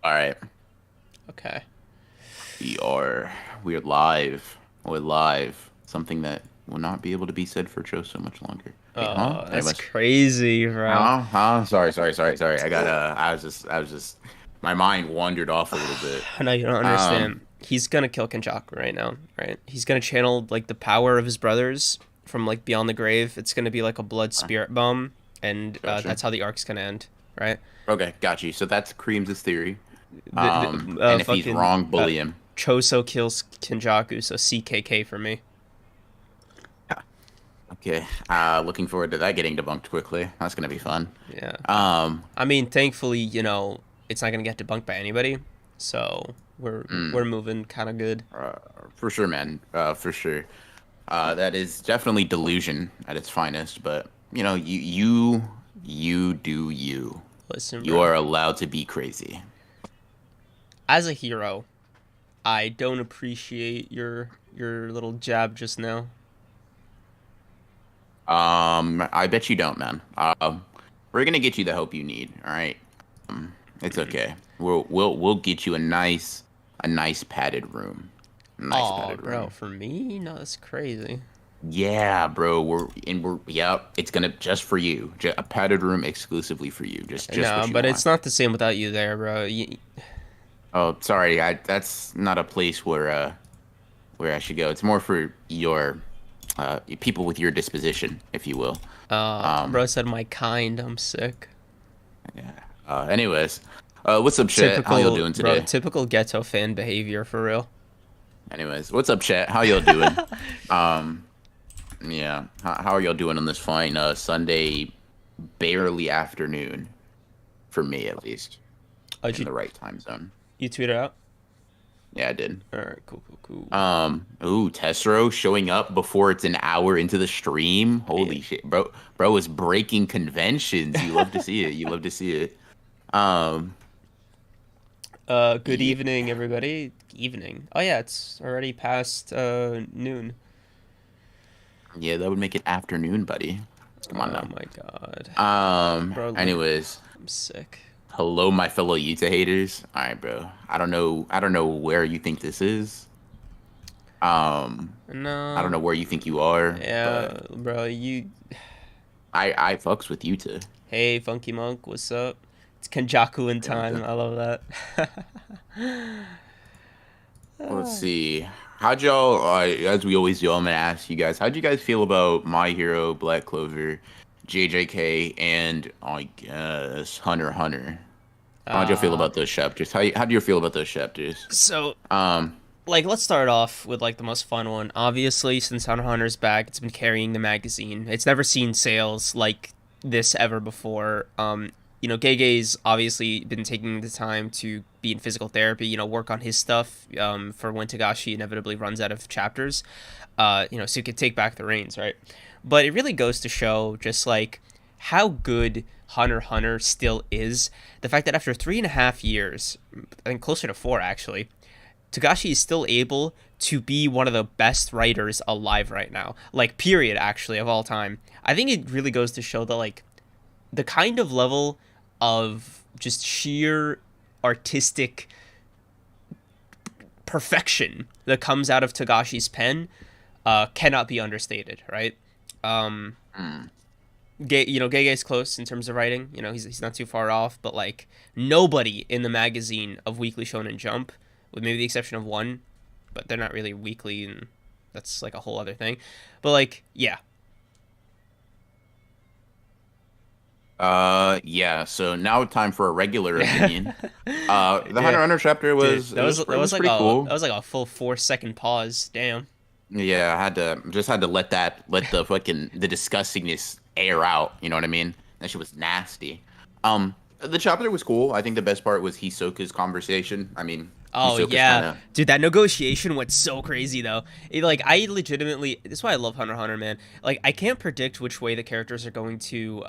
All right, Okay. we are we're live. We're live. Something that will not be able to be said for so much longer. Wait, huh? Oh, that's Anyways, crazy, bro. huh? Sorry. I was just. My mind wandered off a little bit. I know you don't Um, understand. He's gonna kill Kenjaku right now, right? He's gonna channel like the power of his brothers from like beyond the grave. It's gonna be like a blood spirit bomb, and gotcha. that's how the arc's gonna end, right? Okay, got you. So that's Kreams' theory. And if he's Fucking wrong, bully him. Choso kills Kenjaku, so CKK for me. Okay. Looking forward to that getting debunked quickly. That's gonna be fun. Yeah. Um, I mean, thankfully, it's not gonna get debunked by anybody, so we're mm, moving kind of good. uh, for sure, man. For sure. That is definitely delusion at its finest, but you do you. Listen, You bro. are allowed to be crazy. As a hero, I don't appreciate your little jab just now. I bet you don't, man. We're gonna get you the help you need, all right? It's Mm. okay. We'll get you a nice padded room. A nice Oh, padded bro, room. for me, no, that's crazy. Yeah, bro. Yep, it's gonna just for you. A padded room exclusively for you. Just No, what you but want. it's not the same without you there, bro. Oh, sorry. That's not a place where I should go. It's more for your people with your disposition, if you will. Um, Bro said my kind. I'm sick. yeah. Anyways, what's up, chat? How y'all Typical, doing bro. today? Typical Geto fan behavior for real. Anyways, what's up, chat? How y'all doing? Um, yeah. How are y'all doing on this fine Sunday, barely afternoon, for me at least, Oh, in the right time zone? you tweet it out? Yeah, I did. All right, cool. Ooh, Tessero showing up before it's an hour into the stream. Yeah. Holy shit, bro. Bro is breaking conventions. You love to see it. You love to see it. Um, Good yeah, evening, everybody. Evening. Oh yeah, it's already past noon. yeah, that would make it afternoon, buddy. Come on Oh now. my god, bro. Anyways, I'm sick. hello, my fellow Yuta haters. All right, bro. I don't know where you think this is. Um, I don't know No, where you think you are, yeah, but bro. You. I fucks with Yuta. Hey, Funky Monk, what's up? It's Kenjaku in Yeah, I'm time. good. I love that. Let's Ah. see. How'd y'all, as we always do, I'm gonna ask you guys, how'd you guys feel about My Hero, Black Clover, JJK, and I guess Hunter x Hunter? How'd you feel Uh, about those chapters? How do you feel about those chapters? so Um, let's start off with like the most fun one. Obviously, since Hunter x Hunter's back, it's been carrying the magazine. It's never seen sales like this ever before. Gege's obviously been taking the time to be in physical therapy. Work on his stuff. For when Togashi inevitably runs out of chapters. So he could take back the reins, right? But it really goes to show just like how good Hunter x Hunter still is. The fact that after 3.5 years, I think closer to four actually, Togashi is still able to be one of the best writers alive right now. Like, period, actually, of all time. I think it really goes to show that, like, the kind of level of just sheer artistic perfection that comes out of Togashi's pen cannot be understated, right? Um, hmm. Gege's close in terms of writing. He's not too far off, but like nobody in the magazine of Weekly Shonen Jump, with maybe the exception of one, but they're not really weekly, and that's like a whole other thing. But like, yeah, Yeah. So now time for a regular yeah, opinion. The Hunter yeah, x Hunter chapter dude, was that it was was that it was was like pretty a cool. that was like a full 4 second pause. Damn. Yeah, I had to let the fucking the disgustingness air out. You know what I mean? That shit was nasty. The chapter was cool. I think the best part was Hisoka's conversation. I mean, Oh Hisoka's kind yeah, of dude, that negotiation went so crazy though. Like I legitimately, this is why I love Hunter x Hunter, man. Like I can't predict which way the characters are going to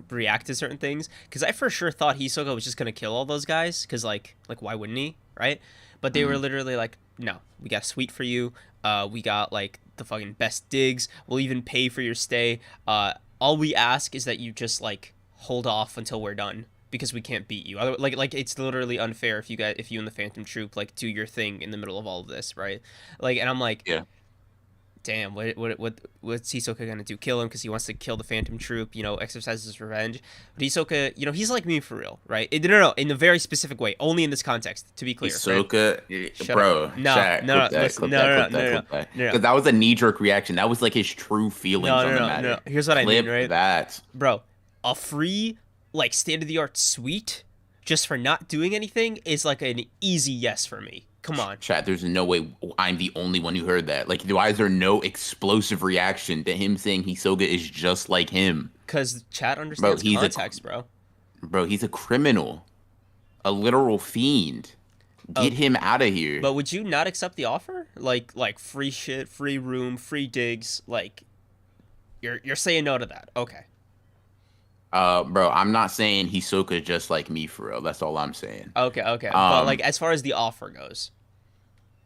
react to certain things because I for sure thought Hisoka was just gonna kill all those guys because like why wouldn't he, right? But they were mm, literally like, no, we got a suite for you. We got like the fucking best digs. We'll even pay for your stay. All we ask is that you just like hold off until we're done. because we can't beat you. Like it's literally unfair if you and the Phantom Troop like do your thing in the middle of all of this, right? Like, and I'm like, Yeah. damn, what's Hisoka gonna do? Kill him because he wants to kill the Phantom Troop, exercise his revenge. But Hisoka, he's like me for real, right? No, in a very specific way, only in this context, to be clear. Hisoka, Shut bro, up. No, chat, no, clip that, listen, clip no, that, no, clip no, that, no, clip that. no, no. Because that was a knee-jerk reaction. That was like his true feelings on the matter. No. Here's what I mean, right? That. Bro, a free, like, state-of-the-art suite just for not doing anything is like an easy yes for me. Come on. Chat, there's no way I'm the only one who heard that. Like, why is there no explosive reaction to him saying Hisoka is just like him? Because chat understands context, bro. Bro, he's a criminal. A literal fiend. Get him out of here. But would you not accept the offer? Like free shit, free room, free digs, like you're saying no to that. Okay. Bro, I'm not saying Hisoka just like me for real. That's all I'm saying. Okay. But like as far as the offer goes.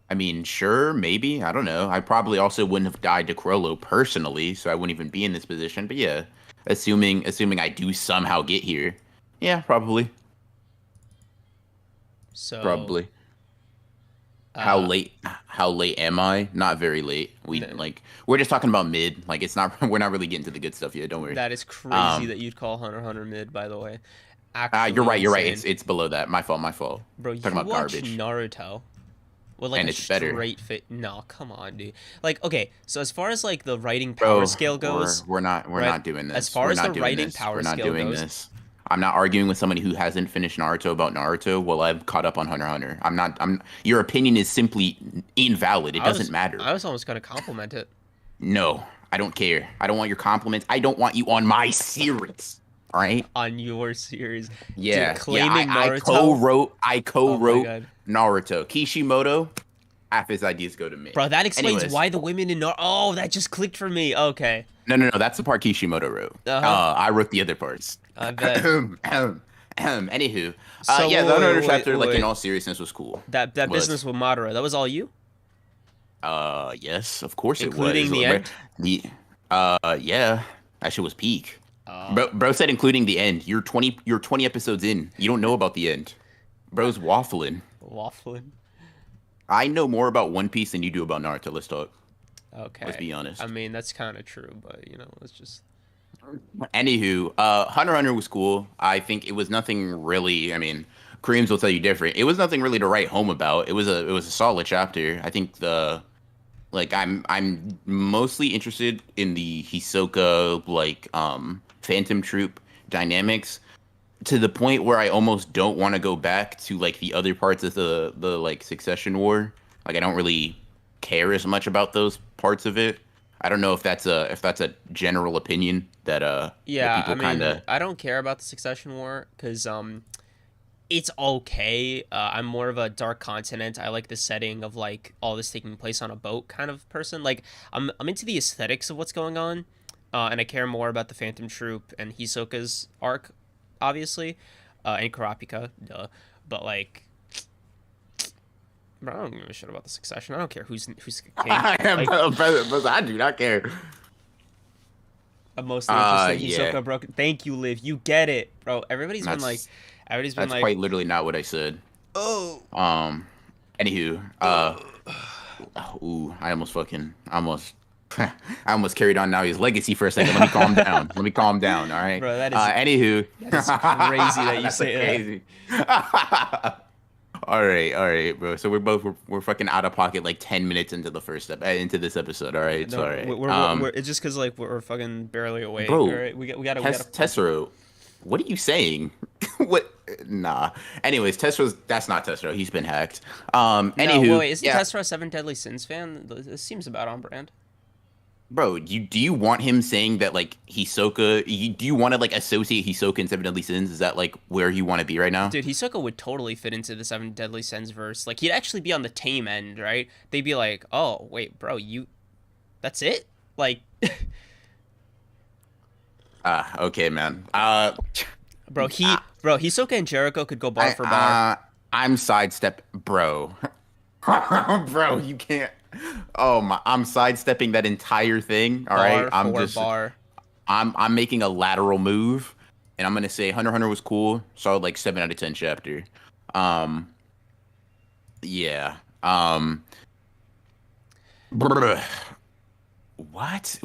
I mean, sure, maybe. I don't know. I probably also wouldn't have died to Chrollo personally, so I wouldn't even be in this position. But yeah, assuming I do somehow get here. Yeah, probably. So probably. How late am I? Not very late. We're just talking about mid. Like it's not we're not really getting to the good stuff yet, don't worry. That is crazy that you'd call Hunter x Hunter mid, by the way. You're right. It's below that. My fault. Bro, you talking about watch garbage. Naruto. With like and a it's better. Straight fit. No, come on, dude. Like, okay, so as far as like the writing power scale goes, we're not doing this. As far as the writing power scale goes, this. I'm not arguing with somebody who hasn't finished Naruto about Naruto while I've caught up on Hunter x Hunter. Your opinion is simply invalid. It doesn't matter. I was almost gonna compliment it. No, I don't care. I don't want your compliments. I don't want you on my series. All right? On your series. Yeah. Dude, claiming Naruto. I co-wrote oh Naruto. Kishimoto, half his ideas go to me. Bro, that explains why the women in Naruto... Oh, that just clicked for me. Okay. No. That's the part Kishimoto wrote. I wrote the other parts. I bet. Anywho. So, the Naruto chapter, like, in all seriousness, was cool. That business with Madara, that was all you? Yes, of course including it was. Including the end? Yeah. That shit was peak. Bro said including the end. You're 20 episodes in. You don't know about the end. Bro's waffling. I know more about One Piece than you do about Naruto. Let's talk. Okay. Let's be honest. I mean, that's kind of true, but let's just. Anywho, Hunter x Hunter was cool. I think it was nothing really. I mean, Kreams will tell you different. It was nothing really to write home about. It was a solid chapter. I think I'm mostly interested in the Hisoka Phantom Troop dynamics, to the point where I almost don't want to go back to like the other parts of the like Succession War. Like I don't really care as much about those parts of it. I don't know if that's a general opinion that that people kind of. I don't care about the Succession War because it's okay. I'm more of a Dark Continent. I like the setting of like all this taking place on a boat kind of person. Like I'm into the aesthetics of what's going on, and I care more about the Phantom Troop and Hisoka's arc, obviously, and Kurapika, duh. But like, bro, I don't give a shit about the Succession. I don't care who's king. I do not care. I'm mostly interested in Hisoka, bro. Thank you, Liv. You get it, bro. Everybody's been like, that's quite literally not what I said. Oh. Anywho, ooh, I almost carried on now his legacy for a second. Let me calm down. All right. Bro, that is. Anywho, that's crazy that you say that. All right, bro. So we're fucking out of pocket like 10 minutes into the into this episode. All right, no, sorry. It's just because like we're fucking barely awake. Bro, all right? we gotta. Tessero, what are you saying? What? Nah. Anyways, that's not Tessero. He's been hacked. Anywho, wait, isn't Tessero a Seven Deadly Sins fan? This seems about on brand. Bro, do you want him saying that like Hisoka? Do you want to like associate Hisoka and Seven Deadly Sins? Is that like where you want to be right now? Dude, Hisoka would totally fit into the Seven Deadly Sins verse. Like he'd actually be on the tame end, right? They'd be like, "Oh, wait, bro, that's it?" Like, okay, man. Hisoka and Jericho could go bar for bar. I'm bro. Bro, you can't. Oh my! I'm sidestepping that entire thing. All right, I'm making a lateral move. and I'm gonna say Hunter x Hunter was cool. Solid like 7 out of 10 chapter. Um, yeah. Brr. What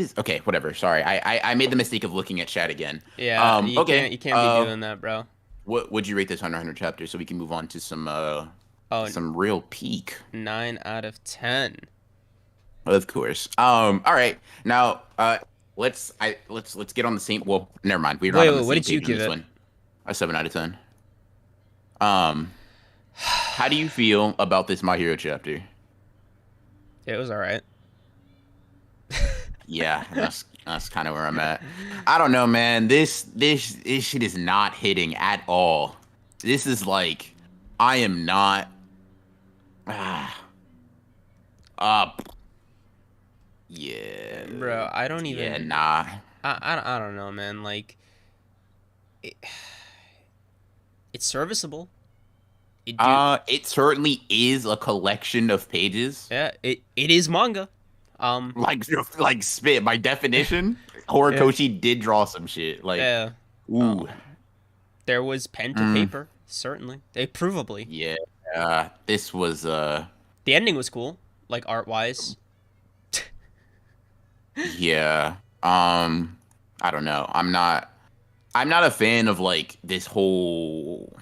is okay? Whatever. Sorry, I made the mistake of looking at chat again. Yeah, you Okay. can't be doing that, bro. What would you rate this Hunter x Hunter chapter so we can move on to Oh, some real peak? 9 out of 10. Of course. All right. Now, let's get on the same. Well, never mind. We're not Wait, on the wait, what same did you page on give this it? one. A 7 out of 10. How do you feel about this My Hero chapter? It was all right. Yeah, that's kind of where I'm at. I don't know, man. This shit is not hitting at all. This is like, I am not. Ah, uh, yeah, Bro, I don't yeah, even. nah. I don't know, man. Like, it, it's serviceable. It do. It certainly is a collection of pages. Yeah, it is manga. Like, like spit. By definition, Yeah. Horikoshi did draw some shit. Like, Yeah. ooh, There was pen to mm, paper, certainly. They provably. yeah. This was The ending was cool, like art wise. yeah. I don't know. I'm not a fan of like this whole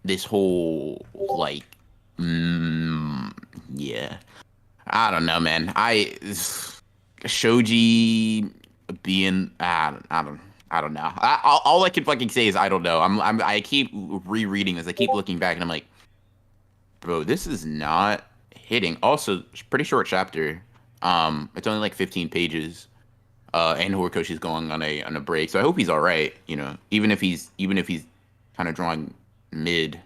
like mm, yeah. I don't know, man. Shoji being I don't know. All I can fucking say is I don't know. I keep rereading this. I keep looking back and I'm like, bro, this is not hitting. Also, it's a pretty short chapter. It's only like 15 pages. And Horikoshi's going on a break, so I hope he's all right. Even if he's kind of drawing mid,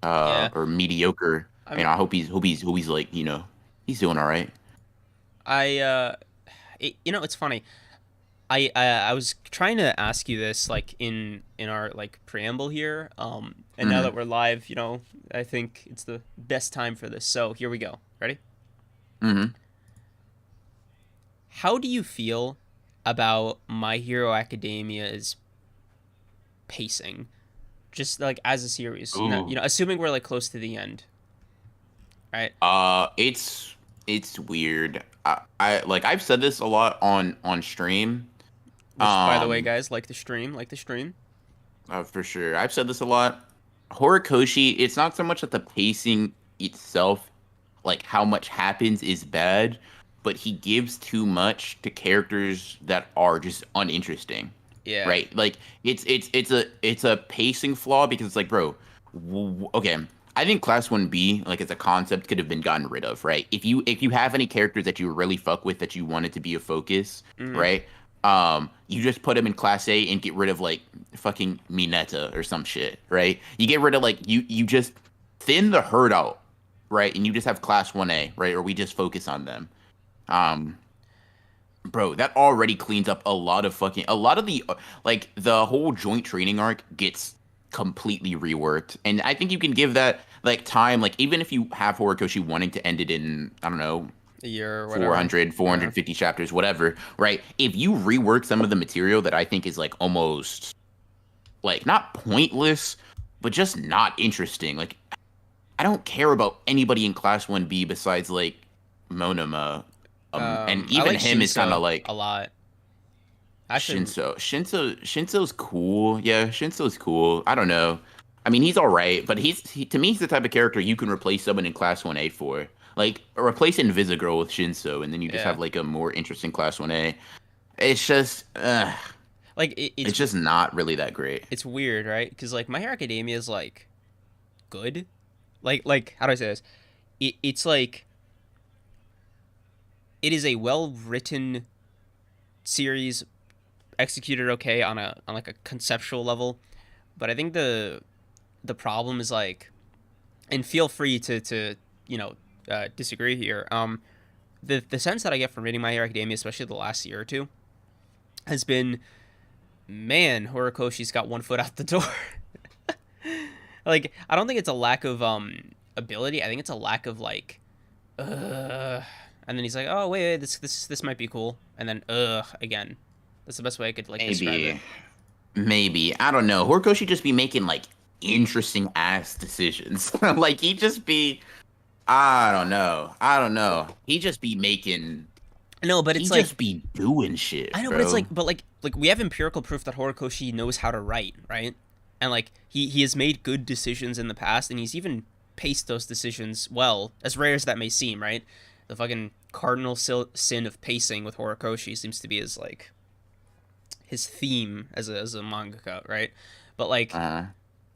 Yeah. or mediocre. I mean, I hope he's like he's doing all right. I it's funny. I was trying to ask you this like in our like preamble here. And now Mm-hmm. that we're live, I think it's the best time for this. So, here we go. Ready? Mm-hmm. How do you feel about My Hero Academia's pacing? Just like as a series, Ooh. assuming we're like close to the end, right? It's weird. I like I've said this a lot on stream. Which, by the way, Um, guys, like the stream. for sure. I've said this a lot. Horikoshi, it's not so much that the pacing itself, like how much happens, is bad, but he gives too much to characters that are just uninteresting, Yeah. right? Like it's a pacing flaw because it's like, bro, okay. I think Class 1B, like as a concept, could have been gotten rid of, right? If you have any characters that you really fuck with that you wanted to be a focus, Mm-hmm. right? You just put him in Class A and get rid of like fucking Mineta or some shit, right? You get rid of like you just thin the herd out, right? And you just have Class 1A, right? Or we just focus on them. Um, bro, that already cleans up a lot of the like the whole joint training arc gets completely reworked. And I think you can give that like time, like even if you have Horikoshi wanting to end it in, I don't know, A year or whatever. 400, Yeah. 450 chapters, whatever, right? If you rework some of the material that I think is like almost like not pointless, but just not interesting. Like I don't care about anybody in Class 1B besides like Monoma. And I even like him is kind of Shinso a like lot. Actually, Shinso's cool. Yeah, Shinso's cool. I don't know. I mean, he's all right, but to me, he's the type of character you can replace someone in Class 1A for. Like, replace Invisigirl with Shinso, and then you just yeah. have like a more interesting Class 1A. It's just, Like it's just not really that great. it's weird, right? Because like My Hero Academia is like good. Like how do I say this? It's like it is a well written series executed okay on like a conceptual level, but I think the problem is like, and feel free to disagree here. The sense that I get from reading My Hero Academia, especially the last year or two, has been, man, Horikoshi's got one foot out the door. Like, I don't think it's a lack of ability. I think it's a lack of like, and then he's like, oh wait, this might be cool, and then again. That's the best way I could like describe it. Maybe. maybe. I don't know. Horikoshi just be making like interesting ass decisions. Like he just be I don't know. I don't know. He just be making No, but he it's like just be doing I shit, know, but it's bro. like we have empirical proof that Horikoshi knows how to write, right? And like he has made good decisions in the past, and he's even paced those decisions well, as rare as that may seem, right? The fucking cardinal sin of pacing with Horikoshi seems to be his theme as a mangaka, right? But like Uh,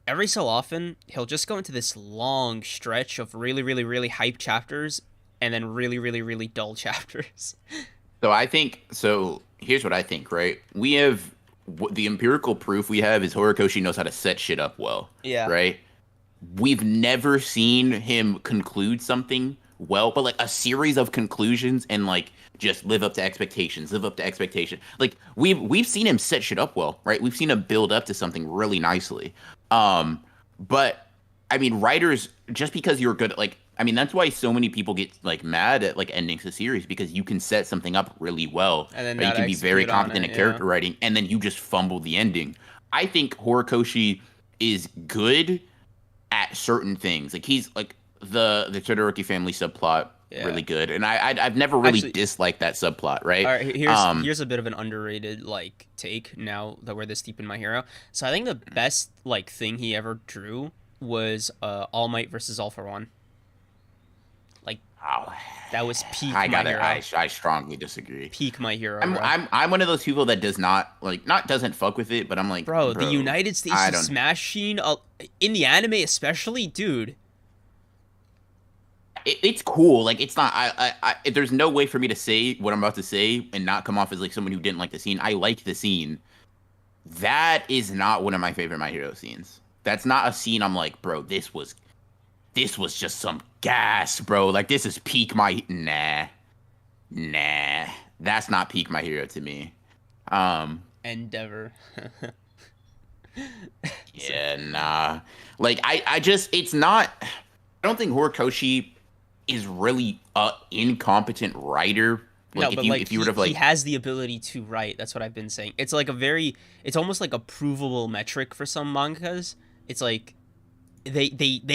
every so often, he'll just go into this long stretch of really, really, really hype chapters, and then really, really, really dull chapters. so I think so. Here's what I think. Right, we have the empirical proof we have is Horikoshi knows how to set shit up well. Yeah. Right, we've never seen him conclude something well, but like a series of conclusions and like just live up to expectations, live up to expectation. Like we've seen him set shit up well, right? We've seen him build up to something really nicely. Um, but I mean, writers just because you're good at like I mean, that's why so many people get like mad at like endings of series because you can set something up really well, And then right? You not can be very execute on competent it, at yeah. character writing, and then you just fumble the ending. I think Horikoshi is good at certain things. Like he's like the Todoroki family subplot Yeah. really good, and I've never really Actually, disliked that subplot, all right? right, Um, here's a bit of an underrated like take now that we're this deep in My Hero. So I think the best like thing he ever drew was All Might versus All for One. Like oh, that was peak My Hero. I strongly disagree. Peak My Hero, bro. I'm one of those people that does not like not doesn't fuck with it, but I'm like, Bro, the bro, United States I of don't. Smash scene in the anime especially, dude. It's cool. Like it's not. There's no way for me to say what I'm about to say and not come off as like someone who didn't like the scene. I like the scene. That is not one of my favorite My Hero scenes. That's not a scene I'm like, bro, this was just some gas, bro. Like this is peak my nah. That's not peak My Hero to me. Um, Endeavor. So, yeah, nah. Like I just it's not I don't think Horikoshi is really a incompetent writer. no, Like but like if you would have he like has the ability to write. That's what I've been saying. It's like a very it's almost like a provable metric for some mangas. It's like they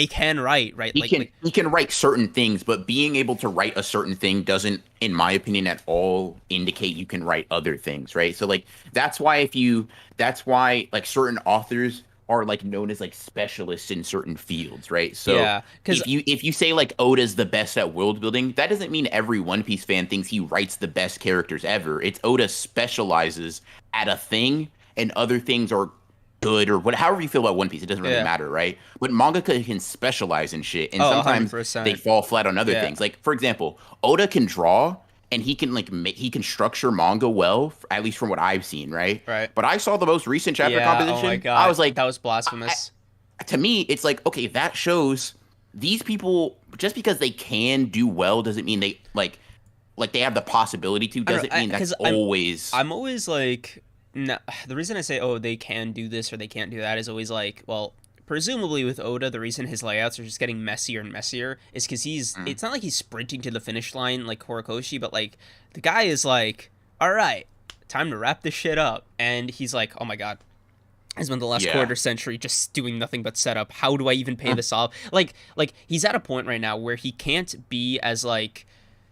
can write, right? he can write certain things, but being able to write a certain thing doesn't, in my opinion, at all indicate you can write other things, right? So like that's why like certain authors are like known as like specialists in certain fields, right? So yeah, cuz if you say like Oda's the best at world building, that doesn't mean every One Piece fan thinks he writes the best characters ever. It's Oda specializes at a thing and other things are good or what however you feel about One Piece, it doesn't really yeah. matter, right? But mangaka can specialize in shit, and Oh, sometimes they 100%. fall flat on other Yeah. things. Like for example, Oda can draw and he can like he can structure manga well, at least from what I've seen, right? Right. But I saw the most recent chapter Yeah, oh my composition. I god. was like, That was blasphemous. to me, it's like okay, that shows these people just because they can do well doesn't mean they like they have the possibility to. I don't Doesn't know, mean that's because always. I'm always like, no, the reason I say, oh, they can do this or they can't do that is always like, well, presumably with Oda, the reason his layouts are just getting messier and messier is because Mm, it's not like he's sprinting to the finish line like Horikoshi, but like, the guy is like, all right, time to wrap this shit up. And he's like, oh my god, I spent the last yeah. quarter century just doing nothing but setup. How do I even pay this off? Like he's at a point right now where he can't be as like,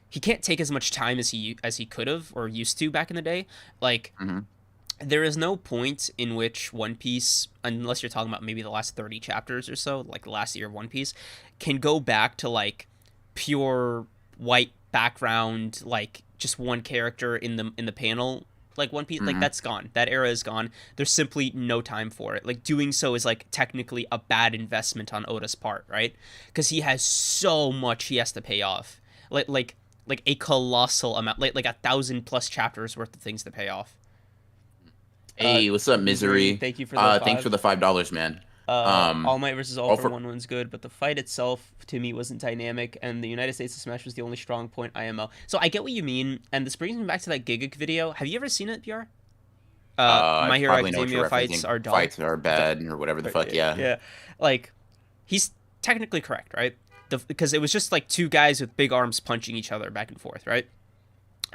he can't take as much time as he could have or used to back in the day. Like Mm-hmm. there is no point in which One Piece, unless you're talking about maybe the last 30 chapters or so, like the last year of One Piece, can go back to like pure white background, like just one character in the panel. Like One Piece, like Mm-hmm. that's gone. That era is gone. There's simply no time for it. Like doing so is like technically a bad investment on Oda's part, right? Because he has so much he has to pay off. Like a colossal amount, like 1,000+ chapters worth of things to pay off. Hey, what's up, Misery, Misery? thank you for the Thanks five. for the $5, man. All Might versus All All for for One was good, but the fight itself to me wasn't dynamic, and the United States of Smash was the only strong point. IMO. So I get what you mean, and this brings me back to that Giguk video. Have you ever seen it, PR? I My Hero probably know what Academia you're fights referencing. are dull. Fights are bad or whatever the fuck. Yeah. Yeah, like he's technically correct, right? Because it was just like two guys with big arms punching each other back and forth, right?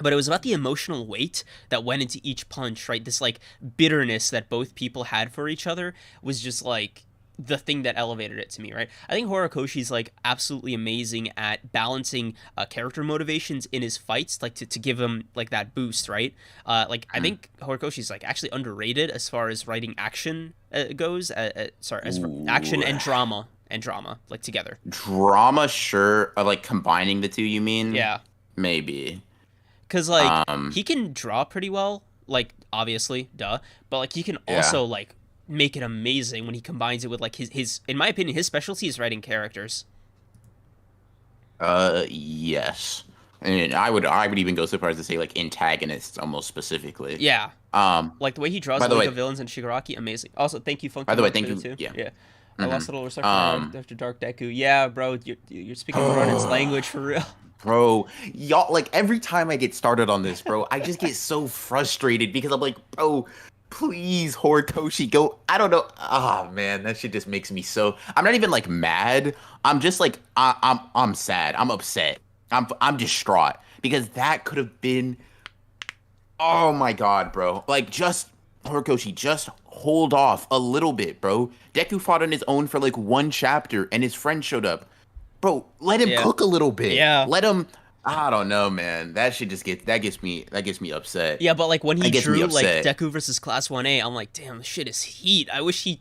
but it was about the emotional weight that went into each punch, right? This like bitterness that both people had for each other was just like the thing that elevated it to me, right? I think Horikoshi's like absolutely amazing at balancing character motivations in his fights, like to give him like that boost, right? Like I think Horikoshi's like actually underrated as far as writing action goes. Sorry, as for action Ooh. and drama like together. Drama, sure. Like combining the two, you mean? Yeah, Maybe. because like Um, he can draw pretty well, like obviously, duh, but like he can yeah. also like make it amazing when he combines it with like his in my opinion his specialty is writing characters. Yes. And I would even go so far as to say like antagonists almost specifically. Yeah, Um, like the way he draws by the the League way, of Villains and Shigaraki, amazing. Also, thank you, by Funky the way, Monk, thank for the you. two. Yeah. Yeah, I lost a Mm-hmm. little respect for Um, After Dark Deku. Yeah, bro, you're speaking Ronin's language for real. bro, y'all like every time I get started on this, bro, I just get so frustrated because I'm like, bro, please, Horikoshi, go. I don't know. Ah, man, that shit just makes me so. I'm not even like mad. I'm just like I'm sad. I'm upset. I'm distraught because that could have been. Oh my god, bro. Like just Horikoshi, just hold off a little bit, bro. Deku fought on his own for like one chapter and his friend showed up. Bro, let him Yeah, cook a little bit. yeah, Let him I don't know, man. That shit just gets me upset. yeah. But like when That he gets me drew like upset. Deku versus Class 1A, I'm like, damn, this shit is heat. I wish he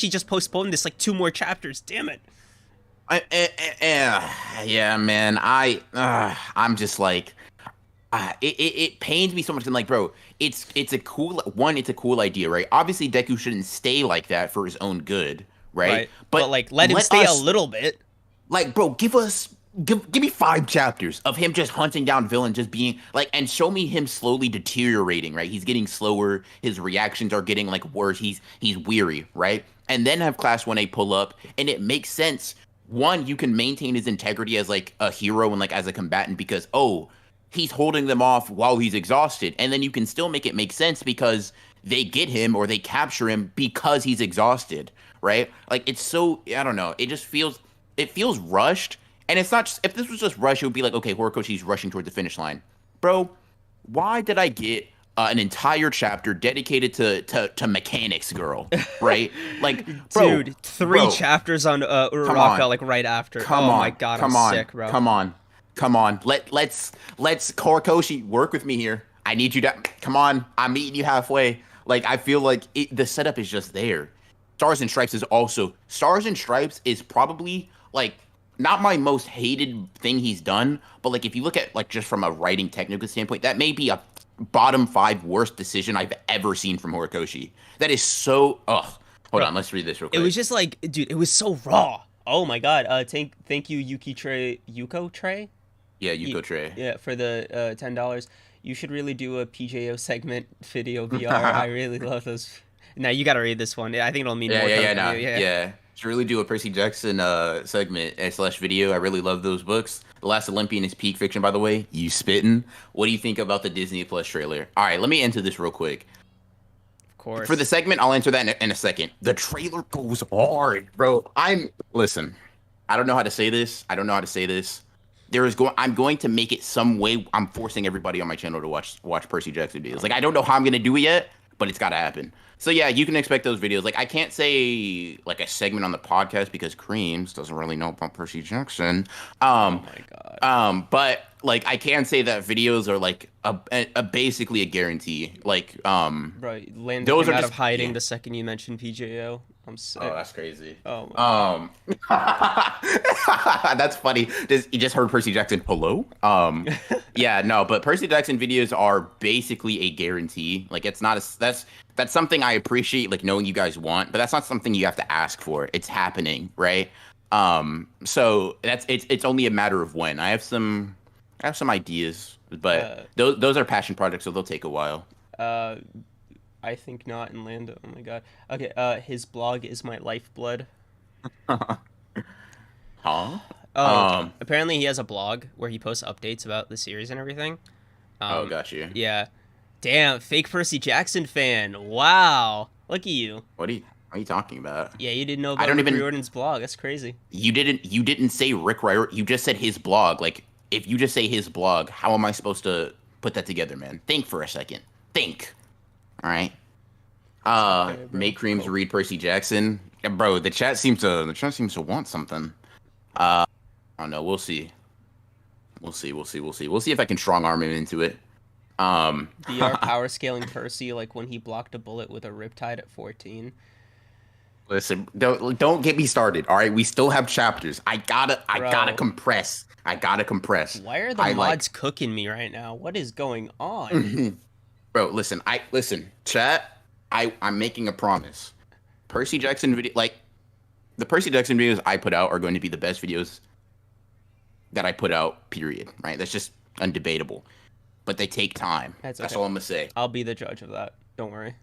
just postponed this like two more chapters. Damn it. Yeah, man. I'm just like it pains me so much. And like, bro, it's a cool one. It's a cool idea, right? Obviously, Deku shouldn't stay like that for his own good, right? Right, but But like let him let stay a us, little bit. like, bro, give me 5 chapters of him just hunting down villains, just being like, and show me him slowly deteriorating, right? He's getting slower. His reactions are getting like worse. He's weary, right? And then have Class 1A pull up, and it makes sense. One, you can maintain his integrity as like a hero and like as a combatant because he's holding them off while he's exhausted, and then you can still make it make sense because they get him or they capture him because he's exhausted, right? Like it's so I don't know. It feels rushed, and it's not. Just, if this was just rushed, it would be like okay, Horikoshi's rushing toward the finish line, bro. Why did I get an entire chapter dedicated to mechanics, girl? Right? Like, bro, Dude, three bro, chapters on come Uraraka on. like right after. Come Oh my on, god, I'm come on, sick, bro. come on, come on. Let's Horikoshi work with me here. I need you to come on. I'm meeting you halfway. Like I feel like the setup is just there. Stars and Stripes is probably like not my most hated thing he's done, but like if you look at like just from a writing technical standpoint, that may be a bottom 5 worst decision I've ever seen from Horikoshi. That is so ugh. Hold Bro, on, let's read this real it quick. was just like, dude, it was so raw. Oh my god. Thank you, Yuko Trey. Yeah, Yuko Trey. Yeah, for the $10. You should really do a PJO segment video VR. I really love those. Now you gotta read this one. Yeah, I think it'll mean Yeah, more yeah, coming yeah, from you. nah, Yeah. yeah. Should really do a Percy Jackson segment slash video. I really love those books. The Last Olympian is peak fiction, by the way. You spitting? What do you think about the Disney Plus trailer? All right, let me answer this real quick. Of For the course. segment, I'll answer that in a second. The trailer goes hard, bro. Listen. I don't know how to say this. I don't know how to say this. I'm going to make it some way. I'm forcing everybody on my channel to watch Percy Jackson videos. Like I don't know how I'm gonna do it yet, but it's gotta happen. So yeah, you can expect those videos. Like I can't say like a segment on the podcast because Kreams doesn't really know about Percy Jackson. Oh Um, my god. but like I can say that videos are like a basically a guarantee. Like Bro, Lando those came are out just of hiding yeah. the second you mentioned PJO. I'm Oh, sick. that's crazy. Oh my god. Um, that's funny. You just heard Percy Jackson? Hello? Yeah, no, but Percy Jackson videos are basically a guarantee. Like, it's not that's something I appreciate, like knowing you guys want, but that's not something you have to ask for. It's happening, right? So it's only a matter of when. I have some ideas, but Uh, those are passion projects, so they'll take a while. uh, I think not in Lando. Oh my god. Okay. His blog is my lifeblood. Huh? Oh, Um. apparently he has a blog where he posts updates about the series and everything. Oh, Um, got you. yeah. Damn, fake Percy Jackson fan. Wow. Look at you. What are you talking about? Yeah, you didn't know I about don't Rick even. Riordan's blog. That's crazy. You didn't say Rick Riordan. You just said his blog. Like if you just say his blog, how am I supposed to put that together, man? Think for a second. Think. All right. Okay, bro. Make Kreams Cool. read Percy Jackson. Yeah, bro, the chat seems to want something. I don't know. We'll see. We'll see if I can strong arm him into it. BR power scaling Percy like when he blocked a bullet with a riptide at 14. Listen, don't get me started. All right, we still have chapters. I gotta Bro. compress. I gotta compress. Why are the I mods cooking me right now? What is going on? bro. Listen. Chat. I'm making a promise. Percy Jackson video, like the Percy Jackson videos I put out are going to be the best videos that I put out. Period. Right. That's just undebatable. But they take time. That's That's okay. all I'm gonna say. I'll be the judge of that. Don't worry.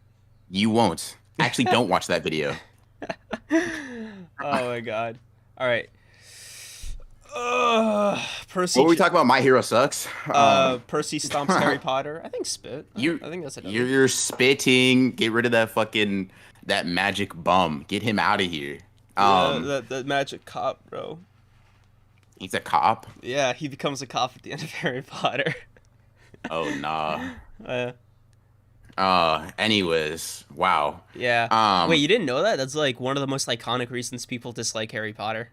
You won't. Actually, don't watch that video. Oh my god. All right. Percy. What were we talking about? My Hero Sucks. Percy stomps Harry Potter. I think spit. I think that's another. You're spitting. Get rid of that magic bum. Get him out of here. That magic cop, bro. He's a cop. Yeah, he becomes a cop at the end of Harry Potter. Oh nah. uh, Anyways, wow. yeah. Wait, you didn't know that? That's like one of the most iconic reasons people dislike Harry Potter.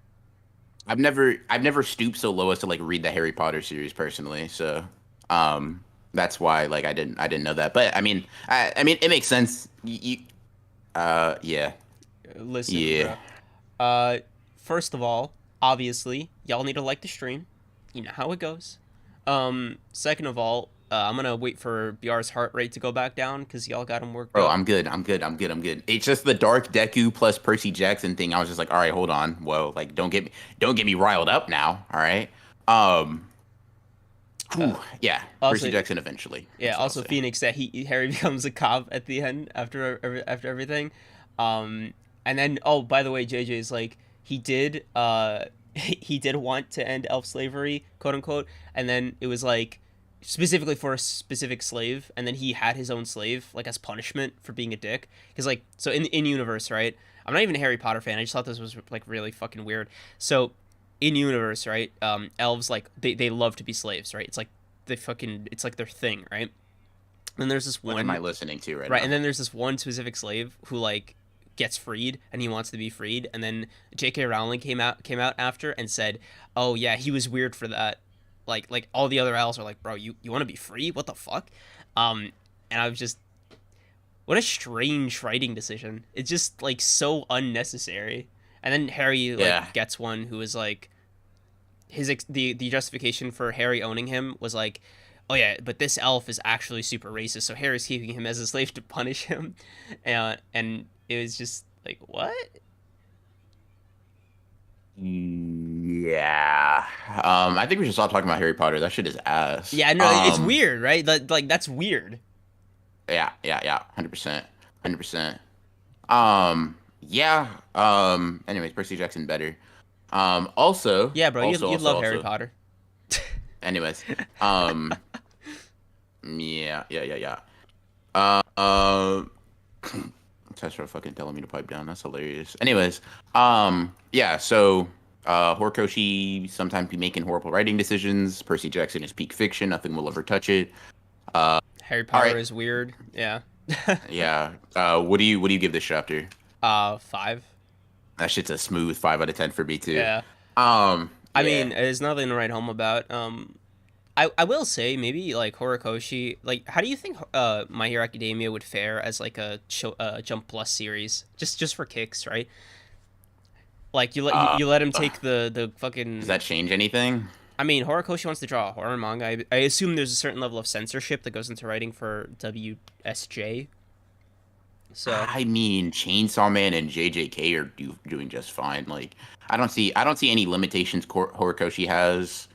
I've never stooped so low as to like read the Harry Potter series personally. So, that's why like I didn't know that. But I mean it makes sense. Yeah. Listen, Yeah. bro. First of all, obviously, y'all need to like the stream. You know how it goes. Second of all, I'm gonna wait for BR's heart rate to go back down because y'all got him worked Bro, up. I'm good. It's just the Dark Deku plus Percy Jackson thing. I was just like, all right, hold on. Whoa, like don't get me riled up now. All right. Yeah, Also, Percy Jackson eventually. yeah. That's what I'll Also, say. Phoenix that Harry becomes a cop at the end after everything. And then by the way, JJ is like he did he did want to end elf slavery, quote unquote, and then it was like specifically for a specific slave, and then he had his own slave like as punishment for being a dick. Because like so in universe, right? I'm not even a Harry Potter fan. I just thought this was like really fucking weird. So in universe, right? Elves like they love to be slaves, right? It's like it's like their thing, right? And there's this What one am I listening to right right, now? and then there's this one specific slave who like gets freed and he wants to be freed, and then J.K. Rowling came out after and said, "Oh yeah, he was weird for that." Like all the other elves are like, "Bro, you want to be free? What the fuck?" And I was just, what a strange writing decision. It's just like so unnecessary. And then Harry like Yeah. gets one who is like the justification for Harry owning him was like, oh yeah, but this elf is actually super racist, so Harry's keeping him as a slave to punish him, and it was just like what? Yeah. I think we should stop talking about Harry Potter. That shit is ass. Yeah, no, it's weird, right? Like that's weird. Yeah. 100%. 100%. Yeah. Anyways, Percy Jackson better. Also. Yeah, bro, also, you also, love Harry also. Potter. Anyways. Yeah. Tessera fucking telling me to pipe down. That's hilarious. Anyways, yeah. So, Horikoshi sometimes be making horrible writing decisions. Percy Jackson is peak fiction. Nothing will ever touch it. Harry Potter right. is weird. Yeah. Yeah. What do you give this chapter? 5. That shit's a smooth 5 out of 10 for me too. Yeah. I I mean, there's nothing to write home about. I will say maybe like Horikoshi. Like, how do you think My Hero Academia would fare as like a Jump Plus series, just for kicks, right? Like you let him take the fucking. does that change anything? I mean, Horikoshi wants to draw a horror manga. I assume there's a certain level of censorship that goes into writing for WSJ. So I mean, Chainsaw Man and JJK are doing just fine. Like, I don't see any limitations Horikoshi has.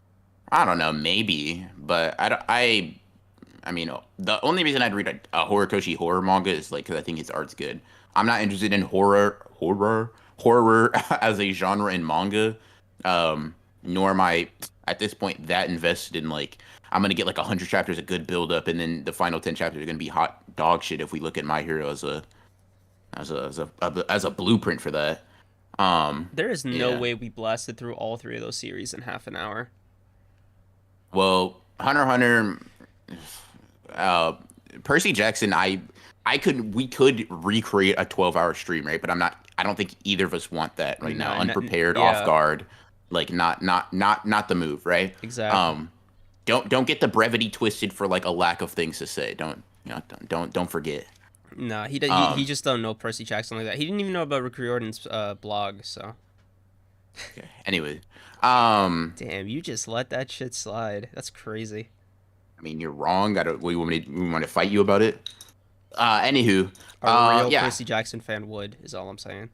I don't know, maybe, but I mean, the only reason I'd read a Horikoshi horror manga is like because I think his art's good. I'm not interested in horror as a genre in manga. Nor am I at this point that invested in like I'm gonna get like 100 chapters of good build up, and then the final 10 chapters are gonna be hot dog shit if we look at My Hero as a blueprint for that. there is no Yeah. way we blasted through all 3 of those series in half an hour. Well, Hunter x Hunter, uh, Percy Jackson, we could recreate a 12-hour stream, right? But I don't think either of us want that right No, now. Unprepared, off yeah, guard, like not the move, right? exactly. Um, don't get the brevity twisted for like a lack of things to say. Don't you know? Don't forget. No, he Um, just don't know Percy Jackson like that. He didn't even know about Rick Riordan's blog. So okay. Anyway, um, damn, you just let that shit slide. That's crazy. I mean you're wrong. I don't. We want to fight you about it. Anywho, A real yeah. Percy Jackson fan would is all I'm saying.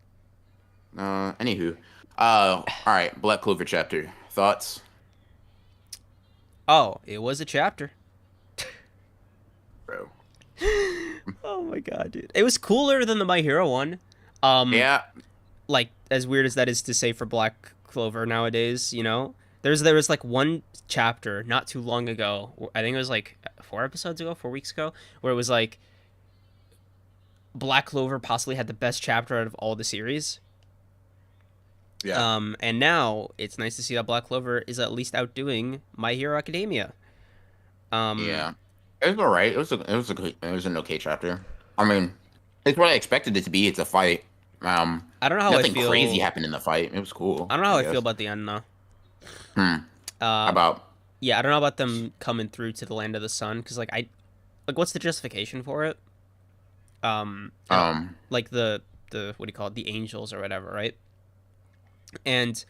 Anywho, all right. Black Clover chapter thoughts, Oh, it was a chapter. bro. Oh my god, dude. It was cooler than the My Hero one. Um, Yeah, like as weird as that is to say for Black Clover nowadays, you know. There was like one chapter not too long ago. I think it was like 4 episodes ago, 4 weeks ago, where it was like Black Clover possibly had the best chapter out of all the series. yeah, And now it's nice to see that Black Clover is at least outdoing My Hero Academia. Um, yeah. It was all right. It was an okay chapter. I mean, it's what I expected it to be. It's a fight. I don't know how I Nothing crazy feel. happened in the fight. It was cool, I don't know how I I feel guess. about the end though. Hmm. Uh, About yeah, I don't know about them coming through to the land of the sun because like what's the justification for it? And, um. like the what do you call it? The angels or whatever, right? And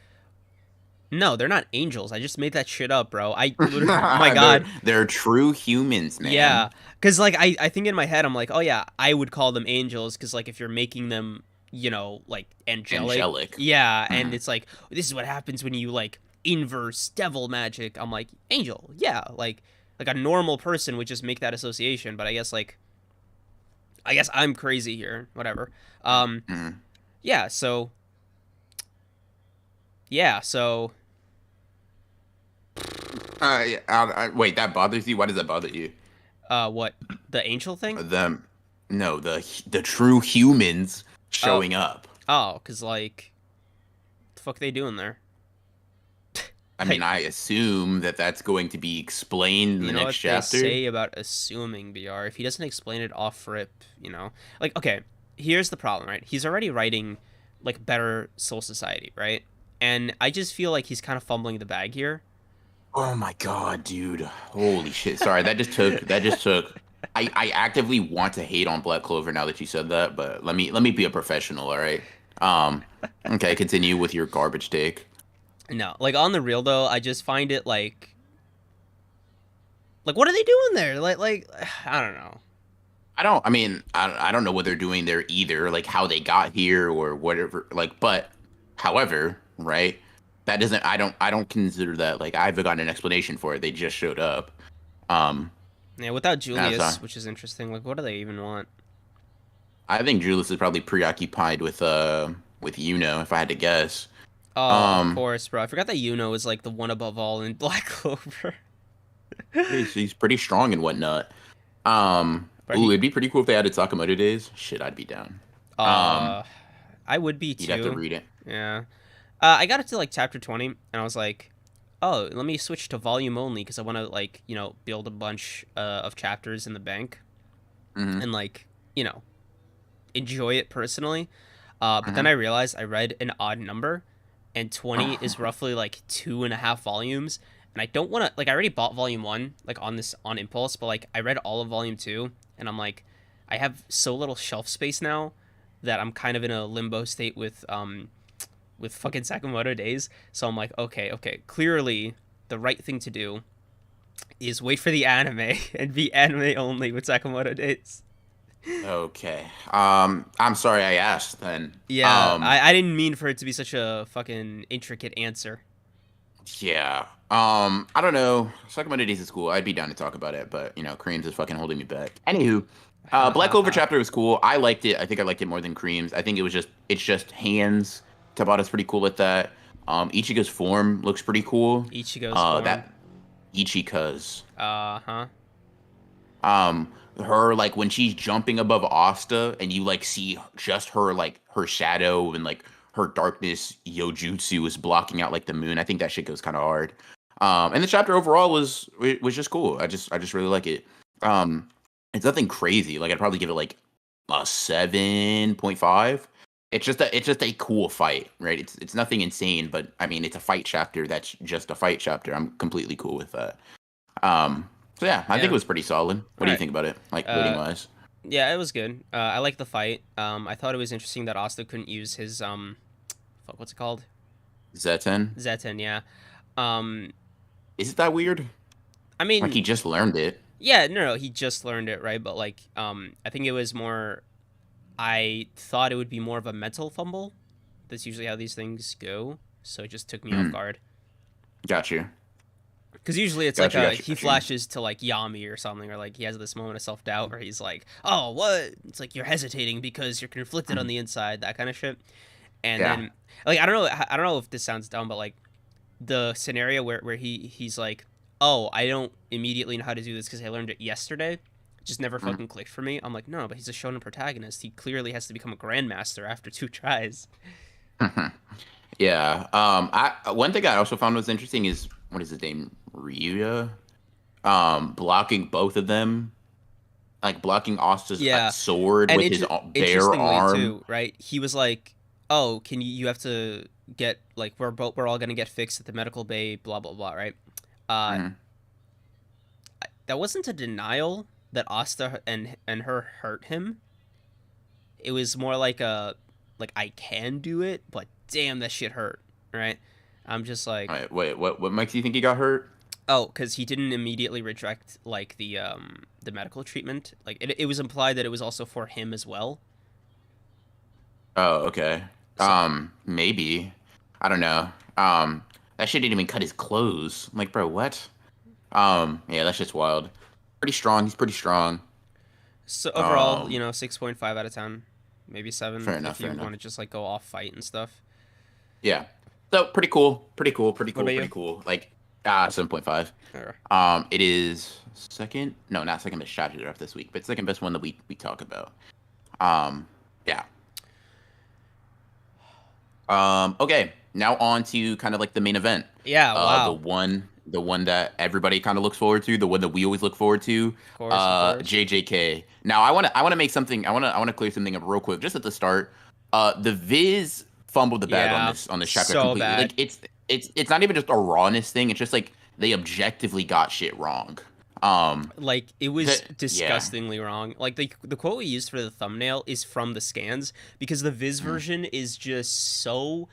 no, they're not angels. I just made that shit up, bro. I literally, oh my god. They're true humans, man. Yeah, because like I think in my head I'm like, oh yeah, I would call them angels because like if you're making them, like angelic, Angelic. yeah, and Hmm. it's like this is what happens when you like inverse devil magic. I'm like angel, yeah, like a normal person would just make that association, but I guess I'm crazy here, whatever. Um, Hmm. yeah, so Yeah, wait, that bothers you? Why does that bother you? what the angel thing? The no, the true humans Oh, showing up. oh, because like the fuck they doing there? I mean, Like, I assume that that's going to be explained in you the know next what they chapter. say about assuming BR? If he doesn't explain it off rip, like okay, here's the problem, right? He's already writing like better Soul Society, right? And I just feel like he's kind of fumbling the bag here. Oh my god, dude. Holy shit. Sorry, that just took I actively want to hate on Black Clover now that you said that, but let me be a professional, all right? Um okay, continue with your garbage take. No, like on the real though, I just find it like what are they doing there? Like I don't know. I mean, I don't know what they're doing there either, like how they got here or whatever, like, but however, right? That doesn't I don't consider that like I've got an explanation for it. They just showed up. Um Yeah, without that's Julius, which is interesting. Like, what do they even want? I think Julius is probably preoccupied with Yuno, if I had to guess. Oh, of Um course, bro. I forgot that Yuno is like the one above all in Black Clover. he's pretty strong and whatnot. Um But ooh, it'd be pretty cool if they added Sakamoto days. Shit, I'd be down. Um uh, I would be you'd have to too. read it. Yeah. I got it to like chapter 20, and I was like, oh, let me switch to volume only because I want to like build a bunch of chapters in the bank Hmm. and like you know enjoy it personally. But then Hmm. I realized I read an odd number, and 20 is roughly like 2.5 volumes. And I don't want to like I already bought volume one like on impulse, but like I read all of volume two, and I'm like, I have so little shelf space now that I'm kind of in a limbo state with fucking Sakamoto days. So I'm like, okay, clearly the right thing to do is wait for the anime and be anime only with Sakamoto days. Okay. I'm sorry I asked then. Yeah, I didn't mean for it to be such a fucking intricate answer. Yeah. I don't know. Sakamoto Days is cool. I'd be down to talk about it, but Creams is fucking holding me back. Anywho, Ha Black ha Clover ha. chapter was cool. I liked it. I think I liked it more than Creams. I think it's just hands. Tabata's pretty cool with that. Ichigo's form looks pretty cool. Ichigo's form. That Ichika's. Uh-huh. Her like when she's jumping above Asta and you like see just her like her shadow and like her darkness Yojutsu is blocking out like the moon. I think that shit goes kind of hard. And the chapter overall was just cool. I just really like it. Um, it's nothing crazy. Like I'd probably give it like a 7.5. It's just a cool fight, right? It's nothing insane, but I mean it's a fight chapter that's just a fight chapter. I'm completely cool with that. So yeah, I think it Yeah. was pretty solid. What All do you right. think about it? Like rating Uh, wise? yeah, it was good. I liked the fight. I thought it was interesting that Asta couldn't use his fuck, what's it called? Zetten? Zetten. Yeah. Um, Is it that weird? I Like mean, he just learned it. yeah, no, he just learned it, right? But like, I think it was more. I thought it would be more of a mental fumble. That's usually how these things go. So it just took me off Mm, guard. got you. Because usually it's like Got you. Got you. he Got you. flashes to like Yami or something, or like he has this moment of self doubt where he's like, "Oh, what?" It's like you're hesitating because you're conflicted on Mhm. the inside, that kind of shit. And Yeah. then like I don't know if this sounds dumb, but like the scenario where he's like, "Oh, I don't immediately know how to do this because I learned it yesterday." It just never Mhm. fucking clicked for me. I'm like, no, but he's a shonen protagonist. He clearly has to become a grandmaster after 2 tries. Yeah. I one thing I also found was interesting is what is his name? Ryuya. Blocking both of them, like blocking Asta's Yeah, sword and with his bare interestingly arm. too, right? He was like, "Oh, can you have to get like we're all gonna get fixed at the medical bay, blah blah blah," right? Uh, Mhm. that wasn't a denial that Asta and her hurt him. It was more like a like I can do it, but damn that shit hurt, right? I'm just like, Wait. What makes you think he got hurt? oh, because he didn't immediately reject like the medical treatment. Like it was implied that it was also for him as well. Oh, okay. So Maybe. I don't know. That shit didn't even cut his clothes. I'm like, bro, what? Yeah, that's just wild. Pretty strong. He's pretty strong. So overall, Um, 6.5 out of 10, maybe 7 fair enough. if Fair you enough. want to just like go off fight and stuff. Yeah. So pretty cool. Pretty cool. Pretty What cool. about you? Pretty cool. Like 7.5. Or, It is second. No, not second best chapter draft this week, but second best one that we talk about. Yeah. Okay. Now on to kind of like the main event. yeah, The wow. one that everybody kind of looks forward to, the one that we always look forward to. Of course, of course. JJK. Now I wanna make something. I wanna clear something up real quick, just at the start. The Viz fumbled the bag on Yeah, this chapter so completely. bad. Like it's not even just a rawness thing. It's just like they objectively got shit wrong. Like it was Yeah. disgustingly wrong. Like the quote we used for the thumbnail is from the scans because the Viz Mhm. version is just so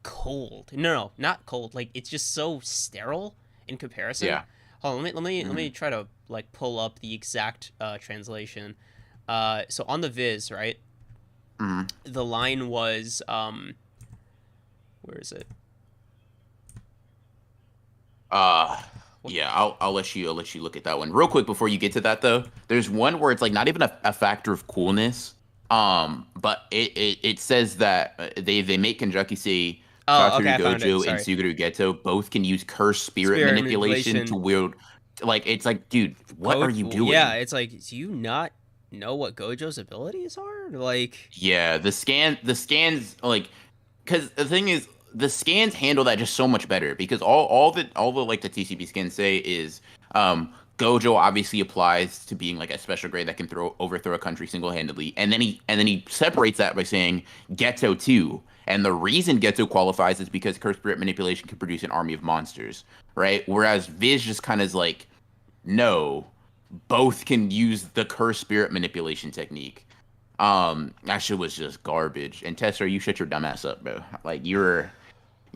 cold. No, not cold. Like it's just so sterile in comparison. Yeah. Hold on, let me Mhm. try to like pull up the exact translation. So on the Viz, right? Mhm. The line was where is it? Uh What? yeah, I'll let you look at that one real quick before you get to that though. There's one where it's like not even a factor of coolness. But it says that they make Kenjaku say Oh, okay, Satoru I found it. Gojo and Sorry. Suguru Geto both can use curse spirit Spirit manipulation to manipulation wield, like it's like, dude, what are code. you Yeah, doing? it's like, do you not know what Gojo's abilities are? Like, Yeah, the scans like, because the thing is, the scans handle that just so much better because all the like the TCP scans say is Gojo obviously applies to being like a special grade that can overthrow a country single handedly, and then he separates that by saying Geto too. And the reason Geto qualifies is because curse spirit manipulation can produce an army of monsters, right? Whereas Viz just kind of is like, no, both can use the curse spirit manipulation technique. That shit was just garbage. And Tester, you shut your dumb ass up, bro. Like you're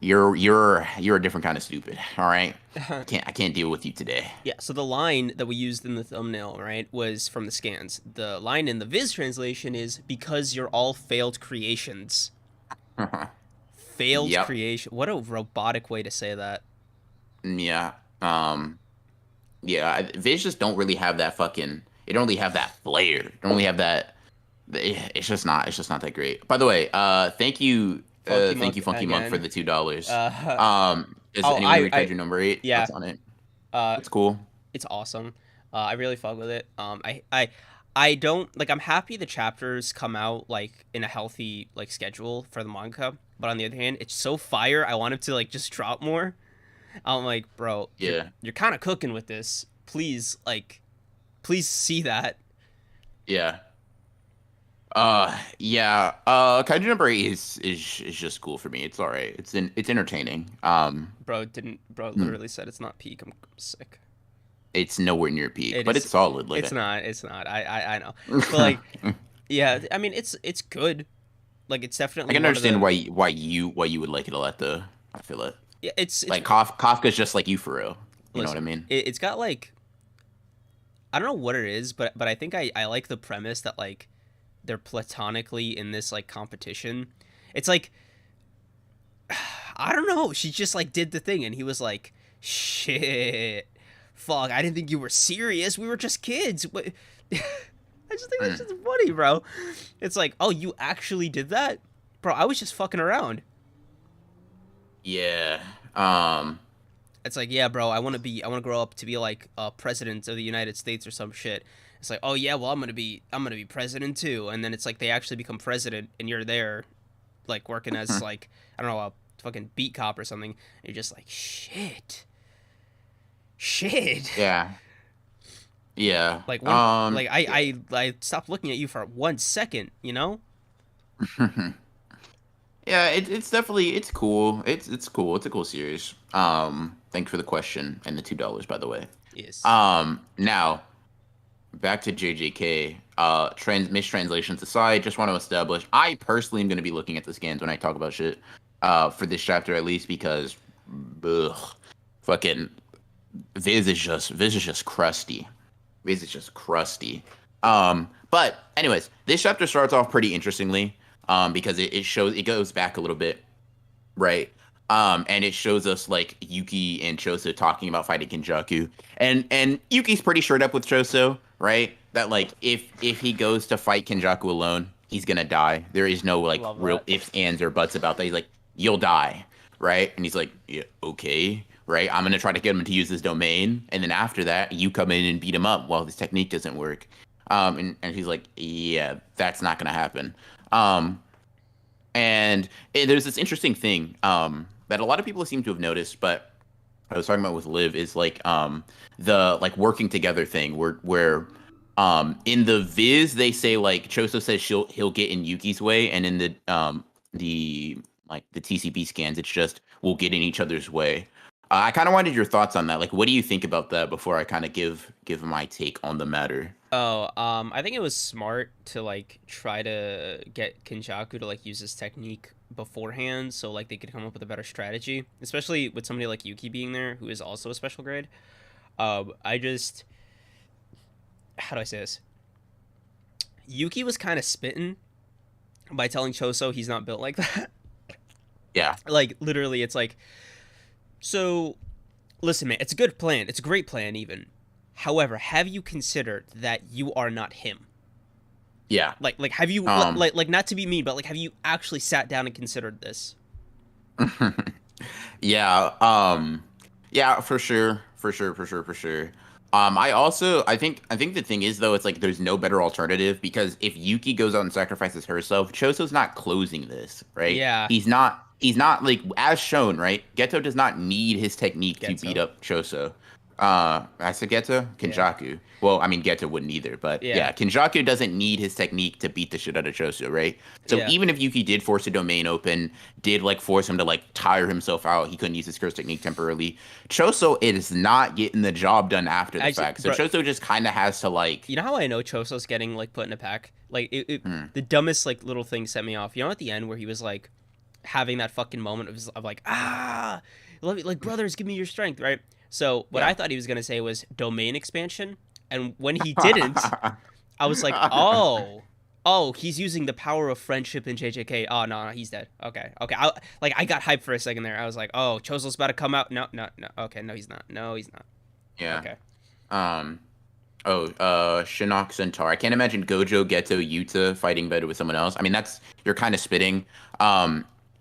a different kind of stupid. All right, I can't deal with you today. yeah, so the line that we used in the thumbnail, right, was from the scans. The line in the Viz translation is because you're all failed creations. Failed Yep. creation. What a robotic way to say that. Yeah. Yeah. Viz just don't really have that fucking. It don't really have that flair. It don't really have that. It's just not. It's just not that great. By the way, thank you. Funky Thank you, Monk Funky Monk, for again. the $2. Uh, Is oh, anyone read Kaiju number 8? yeah. That's on it. Uh, That's cool. it's awesome. I really fuck with it. I don't like. I'm happy the chapters come out like in a healthy like schedule for the manga. But on the other hand, it's so fire. I want it to like just drop more. I'm like, bro, Yeah. you're kind of cooking with this. Please, like, please see that, Yeah. Yeah. Kaiju number 8 is just cool for me. It's all right. It's entertaining. bro. Didn't bro Hmm, literally said it's not peak. I'm sick. it's nowhere near peak, It but is. it's solid. It's Like, not. It's not. I know. But like, yeah. I mean, it's good. Like, it's I definitely can one of understand the. why you would like it a lot though. I feel it. Yeah. It's. Like Kafka's just like you for real. You know what I Listen. mean? It's got like, I don't know what it is, but I think I like the premise that like they're platonically in this like competition. It's like, I don't know. She just like did the thing, and he was like, "Shit, fuck! I didn't think you were serious. We were just kids." But I just think that's Mm, just funny, bro. It's like, oh, you actually did that, bro? I was just fucking around. yeah. Um. It's like, yeah, bro. I want to grow up to be like president of the United States or some shit. It's like, oh yeah, well I'm gonna be president too. And then it's like they actually become president, and you're there, like working as like I don't know a fucking beat cop or something. And you're just like, shit. Yeah. Yeah. Like one, like I stopped looking at you for 1 second. You know? Yeah, it's definitely it's cool. It's cool. It's a cool series. Thanks for the question and the $2, by the way. Yes. Now back to JJK. Mistranslations aside, just want to establish I personally am going to be looking at the scans when I talk about shit. For this chapter at least because, ugh, fucking Viz is just crusty. Viz is just crusty. But anyways, this chapter starts off pretty interestingly. Because it goes back a little bit, right? And it shows us like Yuki and Choso talking about fighting Kenjaku, and Yuki's pretty straight up with Choso, right? That like if he goes to fight Kenjaku alone, he's gonna die. There is no like Love real that. ifs, ands, or buts about that. He's like, you'll die, right? And he's like, yeah, okay, right? I'm gonna try to get him to use his domain, and then after that, you come in and beat him up while his technique doesn't work. And he's like, yeah, that's not gonna happen. Um, and there's this interesting thing that a lot of people seem to have noticed, but I was talking about with Liv is like the like working together thing where in the Viz they say like Choso says he'll get in Yuki's way, and in the like the TCP scans it's just we'll get in each other's way. I kind of wanted your thoughts on that. Like, what do you think about that before I kind of give my take on the matter? Oh, I think it was smart to like try to get Kenjaku to like use this technique beforehand, so like they could come up with a better strategy, especially with somebody like Yuki being there, who is also a special grade. I just, how do I say this? Yuki was kind of spitting by telling Choso he's not built like that. Yeah. Like literally, it's like, so listen, man, it's a good plan. It's a great plan, even. However, have you considered that you are not him? Yeah. Like have you Um. like not to be mean, but like have you actually sat down and considered this? Yeah, yeah, for sure, for sure, for sure, for sure. I think the thing is though, it's like there's no better alternative because if Yuki goes out and sacrifices herself, Choso's not closing this, right? Yeah, He's not like as shown, right? Geto does not need his technique to beat Geto. up Choso. I said Geto? Yeah, Kenjaku. Well, I mean Geto wouldn't either, but yeah, yeah, Kenjaku doesn't need his technique to beat the shit out of Choso, right? So yeah. even if Yuki did force a domain open, did like force him to like tire himself out, he couldn't use his curse technique temporarily. Choso is not getting the job done after the fact. So Bro, Choso just kind of has to like, you know how I know Choso's getting like put in a pack? Like hmm, the dumbest like little thing set me off. You know, at the end where he was like having that fucking moment of like love you, like brothers, give me your strength, right? So what I yeah. thought he was gonna say was domain expansion, and when he didn't, I was like, oh, he's using the power of friendship in JJK. Oh no, he's dead. Okay. I got hyped for a second there. I was like, oh, Chozo's about to come out. No. Okay, no, he's not. No, he's not. Yeah. Okay. Um. Oh, Shinnok Centaur. I can't imagine Gojo, Geto, Yuta fighting better with someone else. I mean, that's you're kind of spitting.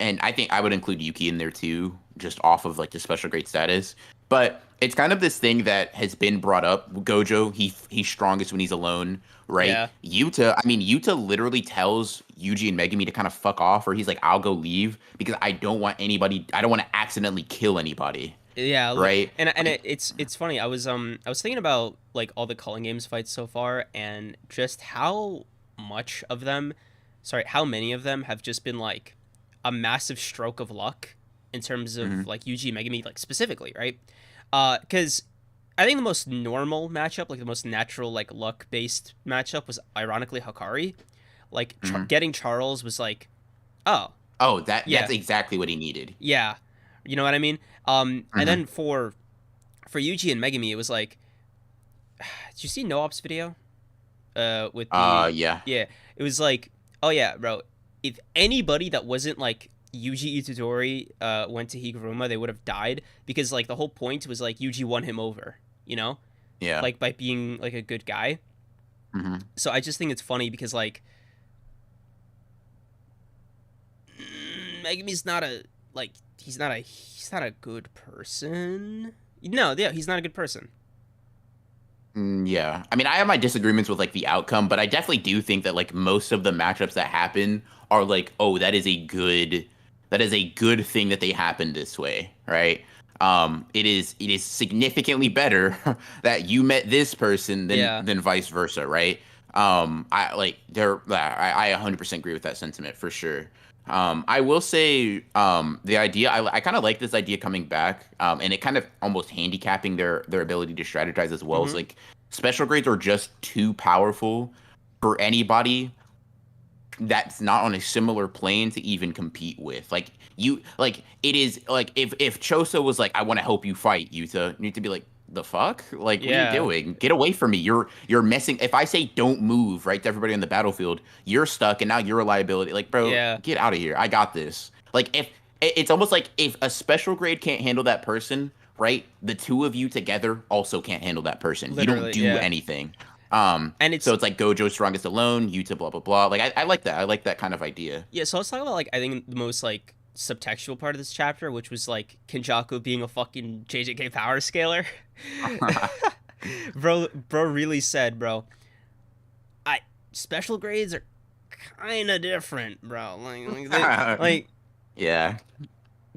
And I think I would include Yuki in there too, just off of like the special grade status. But it's kind of this thing that has been brought up. Gojo, he's strongest when he's alone, right? Yeah. Yuta, I mean, Yuta literally tells Yuji and Megumi to kind of fuck off, or he's like, I'll go leave because I don't want to accidentally kill anybody. Yeah, right? it's funny. I was thinking about like all the Culling Games fights so far, and just much of them, how many of them have just been like a massive stroke of luck in terms of Hmm. like Yuji and Megumi, like specifically, right? Because I think the most normal matchup, like the most natural, like luck based matchup, was ironically Hakari. Like Hmm. getting Charles was like, oh Oh, yeah, that's exactly what he needed. yeah, you know what I mean. And Hmm. then for Yuji and Megumi, it was like, did you see No Ops video? With the Yeah. yeah, it was like, oh yeah, bro. If anybody that wasn't like Yuji Itadori went to Higuruma, they would have died because like the whole point was like Yuji won him over, you know, Yeah. like by being like a good guy. Hmm. So I just think it's funny because like Megumi's not a like he's not a good person. No, yeah, he's not a good person. Yeah. I mean, I have my disagreements with like the outcome, but I definitely do think that like most of the matchups that happen are like, oh, that is a good thing that they happen this way, right? It is significantly better that you met this person Yeah. than vice versa, right? I like there I 100% agree with that sentiment for sure. I will say the idea I kind of like this idea coming back, and it kind of almost handicapping their ability to strategize as well. It's Mm-hmm. like special grades are just too powerful for anybody that's not on a similar plane to even compete with. Like you, like it is like if Choso was like, I want to help you fight Yuta, you need to be like, the fuck? Like, what are you Yeah. doing? Get away from me. You're messing. If I say don't move, right, to everybody on the battlefield, you're stuck, and now you're a liability. Like, bro, Yeah. get out of here. I got this. Like, if it's almost like if a special grade can't handle that person, right, the two of you together also can't handle that person. You don't Literally. do Yeah. anything. And So it's it's like Gojo strongest alone, Yuta blah blah blah. Like I like that. I like that kind of idea. yeah. So let's talk about like I think the most like subtextual part of this chapter, which was like Kenjaku being a fucking JJK power scaler. Bro really said, bro, I special grades are kind of different, bro. Like Yeah.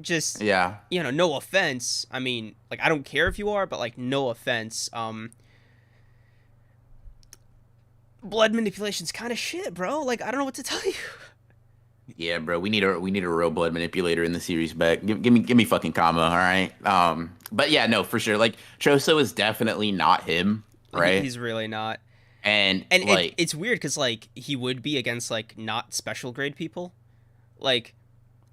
just Yeah. no offense. I mean, like I don't care if you are, but like no offense. Blood manipulation's kind of shit, bro. Like I don't know what to tell you. Yeah, bro. We need a real blood manipulator in the series back. Give me fucking Kama, all right? But yeah, no, for sure. Like Choso is definitely not him, right? He's really not. And And like it's weird because like he would be against like not special grade people. Like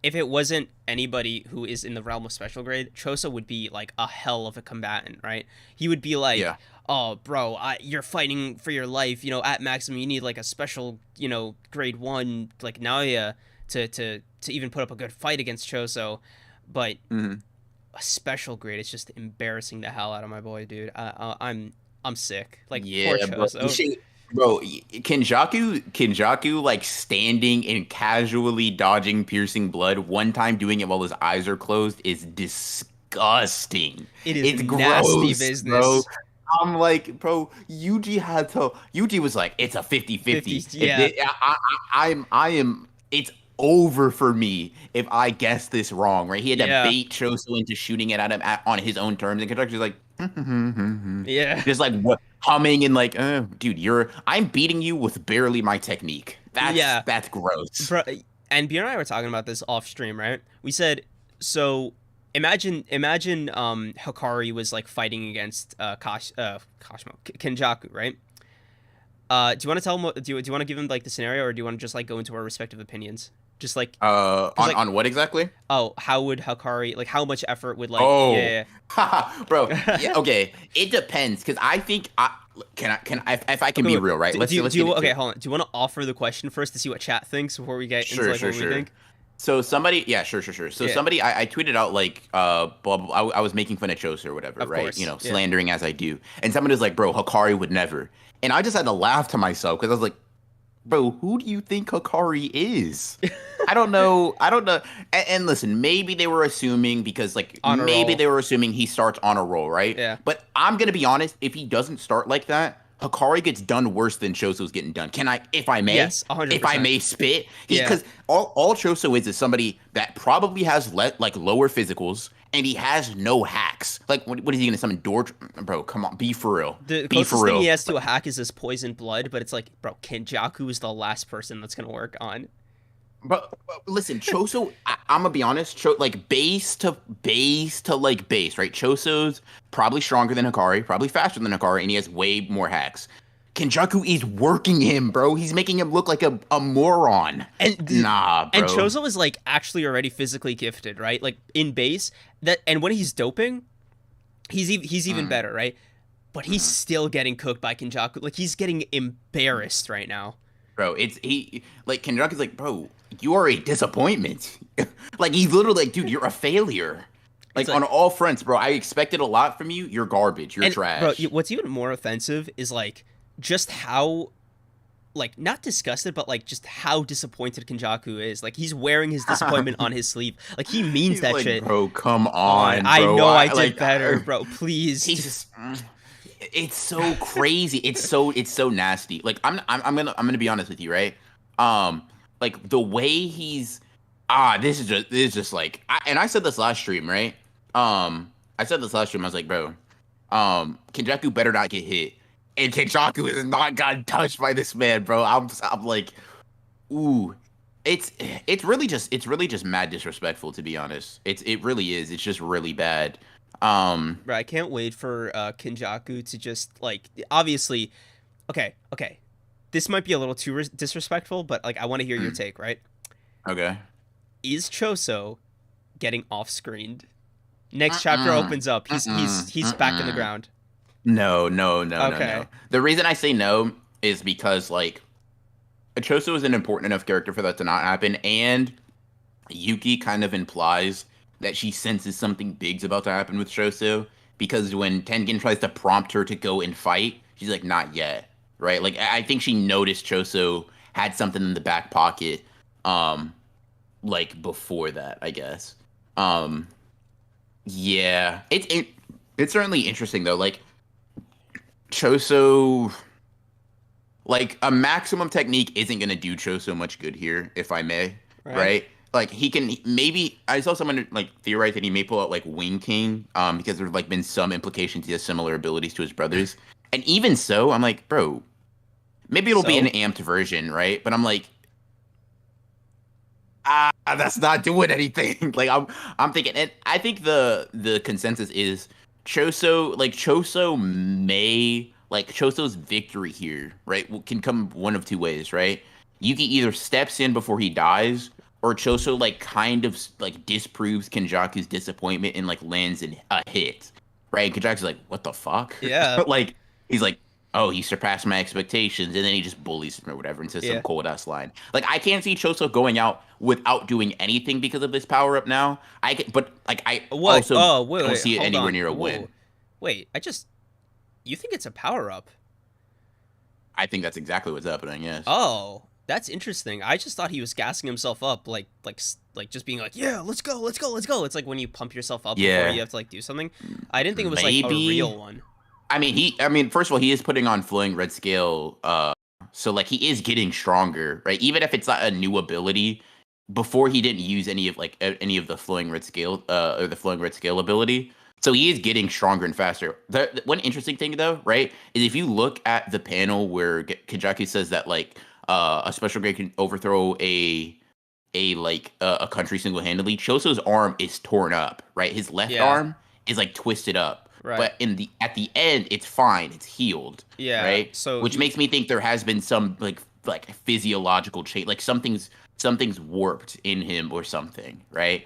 if it wasn't anybody who is in the realm of special grade, Chosa would be like a hell of a combatant, right? He would be like, yeah. "Oh, bro, you're fighting for your life. At maximum, you need like a special, grade one like Naoya to even put up a good fight against Choso." But Mhm. a special grade, it's just embarrassing the hell out of my boy, dude. I'm sick. Like poor Yeah, bro. Choso. Bro, Kenjaku like standing and casually dodging piercing blood, one time doing it while his eyes are closed is disgusting. It is It's nasty gross, bro. business. I'm like, bro, Yuji was like, it's a 50, 50-50. If yeah. I am it's over for me if I guess this wrong, right? He had to Yeah. bait Choso into shooting it at him on his own terms, and Kenjaku's like, Yeah. just like what humming and like, dude, I'm beating you with barely my technique. That's Yeah. that's gross. Bro, and Bjorn and I were talking about this off stream, right? We said, so imagine Hikari was like fighting against Kenjaku, right? Do you want to tell him do you want to give him like the scenario, or do you want to just like go into our respective opinions? Just like because On like what exactly? oh, how would Hikari like how much effort would like Oh, yeah. bro. Yeah, okay. It depends because I think if I can Okay, be wait, real, right? Let's get okay, into hold on. Do you want to offer the question first to see what chat thinks before we get into sure, like sure, what we sure. think? So somebody, yeah, sure, sure, sure. So Yeah, somebody, I tweeted out like, blah, blah, I was making fun of Chose or whatever, of right? course. Yeah. Slandering as I do, and somebody was like, bro, Hikari would never, and I just had to laugh to myself because I was like, bro, who do you think Hikari is? I don't know. And listen, maybe they were assuming because like On a maybe roll. they were assuming he starts on a roll, right? Yeah. But I'm gonna be honest, if he doesn't start like that, Hikari gets done worse than Choso's getting done. Can I, Yes, 100%. if I may spit? Yeah. Because all Choso is somebody that probably has like lower physicals and he has no hacks. Like, what is he gonna summon? Door, bro, come on, be for real. The Be for closest thing he real. has to a hack is his poison blood, but it's like, bro, Kenjaku is the last person that's gonna work on. But listen, Choso, I'm gonna be honest, like base to like base, right? Choso's probably stronger than Hikari, probably faster than Hikari, and he has way more hacks. Kenjaku is working him, bro. He's making him look like a moron. Nah, bro. And Choso is like actually already physically gifted, right? Like in base, that, and when he's doping, he's even better, right? But he's still getting cooked by Kenjaku. Like he's getting embarrassed right now. Bro, he like Kenjaku's like, bro, you are a disappointment. Like he's literally like, dude, you're a failure. Like on all fronts, bro. I expected a lot from you. You're garbage. You're trash. Bro, what's even more offensive is like just how, like, not disgusted, but like just how disappointed Kenjaku is. Like he's wearing his disappointment on his sleeve. Like he means He's that like, shit. Bro, come on. I bro. know I did like, better, bro. Please. He's just. It's so crazy. It's so nasty. Like I'm gonna be honest with you, right? Like the way he's this is just like and I said this last stream, right? I said this last stream. I was like, bro, Kenjaku better not get hit, and Kenjaku has not gotten touched by this man, bro. I'm like, ooh, it's really just mad disrespectful, to be honest. It really is. It's just really bad. Bro, I can't wait for Kenjaku to just like obviously, okay. This might be a little too disrespectful, but like I want to hear your take, right? Okay. Is Choso getting off-screened? Next chapter opens up. He's back in the ground. No. Okay. The reason I say no is because like Choso is an important enough character for that to not happen, and Yuki kind of implies that she senses something big's about to happen with Choso, because when Tengen tries to prompt her to go and fight, she's like, not yet, right? Like, I think she noticed Choso had something in the back pocket, like, before that, I guess. Yeah. It's certainly interesting, though. Like, Choso... Like, a maximum technique isn't going to do Choso much good here, if I may, right? Like he can maybe I saw someone like theorize that he may pull out like Wing King because there's like been some implications he has similar abilities to his brothers, and even so I'm like, bro, maybe it'll be an amped version, right? But I'm like, that's not doing anything. Like I'm thinking, and I think the consensus is Choso may like Choso's victory here, right? Can come one of two ways, right? Yuki either steps in before he dies, or Choso like kind of like disproves Kenjaku's disappointment and like lands a hit, right? Kenjaku's like, what the fuck? Yeah. Like he's like, oh, he surpassed my expectations, and then he just bullies him or whatever and says some cold ass line. Like I can't see Choso going out without doing anything because of this power up now. But like I also don't see it anywhere near a win. Wait, you think it's a power up? I think that's exactly what's happening. Yes. Oh. That's interesting. I just thought he was gassing himself up, like just being like, yeah, let's go. It's like when you pump yourself up before you have to like do something. I didn't think it was like a real one. I mean, first of all, he is putting on flowing red scale, so like he is getting stronger, right? Even if it's not a new ability, before he didn't use any of the flowing red scale, or the flowing red scale ability. So he is getting stronger and faster. The one interesting thing though, right, is if you look at the panel where Kenjaku says that like. A special grade can overthrow a country single-handedly. Choso's arm is torn up, right? His left arm is like twisted up, but at the end, it's fine. It's healed, right? So which makes me think there has been some like physiological change, like something's warped in him or something, right?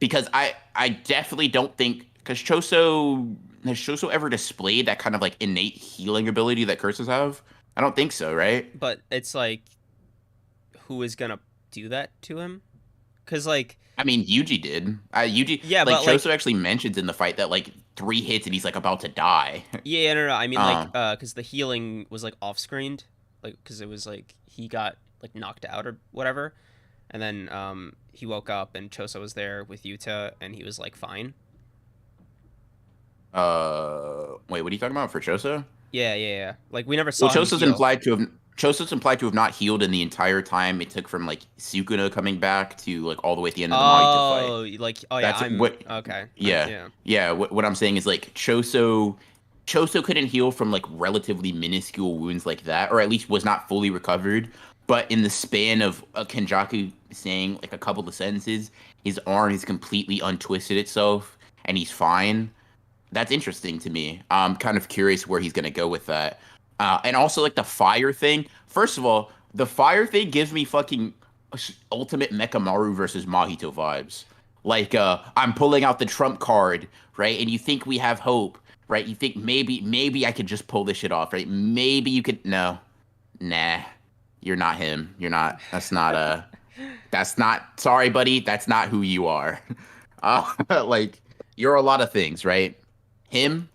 Because I definitely don't think because has Choso ever displayed that kind of like innate healing ability that curses have? I don't think so, right? But it's like, who is gonna do that to him? Because like, I mean, Yuji did. Yuji, like Choso actually mentions in the fight that like 3 hits and he's like about to die. Yeah, no. I mean, like, because the healing was like off-screened, like, because it was like he got like knocked out or whatever, and then he woke up and Choso was there with Yuta and he was like fine. Wait, what are you talking about for Choso? Yeah. Like we never Well, saw him heal. Choso's implied to have not healed in the entire time it took from like Sukuna coming back to like all the way at the end of the Mahito fight. Oh, like oh yeah, That's I'm what. okay. Yeah, Yeah. yeah. What I'm saying is like Choso couldn't heal from like relatively minuscule wounds like that, or at least was not fully recovered. But in the span of Kenjaku saying like a couple of sentences, his arm has completely untwisted itself, and he's fine. That's interesting to me. I'm kind of curious where he's gonna go with that. And also like the fire thing. First of all, the fire thing gives me fucking ultimate Mechamaru versus Mahito vibes. Like I'm pulling out the trump card, right? And you think we have hope, right? You think maybe I could just pull this shit off, right? Maybe you could. No, nah, you're not him. You're not. That's not That's not. Sorry, buddy. That's not who you are. Like you're a lot of things, right? Him,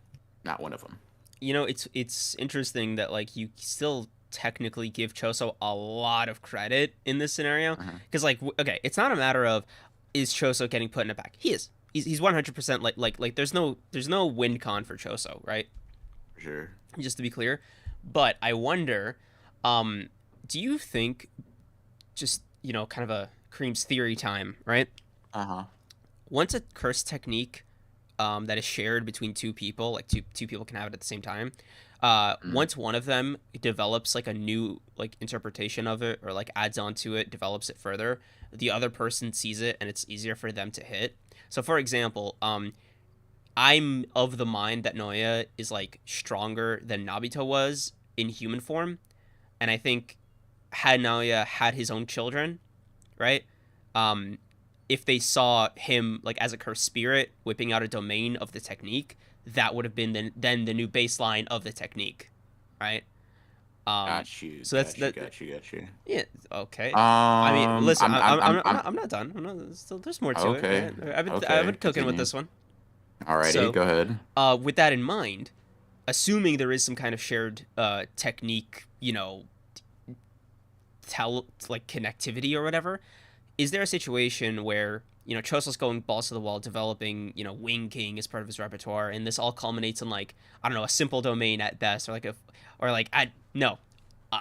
not one of them. It's interesting that like you still technically give Choso a lot of credit in this scenario Uh-huh. because like okay, it's not a matter of is Choso getting put in a pack. He is. He's 100% like there's no win con for Choso, right? For sure. Just to be clear. But I wonder, um, do you think just kind of a Cream's theory time, right? Uh-huh. Once a curse technique that is shared between two people, like two people can have it at the same time. Mm. Once one of them develops like a new like interpretation of it or like adds on to it, develops it further, the other person sees it and it's easier for them to hit. So for example, I'm of the mind that Noya is like stronger than Nabito was in human form, and I think had Naoya had his own children, right? Um, if they saw him like as a cursed spirit whipping out a domain of the technique, that would have been then the new baseline of the technique, right? Got you. So that's Got you. that. Got you. Got you. Yeah. Okay. I mean, listen, I'm not done. There's more to it. Okay. Right? I've been Okay. cooking with Continue. this one. Alrighty. So, Go ahead. with that in mind, assuming there is some kind of shared technique, like connectivity or whatever, is there a situation where Choso's going balls to the wall, developing Wing King as part of his repertoire, and this all culminates in like I don't know a simple domain at best, or like a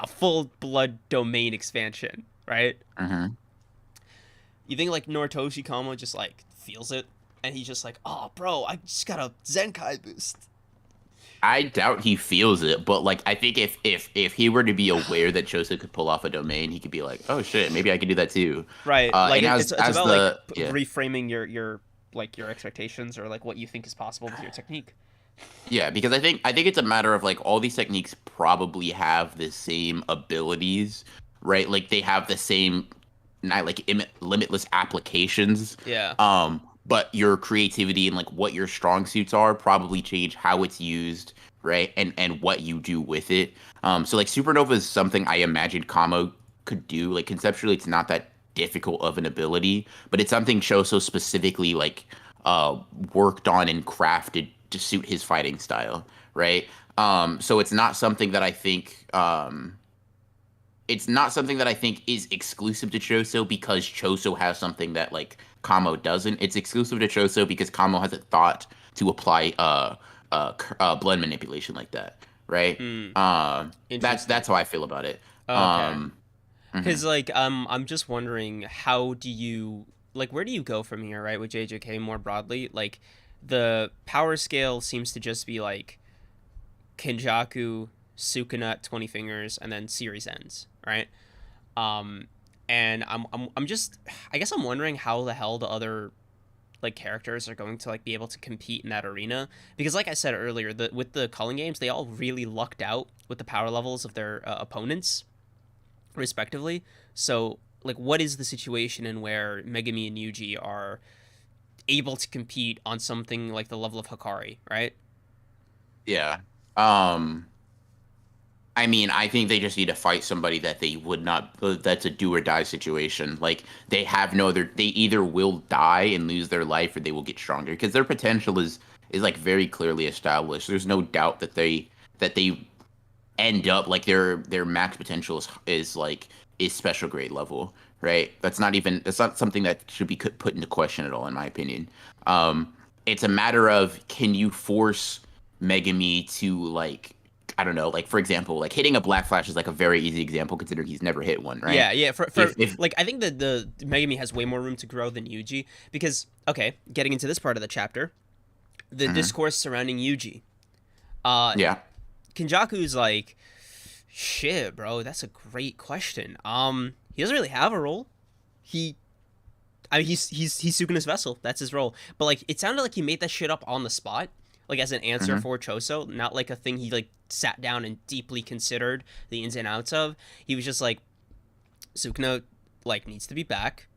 full blood domain expansion, right? Mm-hmm. You think like Noritoshi Kamo just like feels it, and he's just like, oh bro, I just got a Zenkai boost. I doubt he feels it, but like I think if he were to be aware that Choso could pull off a domain, he could be like, oh shit, maybe I could do that too. Right, like And it's as about like the yeah. reframing your like your expectations or like what you think is possible with your technique. Yeah, because I think it's a matter of like all these techniques probably have the same abilities, right? Like they have the same not like limitless applications. Yeah. But your creativity and like what your strong suits are probably change how it's used, right? And what you do with it. So like Supernova is something I imagined Kamo could do. Like conceptually it's not that difficult of an ability, but it's something Choso specifically like worked on and crafted to suit his fighting style, right? So it's not something that I think is exclusive to Choso because Choso has something that like Kamo doesn't. It's exclusive to Choso because Kamo hasn't thought to apply blood manipulation like that, right? Hmm. That's how I feel about it. Okay. Um, mhm. Because like I'm just wondering how do you like where do you go from here, right? With JJK more broadly, like the power scale seems to just be like Kenjaku, Sukuna, 20 fingers, and then series ends, right? Um, and I'm just I guess I'm wondering how the hell the other like characters are going to like be able to compete in that arena because like I said earlier, with the culling games they all really lucked out with the power levels of their opponents respectively. So like what is the situation in where Megumi and Yuji are able to compete on something like the level of Hikari, right? Yeah. Um, I mean, I think they just need to fight somebody that they would not. That's a do or die situation. Like they have no other. They either will die and lose their life, or they will get stronger because their potential is like very clearly established. There's no doubt that they end up like their max potential is like is special grade level, right? That's not something that should be put into question at all, in my opinion. It's a matter of can you force Megami to like I don't know, like for example, like hitting a Black Flash is like a very easy example considering he's never hit one, right? Yeah. For If like, I think that the Megami has way more room to grow than Yuji because, okay, getting into this part of the chapter, the discourse surrounding Yuji. yeah, Kenjaku's like, shit, bro, that's a great question. He doesn't really have a role. I mean, he's Sukuna's vessel. That's his role. But like, it sounded like he made that shit up on the spot, like as an answer for Choso, not like a thing he like sat down and deeply considered the ins and outs of. He was just like, Sukuna like needs to be back,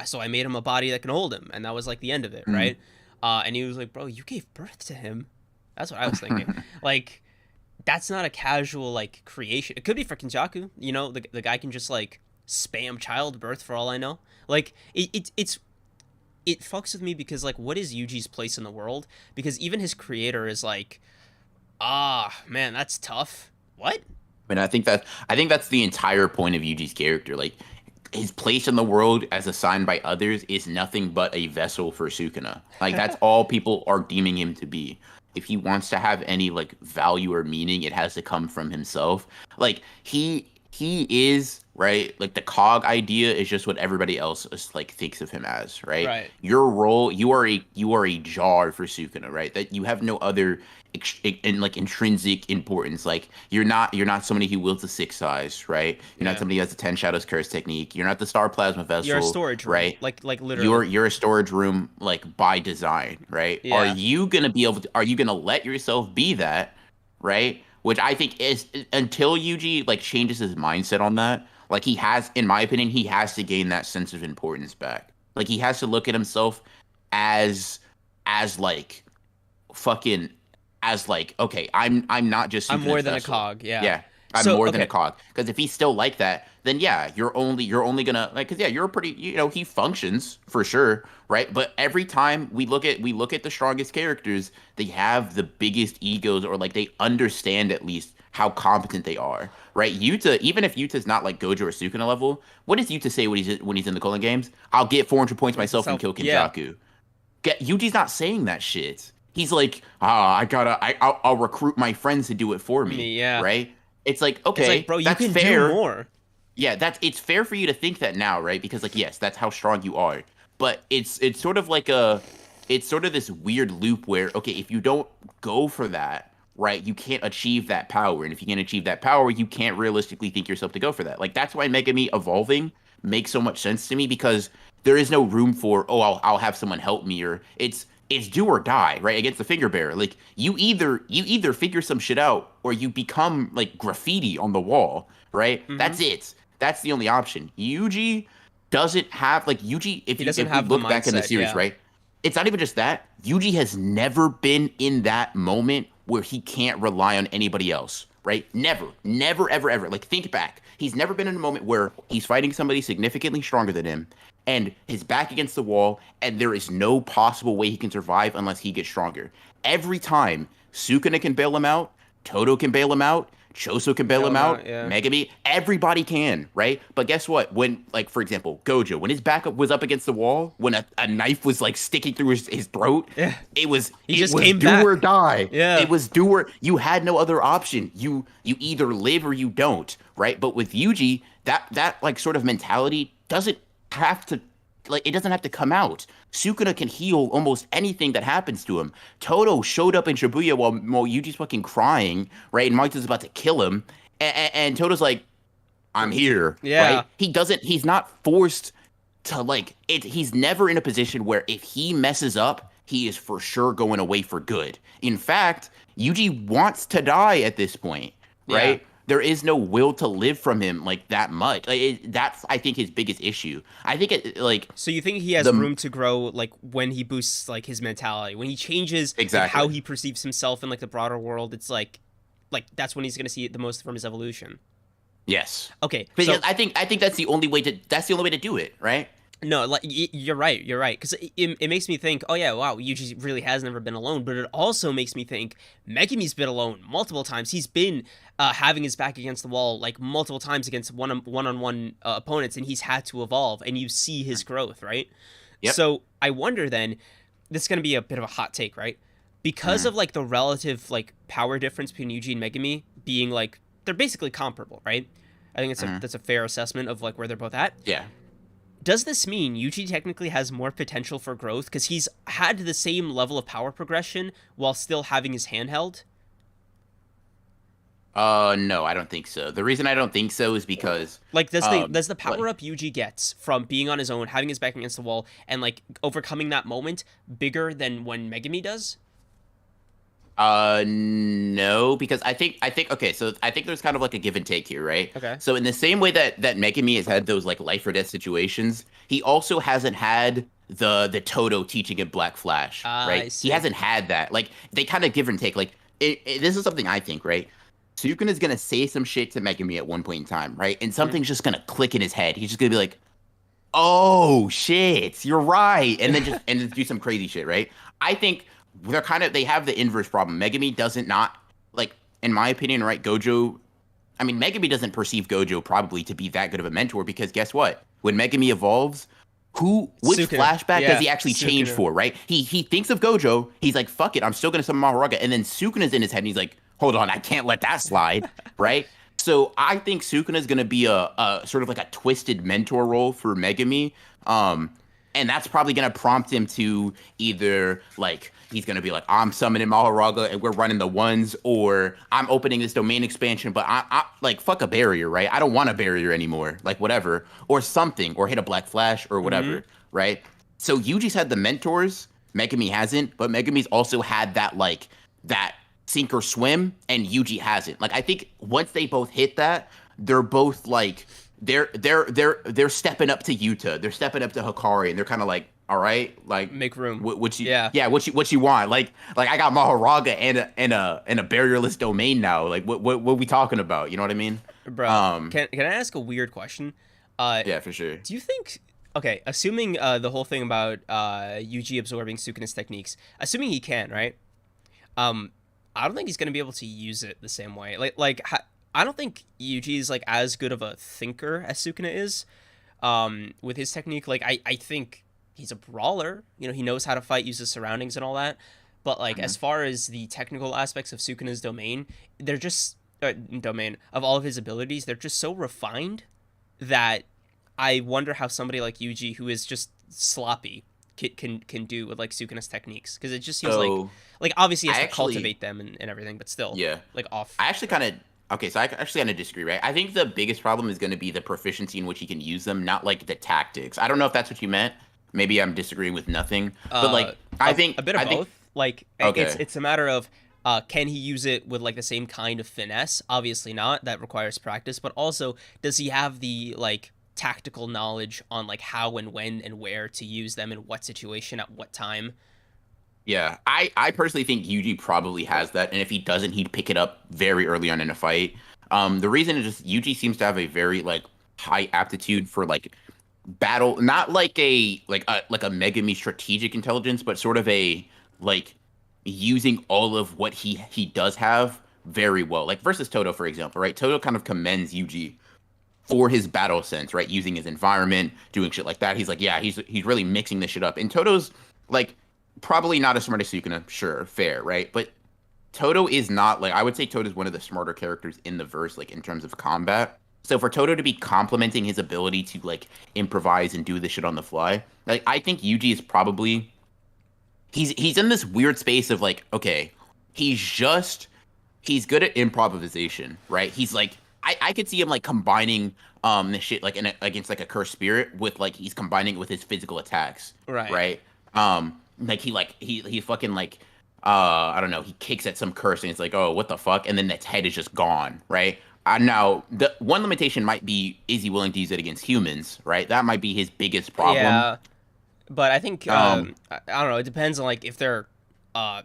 so I made him a body that can hold him, and that was like the end of it, right? And he was like, bro, you gave birth to him. That's what I was thinking. Like, that's not a casual like creation. It could be for Kenjaku, you know, the guy can just like spam childbirth for all I know. Like it fucks with me because like, what is Yuji's place in the world? Because even his creator is like, man, that's tough. What? and I think that's the entire point of Yuji's character. Like his place in the world as assigned by others is nothing but a vessel for Sukuna. Like that's all people are deeming him to be. If he wants to have any like value or meaning, it has to come from himself. Like he is, right, like the cog idea is just what everybody else is, like thinks of him as, right? Right. Your role, you are a jar for Sukuna, right? That you have no other like intrinsic importance. Like you're not somebody who wields a 6 eyes, right? You're not somebody who has a 10 shadows curse technique. You're not the star plasma vessel. You're a storage room, right? Like literally. You're a storage room, like by design, right? Yeah. Are you gonna let yourself be that, right? Which I think is, until Yuji like changes his mindset on that, like he has, in my opinion, he has to gain that sense of importance back. Like he has to look at himself as like fucking as like, okay, I'm not just I'm Sukuna's more than vessel. a cog. Yeah. Yeah, I'm So, more than a okay. cog. Because if he's still like that, then yeah, you're only gonna like, because yeah, you're a pretty, you know, he functions for sure, right? But every time we look at the strongest characters, they have the biggest egos, or like they understand at least how competent they are, right? Yuta, even if Yuta's not like Gojo or Sukuna level, what does Yuta say when he's in the Culling games? I'll get 400 points myself and kill Yeah. Kenjaku. Yuji's not saying that shit. He's like, I'll recruit my friends to do it for me, Yeah. right? It's like, okay, It's like, bro, you that's can fair. do more. Yeah, it's fair for you to think that now, right? Because like, yes, that's how strong you are. But it's sort of like it's sort of this weird loop where, okay, if you don't go for that, right, you can't achieve that power. And if you can't achieve that power, you can't realistically think yourself to go for that. Like that's why Megami evolving makes so much sense to me, because there is no room for, oh, I'll have someone help me, or it's do or die, right? Against the finger bearer. Like you either figure some shit out or you become like graffiti on the wall, right? That's it. That's the only option. Yuji doesn't have, like, Yuji, if you look back in the series, right? It's not even just that. Yuji has never been in that moment where he can't rely on anybody else, right? Never, ever, ever. Like, think back. He's never been in a moment where he's fighting somebody significantly stronger than him and his back against the wall, and there is no possible way he can survive unless he gets stronger. Every time, Sukuna can bail him out, Todo can bail him out, Choso can bail him out, Megumi, everybody can, right? But guess what? When, like, for example, Gojo, when his back was up against the wall, when a knife was, like, sticking through his throat, it was do or die. Yeah. It was you had no other option. You either live or you don't, right? But with Yuji, that like, sort of mentality doesn't have to, like, it doesn't have to come out. Sukuna can heal almost anything that happens to him. Todo showed up in Shibuya while Yuji's fucking crying, right? And Marito's about to kill him. And Todo's like, I'm here, right? He's not forced to, like, he's never in a position where if he messes up, he is for sure going away for good. In fact, Yuji wants to die at this point, right? There is no will to live from him, like, that much. Like, that's, I think, his biggest issue. I think So you think he has room to grow, like, when he boosts, like, his mentality, when he changes like, how he perceives himself in, like, the broader world? It's like that's when he's going to see the most from his evolution. Yes. Okay. So, I think that's the only way to do it, right? No, like, you're right, because it makes me think, oh yeah, wow, Yuji really has never been alone, but it also makes me think Megumi's been alone multiple times. He's been having his back against the wall, like, multiple times against one-on-one opponents, and he's had to evolve, and you see his growth, right? Yep. So I wonder then, this is going to be a bit of a hot take, right? because Mm, of like the relative like power difference between Yuji and Megumi being like they're basically comparable, right? I think mm, that's a fair assessment of like where they're both at. yeah. Does this mean Yuji technically has more potential for growth because he's had the same level of power progression while still having his handheld? No, I don't think so. The reason I don't think so is because, Like, does the like, power up Yuji gets from being on his own, having his back against the wall, and like overcoming that moment bigger than when Megumi does? no, because I think okay, so I think there's kind of like a give and take here, right? Okay. So in the same way that Megami has had those like life or death situations, he also hasn't had the Toto teaching him Black Flash, I right? He see. hasn't had that. Like they kind of give and take. Like this is something I think, right? Sukuna is gonna say some shit to Megami at one point in time, right? And Mhm. something's just gonna click in his head. He's just gonna be like, "Oh shit, you're right," and then do some crazy shit, right? I think they have the inverse problem. Megami doesn't not like, in my opinion, right? Gojo. I mean, Megami doesn't perceive Gojo probably to be that good of a mentor because guess what? When Megami evolves, which Sukuna. flashback does Yeah, he actually change Sukuna. for, right? He thinks of Gojo, he's like, fuck it, I'm still gonna summon Mahoraga, and then Sukuna's in his head and he's like, hold on, I can't let that slide, right? So I think Sukuna's gonna be a sort of like a twisted mentor role for Megami. Um, and that's probably gonna prompt him to either like he's gonna be like, I'm summoning Mahoraga and we're running the ones, or I'm opening this domain expansion, but I like fuck a barrier, right? I don't want a barrier anymore, like whatever, or something, or hit a Black Flash or Hmm. whatever, right? So Yuji's had the mentors, Megami hasn't, but Megami's also had that like that sink or swim, and Yuji hasn't. Like I think once they both hit that, they're both like they're stepping up to Yuta, they're stepping up to Hikari, and they're kind of like, all right, like Make room. what you Yeah, yeah what you want? Like I got Mahoraga and a barrierless domain now. Like what we talking about? You know what I mean? bro. Um, Can I ask a weird question? Uh, yeah, for sure. do you think? Okay, assuming the whole thing about Yuji absorbing Sukuna's techniques, assuming he can, right? Um, I don't think he's gonna be able to use it the same way. I don't think Yuji is like as good of a thinker as Sukuna is. With his technique, like I think he's a brawler. You know, he knows how to fight, use his surroundings and all that. But like Mhm. as far as the technical aspects of Sukuna's domain, they're just domain of all of his abilities. They're just so refined that I wonder how somebody like Yuji, who is just sloppy, can do with like Sukuna's techniques because it just seems So like obviously he has I to actually cultivate them and everything, but still yeah. like off. I actually kind of okay, so I actually kind of disagree, right? I think the biggest problem is going to be the proficiency in which he can use them, not like the tactics. I don't know if that's what you meant. Maybe I'm disagreeing with nothing, but Uh, like I think a bit of I think both. Like okay, it's a matter of can he use it with like the same kind of finesse? Obviously not. That requires practice. But also, does he have the like tactical knowledge on like how and when and where to use them in what situation at what time? yeah. I personally think Yuji probably has that, and if he doesn't, he'd pick it up very early on in a fight. The reason is just Yuji seems to have a very like high aptitude for like battle, not like a Megami strategic intelligence, but sort of a like using all of what he does have very well. Like versus Toto, for example, right? Toto kind of commends Yuji for his battle sense, right? Using his environment, doing shit like that. He's like, yeah, he's really mixing this shit up. And Toto's like probably not as smart as Sukuna, sure, fair, right? But Toto is not like I would say Toto is one of the smarter characters in the verse, like in terms of combat. So for Toto to be complimenting his ability to like improvise and do this shit on the fly, like I think Yuji is probably he's in this weird space of like, okay, he's just he's good at improvisation, right? He's like I could see him like combining this shit like against like a cursed spirit with like he's combining it with his physical attacks, Right. right? Like he fucking like I don't know, he kicks at some curse and it's like, oh, what the fuck? And then its head is just gone, right? Now the one limitation might be is he willing to use it against humans, right? That might be his biggest problem. Yeah, but I think Um, I don't know. It depends on like if they're uh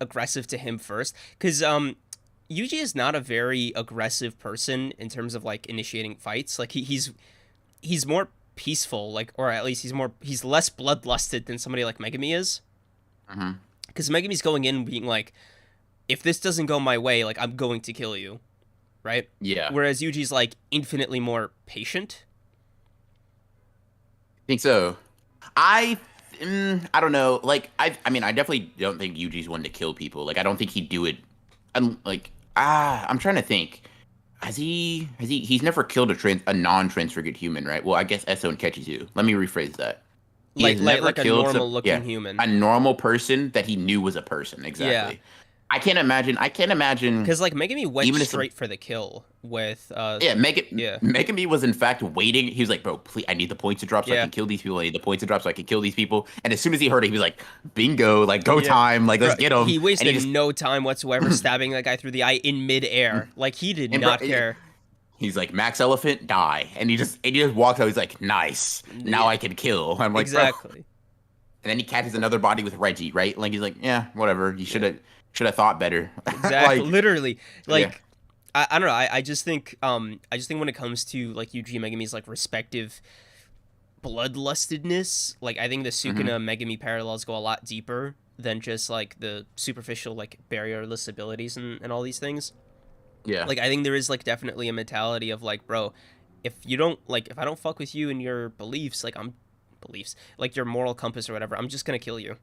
aggressive to him first, because Yuji is not a very aggressive person in terms of like initiating fights. Like he's more peaceful, like or at least he's less bloodlusted than somebody like Megumi is. mhm. Because Megumi's going in being like, if this doesn't go my way, like I'm going to kill you, right? Yeah, Whereas Yuji's like infinitely more patient. I think so. I I don't know. Like I mean, I definitely don't think Yuji's one to kill people. Like I don't think he'd do it. I'm trying to think. He's never killed a non-transfigured human, right? Well, I guess Esso and Kechizu. Let me rephrase that. He has never Like a killed normal looking human. a normal person that he knew was a person. Yeah. Exactly. I can't imagine. Because like Megumi went Even if straight for the kill with Yeah, yeah. Megumi was in fact waiting. He was like, "Bro, please, I need the points to drop so I Yeah. can kill these people. I need the points to drop so I can kill these people." And as soon as he heard it, he was like, "Bingo! Like go Yeah. time! Like let's Bro, get him!" he And wasted just no time whatsoever stabbing that guy through the eye in midair. Like he did and not care. he's like, "Max Elephant, die!" And he just walks out. He's like, "Nice, now Yeah, I can kill." I'm like, "Bro." exactly. And then he catches another body with Reggie, right? Like he's like, "Yeah, whatever. You Yeah. should have thought better." Exactly. Like, Literally. yeah. Like I don't know. I just think when it comes to like Yuji and Megumi's like respective bloodlustedness, like I think the Hmm. Sukuna Megumi parallels go a lot deeper than just like the superficial like barrierless abilities and all these things. Yeah. Like I think there is like definitely a mentality of like, bro, if you don't like if I don't fuck with you and your beliefs, like I'm beliefs, like your moral compass or whatever, I'm just gonna kill you.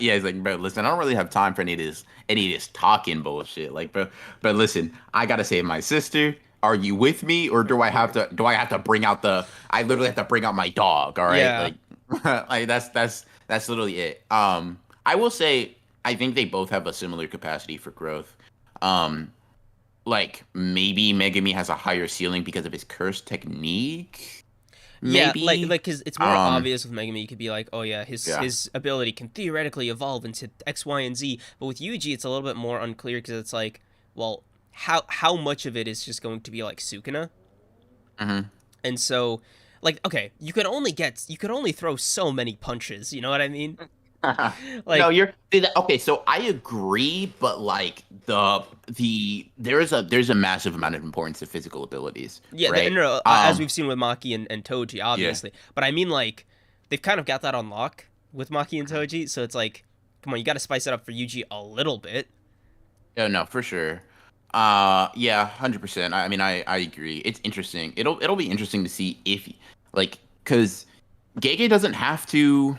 Yeah, he's like, bro, listen, I don't really have time for any of this talking bullshit. Like, bro, listen, I gotta save my sister. Are you with me, or do I have to bring out I literally have to bring out my dog, all right? Yeah. Like, like that's literally it. I will say, I think they both have a similar capacity for growth. Um, like maybe Megami has a higher ceiling because of his curse technique. Yeah, Maybe. cause it's more Um, obvious with Megami. You could be like, oh yeah, yeah. his ability can theoretically evolve into X, Y, and Z. But with Yuji, it's a little bit more unclear because it's like, well, how much of it is just going to be like Sukuna? Mhm. And so, like, okay, you could only throw so many punches. You know what I mean? No, Like, okay. So I agree, but like there's a massive amount of importance to physical abilities, yeah, right? no, no, as we've seen with Maki and Toji, Yeah. obviously. But I mean, like, they've kind of got that on lock with Maki and Toji. So it's like, come on, you got to spice it up for Yuji a little bit. Oh no, for sure. Yeah, 100%. I mean, I agree. It's interesting. It'll be interesting to see if like because Gege doesn't have to.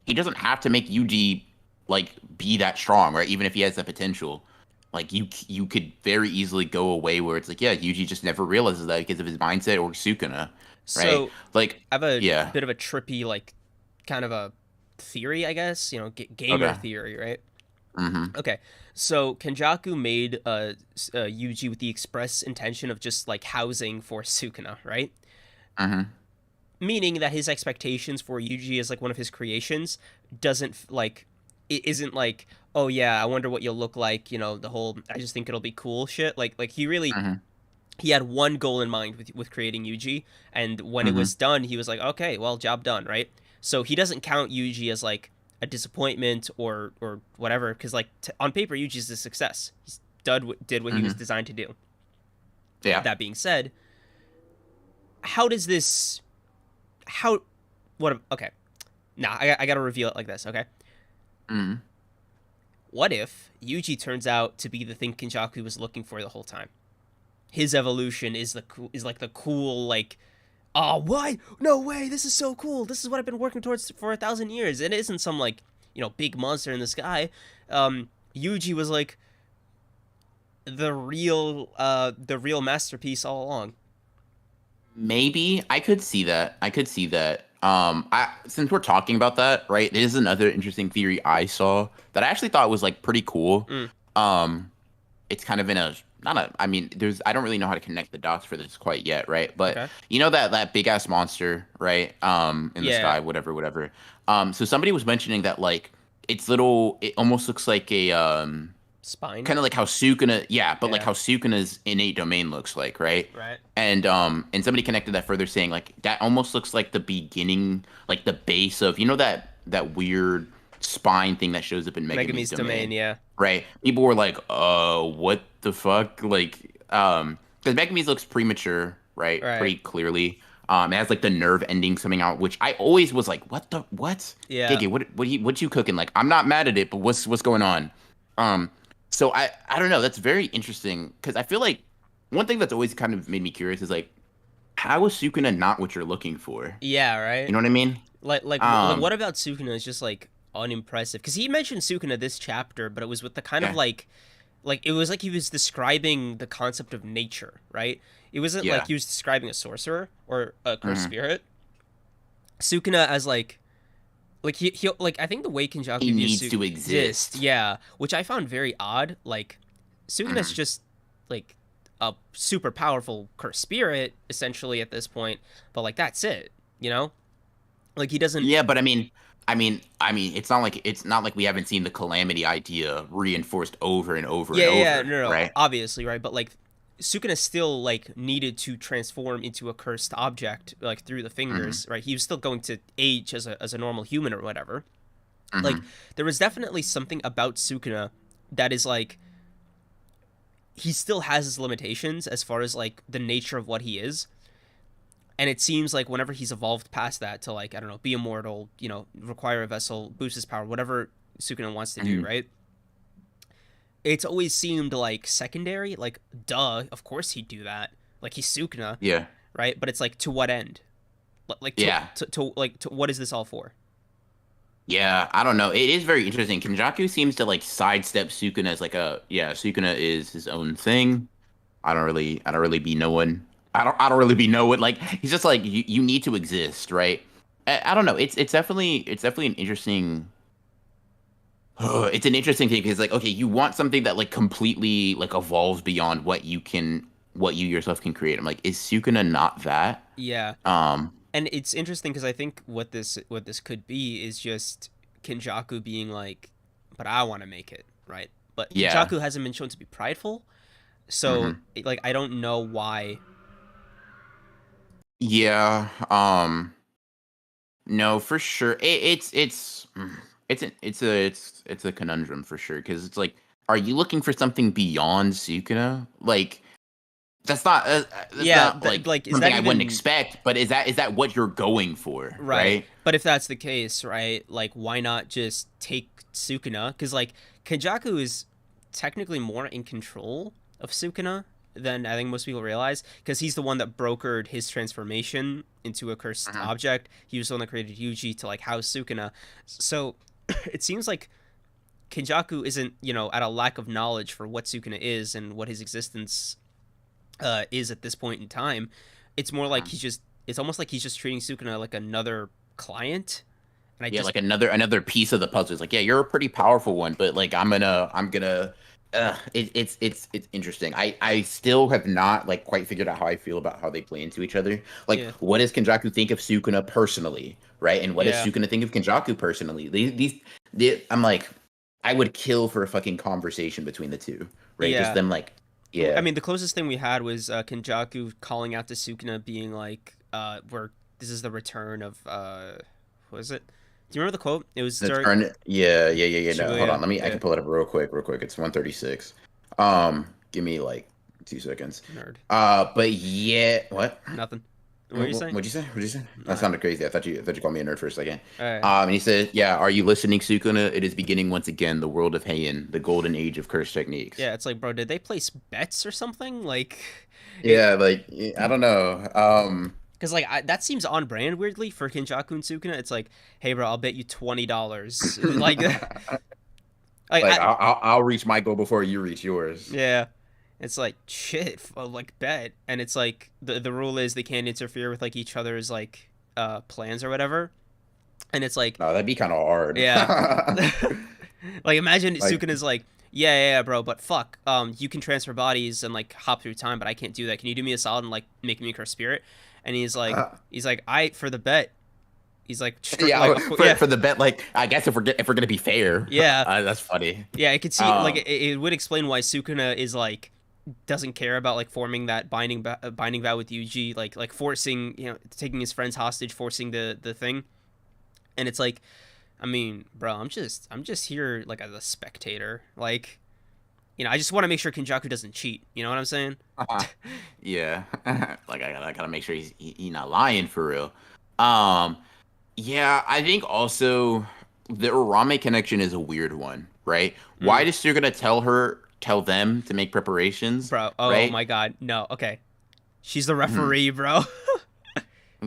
He doesn't have to make Yuji like be that strong, right? Even if he has the potential, like you could very easily go away where it's like, yeah, Yuji just never realizes that because of his mindset or Sukuna, right? So Like, I have a yeah, bit of a trippy, like, kind of a theory, I guess. You know, gamer okay, theory, right? mm-hmm, Okay, so Kenjaku made Yuji with the express intention of just like housing for Sukuna, right? mm-hmm, Meaning that his expectations for Yuji as like one of his creations doesn't like it isn't like, oh yeah, I wonder what you'll look like, you know, the whole I just think it'll be cool shit. Like he really mm-hmm, he had one goal in mind with creating Yuji, and when it mm-hmm. was done, he was like, okay, well, job done, right? So he doesn't count Yuji as like a disappointment or whatever, because like on paper, Yuji's a success. He's did what he was Mm-hmm. designed to do. Yeah. That being said, how does this how what okay? Nah, I gotta reveal it like this, okay? Mm-hmm. What if Yuji turns out to be the thing Kinjaku was looking for the whole time? His evolution is like the cool like, oh, why? No way! This is so cool. This is what I've been working towards for 1,000 years. It isn't some like, you know, big monster in the sky. Yuji was like the real masterpiece all along. Maybe I could see that. I could see that. I since we're talking about that, right? It is another interesting theory I saw that I actually thought was like pretty cool. Mm, Um, it's kind of in a not a. I mean, I don't really know how to connect the dots for this quite yet, right? But okay. you know that big ass monster, right? In the Yeah. sky, whatever. So somebody was mentioning that like it's little. It almost looks like a Spine. kind of like how Sukuna, yeah, but like Yeah. how Sukuna's innate domain looks like, right? Right. And somebody connected that further, saying like that almost looks like the beginning, like the base of that weird spine thing that shows up in Megumi's Megumi's domain. domain, Yeah. right? People were like, what the fuck?" Like, because Megumi's looks premature, right? Right. Pretty clearly. It has like the nerve endings coming out, which I always was like, what? Yeah. Gigi, what you cooking? Like, I'm not mad at it, but what's going on? Um, so I don't know. That's very interesting because I feel like one thing that's always kind of made me curious is like, how is Sukuna not what you're looking for? Yeah. You Right. know what I mean? Um, what about Sukuna is just like unimpressive? Because he mentioned Sukuna this chapter, but it was with the kind of yeah, like it was like he was describing the concept of nature, right? It wasn't like yeah, he was describing a sorcerer or a cursed hmm spirit. Sukuna as like he like I think the way he Kenjaku views needs Sukuna to exist, exist. yeah, which I found very odd. Like Sukuna's Hmm just like a super powerful cursed spirit essentially at this point, but like that's it, you know? Like he doesn't. Yeah, but I mean, it's not like we haven't seen the calamity idea reinforced over and over and Yeah, yeah, over, no, right? obviously, right? But like Sukuna still like needed to transform into a cursed object like through the Hmm fingers, right? He was still going to age as a normal human or whatever. Like hmm there was definitely something about Sukuna that is like he still has his limitations as far as like the nature of what he is. And it seems like whenever he's evolved past that to like, I don't know, be immortal, you know, require a vessel, boost his power, whatever Sukuna wants to do, hmm right? It's always seemed like secondary. Like, duh, of course he'd do that. Like he's Sukuna, Yeah, right? But it's like to what end? Like yeah. to what is this all for? Yeah, I don't know. It is very interesting. Kenjaku seems to like sidestep Sukuna as like Sukuna is his own thing. I don't really be knowing. I don't really be knowing. Like he's just like you need to exist, right? I don't know. It's definitely an interesting. It's an interesting thing because like okay, you want something that like completely like evolves beyond what you yourself can create. I'm like, is Sukuna not that? Yeah, Um, and it's interesting because I think what this could be is just Kenjaku being like, but I want to make it right. But yeah. Kenjaku hasn't been shown to be prideful, so hmm like I don't know why. Yeah. No, for sure. It's a conundrum for sure because it's like, are you looking for something beyond Sukuna? Like that's Yeah, not like like is something that I wouldn't even expect. But is that what you're going for, right? right? But if that's the case, right? Like why not just take Sukuna? Because like Kenjaku is technically more in control of Sukuna than I think most people realize because he's the one that brokered his transformation into a cursed Mhm. object. He was the one that created Yuji to like house Sukuna. So it seems like Kenjaku isn't, you know, at a lack of knowledge for what Sukuna is and what his existence is at this point in time. It's more like Mhm. it's almost like he's just treating Sukuna like another client. And I Yeah, just, like another piece of the puzzle. It's like, yeah, you're a pretty powerful one, but like I'm gonna it's interesting. I still have not like quite figured out how I feel about how they play into each other. Like, yeah, what does Kenjaku think of Sukuna personally, right? And what does yeah, Sukuna think of Kenjaku personally? I'm like, I would kill for a fucking conversation between the two, right? Just yeah. them like, I yeah, mean, the closest thing we had was Kenjaku calling out to Sukuna, being like, "We're this is the return of what is it? Do you remember the quote? It was the during turn. Yeah. No, hold Shibuya. on. I Yeah, can pull it up real quick. It's 136. Give me like 2 seconds. nerd. But yeah, what? Nothing. What are you saying? What'd you say? What'd you say? That Alright. sounded crazy. I thought you called me a nerd for a second. Alright. And he said, "Yeah, are you listening, Sukuna? It is beginning once again. The world of Heian, the golden age of curse techniques." Yeah, it's like, bro, did they place bets or something? Like, it Yeah, like I don't know. because like that seems on brand weirdly for Kenjaku and Sukuna. It's like, hey, bro, I'll bet you $20. Like, like like I'll reach my goal before you reach yours. yeah. It's like shit, like bet, and it's like the rule is they can't interfere with like each other's like plans or whatever, and it's like No, that'd be kind of hard. yeah, like imagine Like, Sukuna is like yeah, bro, but fuck, you can transfer bodies and like hop through time, but I can't do that. Can you do me a solid and like make me a cursed spirit? And he's like I for the bet. He's like yeah, like yeah for the bet. Like, I guess if we're gonna be fair, yeah that's funny. yeah. I could see like Um, it would explain why Sukuna is like doesn't care about like forming that binding vow with Yuji, like forcing, you know, taking his friends hostage, forcing the thing. And it's like, I mean, bro, I'm just here like as a spectator. Like, you know, I just want to make sure Kenjaku doesn't cheat. You know what I'm saying? yeah, like I gotta make sure he not lying for real. Um, yeah, I think also the Urame connection is a weird one, right? Why Mm. does Suguna tell them to make preparations, Bro, oh right? my god, no. Okay, she's the Mhm. referee, bro.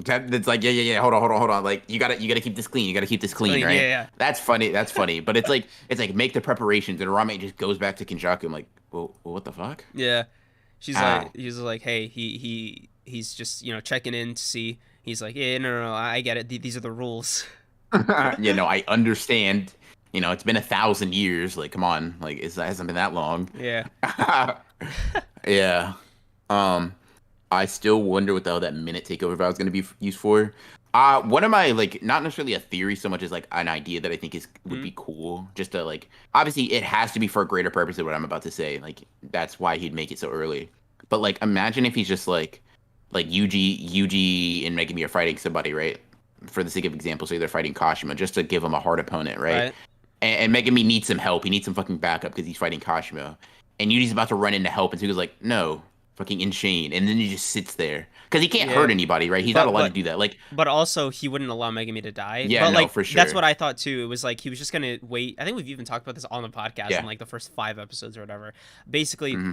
It's like, yeah. Hold on. Like, you gotta keep this clean. You gotta keep this clean, Clean, yeah, right? yeah. That's funny. That's funny. But it's like make the preparations, and Rame just goes back to Kenjaku. I'm like, well, what the fuck? Yeah. Ah, He's like, hey, he's just checking in to see. He's like, yeah, no, I get it. These are the rules. I understand. It's been 1,000 years. Like, come on. Like, it hasn't been that long. Yeah. Yeah. Um, I still wonder what the hell that minute takeover vow is going to be used for. One of my like not necessarily a theory so much as like an idea that I think is would Hmm. be cool. Just to like obviously it has to be for a greater purpose than what I'm about to say. Like that's why he'd make it so early. But like imagine if he's just like Yuji and Megumi are fighting somebody, right? For the sake of example, say they're fighting Kashima just to give him a hard opponent, right? Right. And Megumi needs some help. He needs some fucking backup because he's fighting Kashima. And Yuji's about to run in to help, and so he goes like, "No, fucking Insane," and then he just sits there because he can't hurt Yeah. anybody, right? He's not But allowed to but do that. Like, but also he wouldn't allow Megami to die. yeah, But no, like for that's sure. what I thought too. It was like he was just gonna wait. I think we've even talked about this on the podcast in Yeah. like the first 5 episodes or whatever. Basically, Hmm.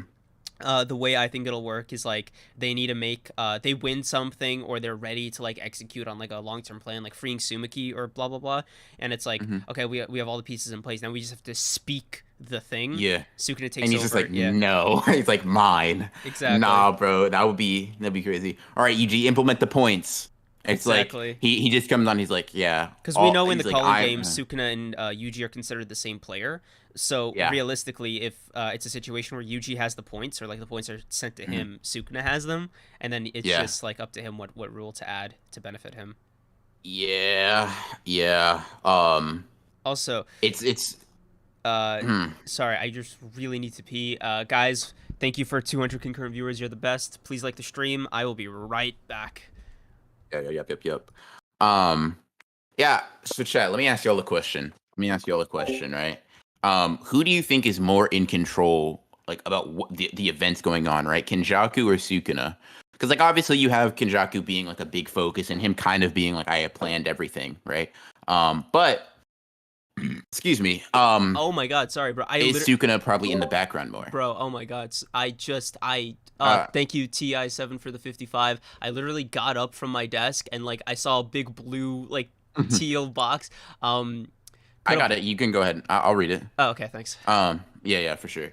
the way I think it'll work is like they need to make they win something or they're ready to like execute on like a long term plan, like freeing Sumiki or blah blah blah. And it's like, Hmm. okay, we have all the pieces in place. Now we just have to speak the thing. Yeah. Sukuna And takes he's just over. like, Yeah, no. He's like, mine. exactly. Nah, bro. That'd be crazy. All right, UG, implement the points. It's like Exactly. he just comes on. He's like, yeah. Because we All know in the he's like, calling game, I'm. Sukuna and Yuji are considered the same player. So Yeah. realistically, if it's a situation where Yuji has the points, or like the points are sent to Mhm. him, Sukuna has them, and then it's Yeah. just like up to him what rule to add to benefit him. Yeah. Yeah. Also, It's. uh, Hmm. sorry, I just really need to pee. Guys, thank you for 200 concurrent viewers. You're the best. Please like the stream. I will be right back. Yeah. Yep. Um. Yeah. So, chat. Let me ask y'all a question. Right? Who do you think is more in control, like about what the events going on, right? Kenjaku or Sukuna? Because like obviously you have Kenjaku being like a big focus and him kind of being like I have planned everything, right? But excuse me, Oh my god, sorry, bro. is Sukuna probably in the background more? Bro, oh my god. I Uh, thank you TI7 for the 55. I literally got up from my desk and like I saw a big blue like teal box. I Could got a it. You can go ahead. I'll read it. Oh, okay, thanks. Yeah, for sure.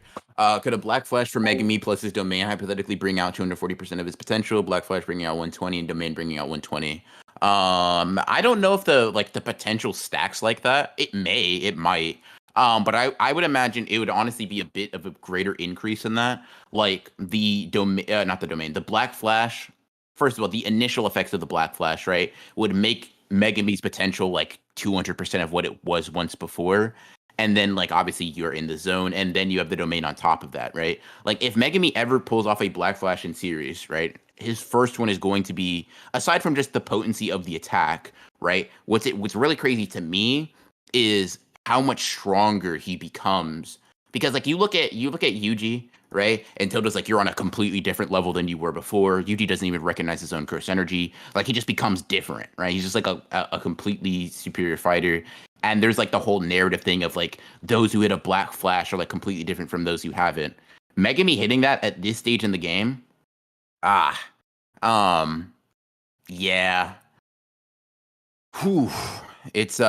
Could a Black Flash for Megami plus his domain hypothetically bring out 240% of his potential? Black Flash bringing out 120 and domain bringing out 120. I don't know if the potential stacks like that. It might. But I would imagine it would honestly be a bit of a greater increase in that. Like the domain, not the domain, the Black Flash. First of all, the initial effects of the Black Flash, right, would make Megami's potential like 200% of what it was once before. And then, like, obviously, you're in the zone, and then you have the domain on top of that, right? Like, if Megami ever pulls off a Black Flash in series, right, his first one is going to be, aside from just the potency of the attack, right? What's really crazy to me is how much stronger he becomes. Because, like, you look at Yuji, right? And Toto's like, you're on a completely different level than you were before. Yuji doesn't even recognize his own curse energy. Like, he just becomes different, right? He's just like a completely superior fighter. And there's like the whole narrative thing of like those who hit a Black Flash are like completely different from those who haven't. Megami hitting that at this stage in the game, ah, um, yeah, whew, it's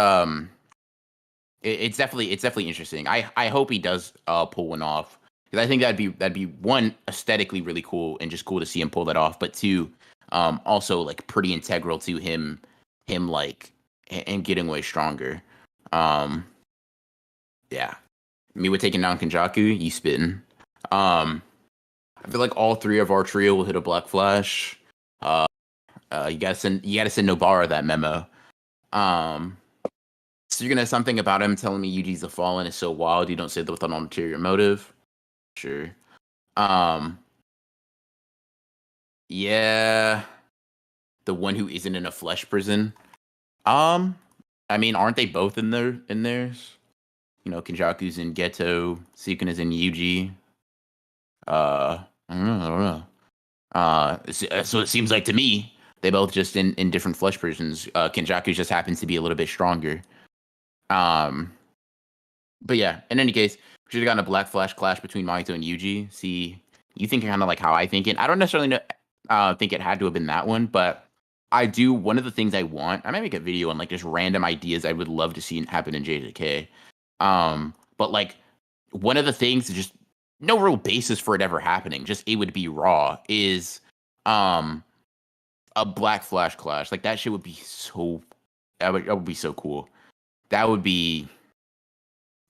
it's definitely interesting. I hope he does pull one off because I think that'd be one aesthetically really cool and just cool to see him pull that off, but two, also like pretty integral to him like and getting way stronger. Um, yeah. Me with taking down Kenjaku, you spitting. Um, I feel like all three of our trio will hit a Black Flash. Uh, you gotta send Nobara that memo. Um, so you're gonna have something about him telling me Yuji's a fallen is so wild you don't say that with an ulterior motive. Sure. Um, yeah, the one who isn't in a flesh prison. Um, I mean, aren't they both in theirs? Kenjaku's in Geto, Sukuna's in Yuji. I don't know. So it seems like to me they both just in different flesh prisons. Kenjaku just happens to be a little bit stronger. Um, but yeah, in any case, we should have gotten a Black Flash clash between Mahito and Yuji. See, you think kind of like how I think it. I don't necessarily know, think it had to have been that one, but I do. One of the things I want, I might make a video on like just random ideas I would love to see happen in JJK. But like one of the things, just no real basis for it ever happening, just it would be raw, is um a Black Flash Clash. Like that shit would be so that would be so cool. That would be,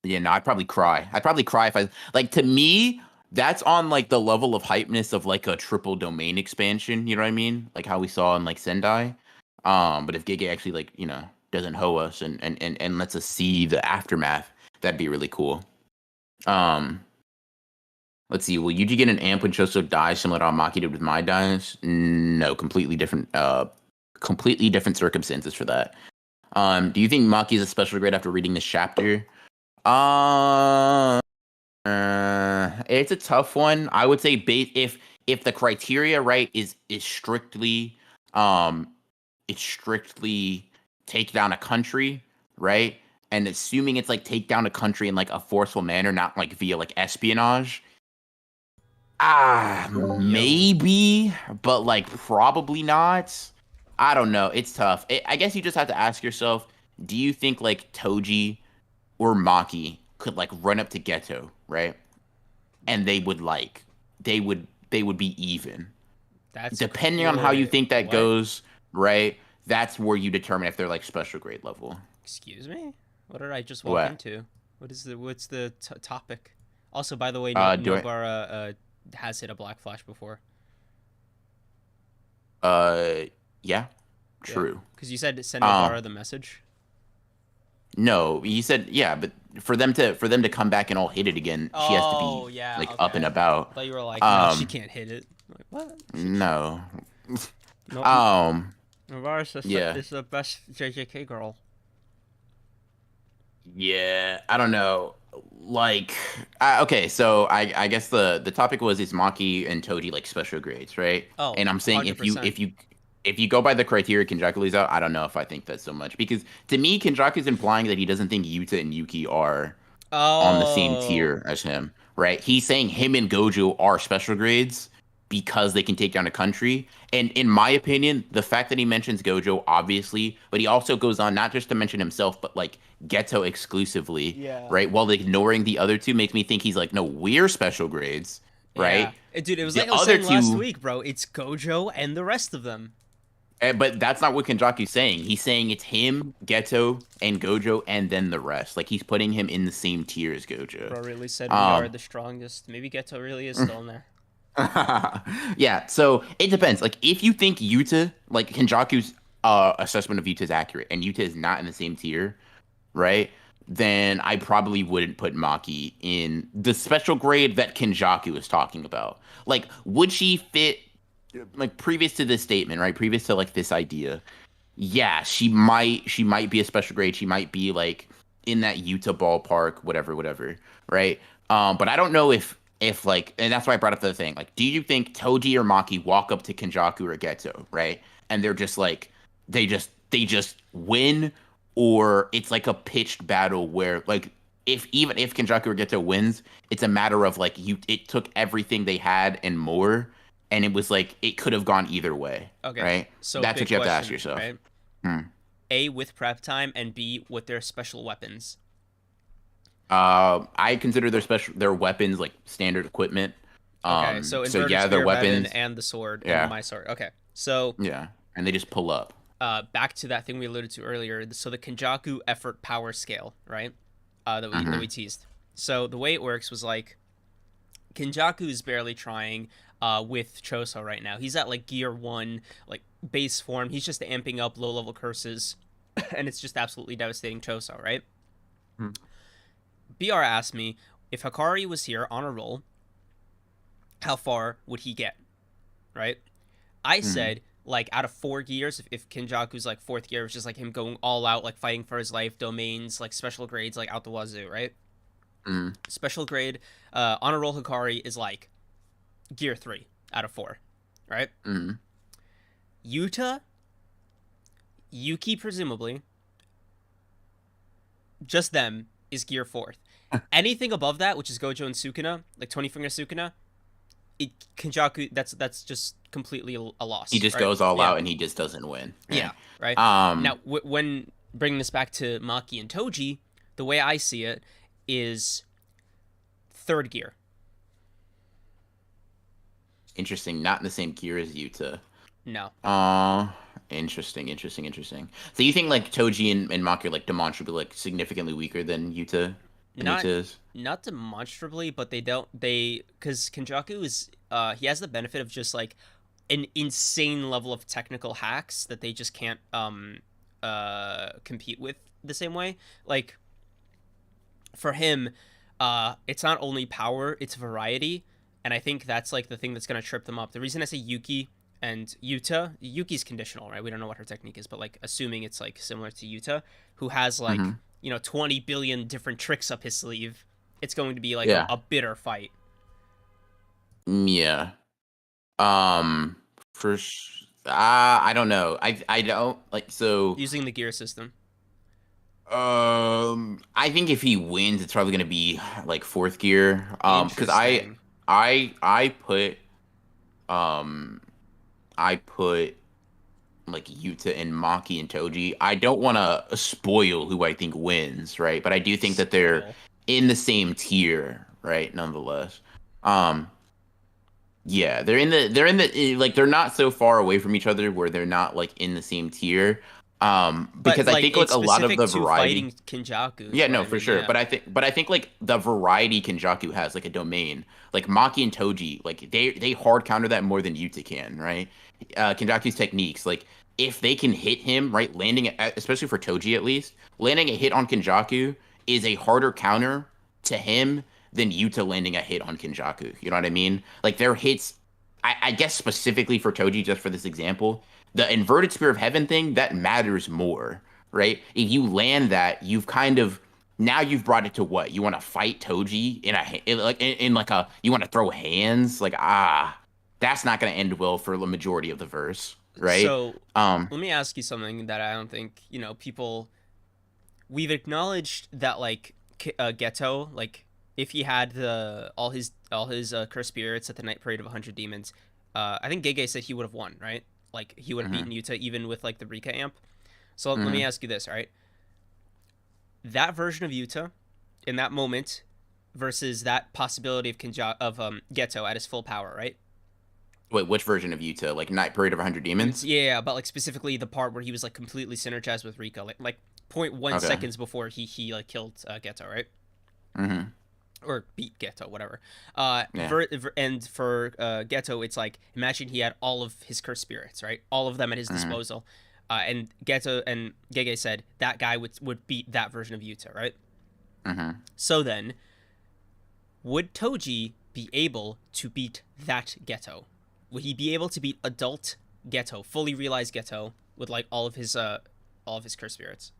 yeah, no, I'd probably cry. I'd probably cry if I like, to me, that's on like the level of hypeness of like a triple domain expansion, you know what I mean? Like how we saw in like Sendai. But if Gege actually like, doesn't hoe us and lets us see the aftermath, that'd be really cool. Um let's see, will Yuji get an amp when Choso dies similar to how Maki did with my dies? No, completely different circumstances for that. Do you think Maki is a special grade after reading this chapter? Uh, it's a tough one. I would say if the criteria, right, is strictly it's strictly take down a country, right? And assuming it's like take down a country in like a forceful manner, not like via like espionage. Maybe, but like probably not. I don't know. It's tough. I guess you just have to ask yourself, do you think like Toji or Maki could like run up to Geto, right? And they would be even. That's Depending on how you think that what? goes, right? That's where you determine if they're like special grade level. Excuse me? What did I just walk What? into? What's the topic? Also, by the way, Nobara has hit a Black Flash before. Yeah, true. Because you said send Nobara the message. No, he said yeah, but for them to come back and all hit it again, she has to be up and about. I thought you were like, no, she can't hit it. I'm like, what? No. Nobara's is the best JJK girl. Yeah, I don't know. Like, okay, so I guess the topic was, is Maki and Toji like special grades, right? Oh, and I'm saying 100%. if you go by the criteria Kenjaku lays out, I don't know if I think that so much, because to me Kenjaku's implying that he doesn't think Yuta and Yuki are on the same tier as him, right? He's saying him and Gojo are special grades because they can take down a country. And in my opinion, the fact that he mentions Gojo, obviously, but he also goes on not just to mention himself, but like Geto exclusively, right? While ignoring the other two, makes me think he's like, no, we're special grades, right? Yeah. Dude, it was the like I was other saying last week, bro. It's Gojo and the rest of them. But that's not what Kenjaku's saying. He's saying it's him, Geto, and Gojo, and then the rest. Like, he's putting him in the same tier as Gojo. Bro really said we are the strongest. Maybe Geto really is still in there. Yeah, so it depends. Like, if you think Yuta, like Kenjaku's assessment of Yuta is accurate, and Yuta is not in the same tier, right? Then I probably wouldn't put Maki in the special grade that Kenjaku is talking about. Like, would she fit, like, previous to this statement, right? Previous to like this idea, yeah, she might be a special grade. She might be like in that Yuta ballpark, whatever, right? But I don't know if like, and that's why I brought up the thing. Like, do you think Toji or Maki walk up to Kenjaku or Geto, right? And they're just like, they just win, or it's like a pitched battle where like, even if Kenjaku or Geto wins, it's a matter of like, it took everything they had and more, and it was like it could have gone either way. Okay, right? So that's what you have to ask question, yourself. Right? A, with prep time, and B, with their special weapons. I consider their weapons like standard equipment. Okay, so yeah, their weapons and the sword and my sword. Okay, so yeah, and they just pull up. Back to that thing we alluded to earlier. So the Kenjaku effort power scale, right? That we teased. So the way it works was like Kenjaku is barely trying with Choso right now. He's at like gear 1, like base form. He's just amping up low level curses, and it's just absolutely devastating Choso, right? BR asked me, if Hikari was here on a roll, how far would he get? Right? I said, like, out of 4 gears, if Kenjaku's like 4th gear, it's just like him going all out, like fighting for his life, domains, like special grades, like out the wazoo, right? Special grade, on a roll Hikari is like gear 3 out of 4, right? Yuta, Yuki presumably, just them, is gear 4th. Anything above that, which is Gojo and Sukuna, like 20 finger Sukuna, Kenjaku, that's just completely a He loss, just right? goes all Yeah, out and he just doesn't win. yeah, Right. right. Um. Now, when bringing this back to Maki and Toji, the way I see it is third gear. Interesting. Not in the same gear as Yuta. No, Uh interesting. So you think like Toji and Maki are like demonstrably like significantly weaker than Yuta not is? not demonstrably, but they because Kenjaku is he has the benefit of just like an insane level of technical hacks that they just can't compete with the same way. Like for him, it's not only power, it's variety, and I think that's like the thing that's gonna trip them up. The reason I say Yuki and Yuta, Yuki's conditional, right? We don't know what her technique is, but like assuming it's like similar to Yuta, who has like Mm-hmm. 20 billion different tricks up his sleeve, it's going to be like Yeah. a bitter fight. Yeah. Um, I don't know. I don't like so. Using the gear system. I think if he wins, it's probably gonna be like fourth gear. Because Interesting. I put um I put like Yuta and Maki and Toji. I don't want to spoil who I think wins, right? But I do think that they're Spoil. in the same tier, right? Nonetheless. Um, Yeah, like they're not so far away from each other where they're not like in the same tier. But Because I like think like it's a lot of specific the to variety. fighting Kenjaku is Yeah, what no, I for mean. sure. Yeah. But I think like the variety Kenjaku has like a domain. Like Maki and Toji, like they hard counter that more than Yuta can, right? Kenjaku's techniques, like if they can hit him, right, especially for Toji at least, landing a hit on Kenjaku is a harder counter to him than Yuta landing a hit on Kenjaku. You know what I mean? Like their hits, I guess specifically for Toji, just for this example, the inverted spear of heaven thing that matters more, right? If you land that, you've kind of now you've brought it to what you want to fight Toji in like a you want to throw hands like that's not going to end well for the majority of the verse, right? So Um, let me ask you something that I don't think people. We've acknowledged that like Geto, like if he had the all his cursed spirits at the night parade of 100 demons, I think Gege said he would have won, right? Like he would have beaten mhm, Yuta even with like the Rika amp. So let me mhm. ask you this, all right? That version of Yuta in that moment versus that possibility of Geto at his full power, right? Wait, which version of Yuta? Like Night Parade of 100 Demons? Yeah, but like specifically the part where he was like completely synergized with Rika, like point one Okay. seconds before he like killed Geto, right? Hmm. Or beat Geto, whatever. Yeah. And for Geto, it's like imagine he had all of his cursed spirits, right? All of them at his Hmm. disposal. And Geto and Gege said that guy would beat that version of Yuta, right? Hmm. So then, would Toji be able to beat that Geto? Would he be able to beat adult Geto, fully realized Geto, with like all of his cursed spirits?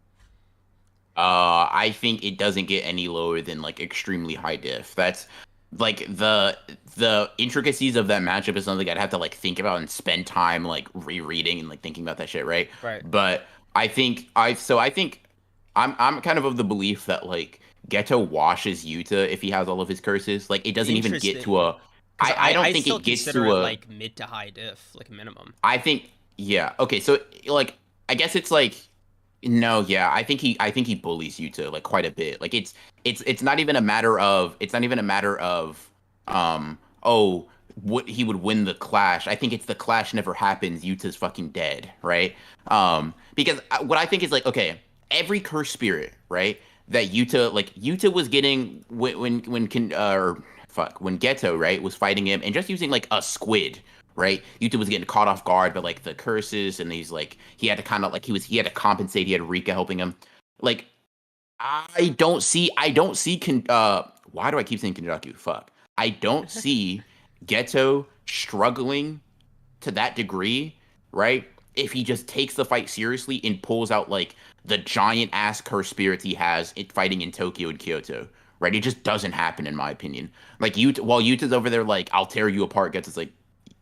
I think it doesn't get any lower than like extremely high diff. That's like the intricacies of that matchup is something I'd have to like think about and spend time like rereading and like thinking about that shit, right? Right. But I think I'm kind of the belief that like Geto washes Yuta if he has all of his curses. Like it doesn't even get to Interesting, a because I don't I think still it gets consider to it a like mid to high diff, like minimum. I think yeah. Okay, so like I guess it's like no, yeah. I think he bullies Yuta like quite a bit. Like it's not even a matter of oh what he would win the clash. I think it's the clash never happens. Yuta's fucking dead, right? Because what I think is like okay, every cursed spirit, right? That Yuta was getting or fuck when Geto right was fighting him and just using like a squid, right? Yuta was getting caught off guard by like the curses, and he's like he had to kind of like he had to compensate. He had Rika helping him. Like I don't see why do I keep saying Kenjaku? Fuck. I don't see Geto struggling to that degree, right? If he just takes the fight seriously and pulls out like the giant ass curse spirits he has fighting in Tokyo and Kyoto, right? It just doesn't happen in my opinion. Like while Yuta's over there like I'll tear you apart, Geto's like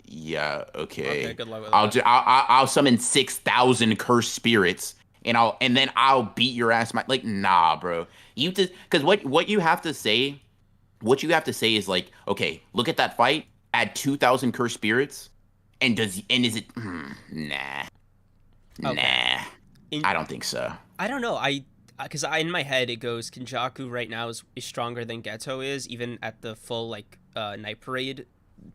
yeah, Okay, okay. good luck with that. I'll summon 6,000 cursed spirits and then I'll beat your ass. Like nah, bro. You just because what you have to say is like okay, look at that fight. add 2,000 cursed spirits, and is it? Nah, Okay. nah. In I don't think so. I don't know. Because in my head it goes Kenjaku right now is stronger than Geto is, even at the full like night parade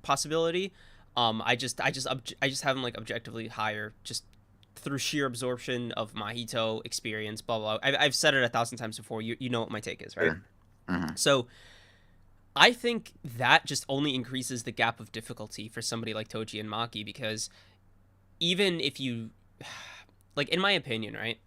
possibility. I just have him like objectively higher, just through sheer absorption of Mahito experience. Blah blah. I've said it 1,000 times before. You know what my take is, right? Sure. Hmm. So I think that just only increases the gap of difficulty for somebody like Toji and Maki, because even if you like, in my opinion, right,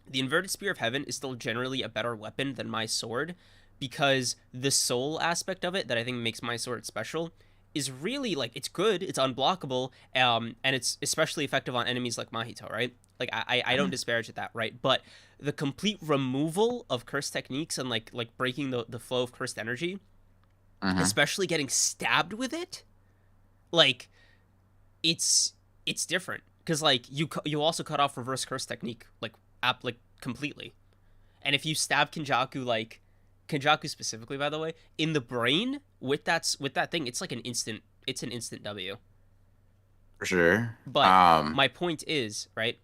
the inverted spear of heaven is still generally a better weapon than my sword, because the soul aspect of it that I think makes my sword special is really like, it's good, it's unblockable, and it's especially effective on enemies like Mahito, right? Like I don't disparage at that, right? But the complete removal of cursed techniques and like breaking the flow of cursed energy, Hmm. especially getting stabbed with it, like it's different, because like you also cut off reverse curse technique like like completely. And if you stab Kenjaku, like Kenjaku specifically, by the way, in the brain with that thing, it's like an instant W. For sure. But my point is, right,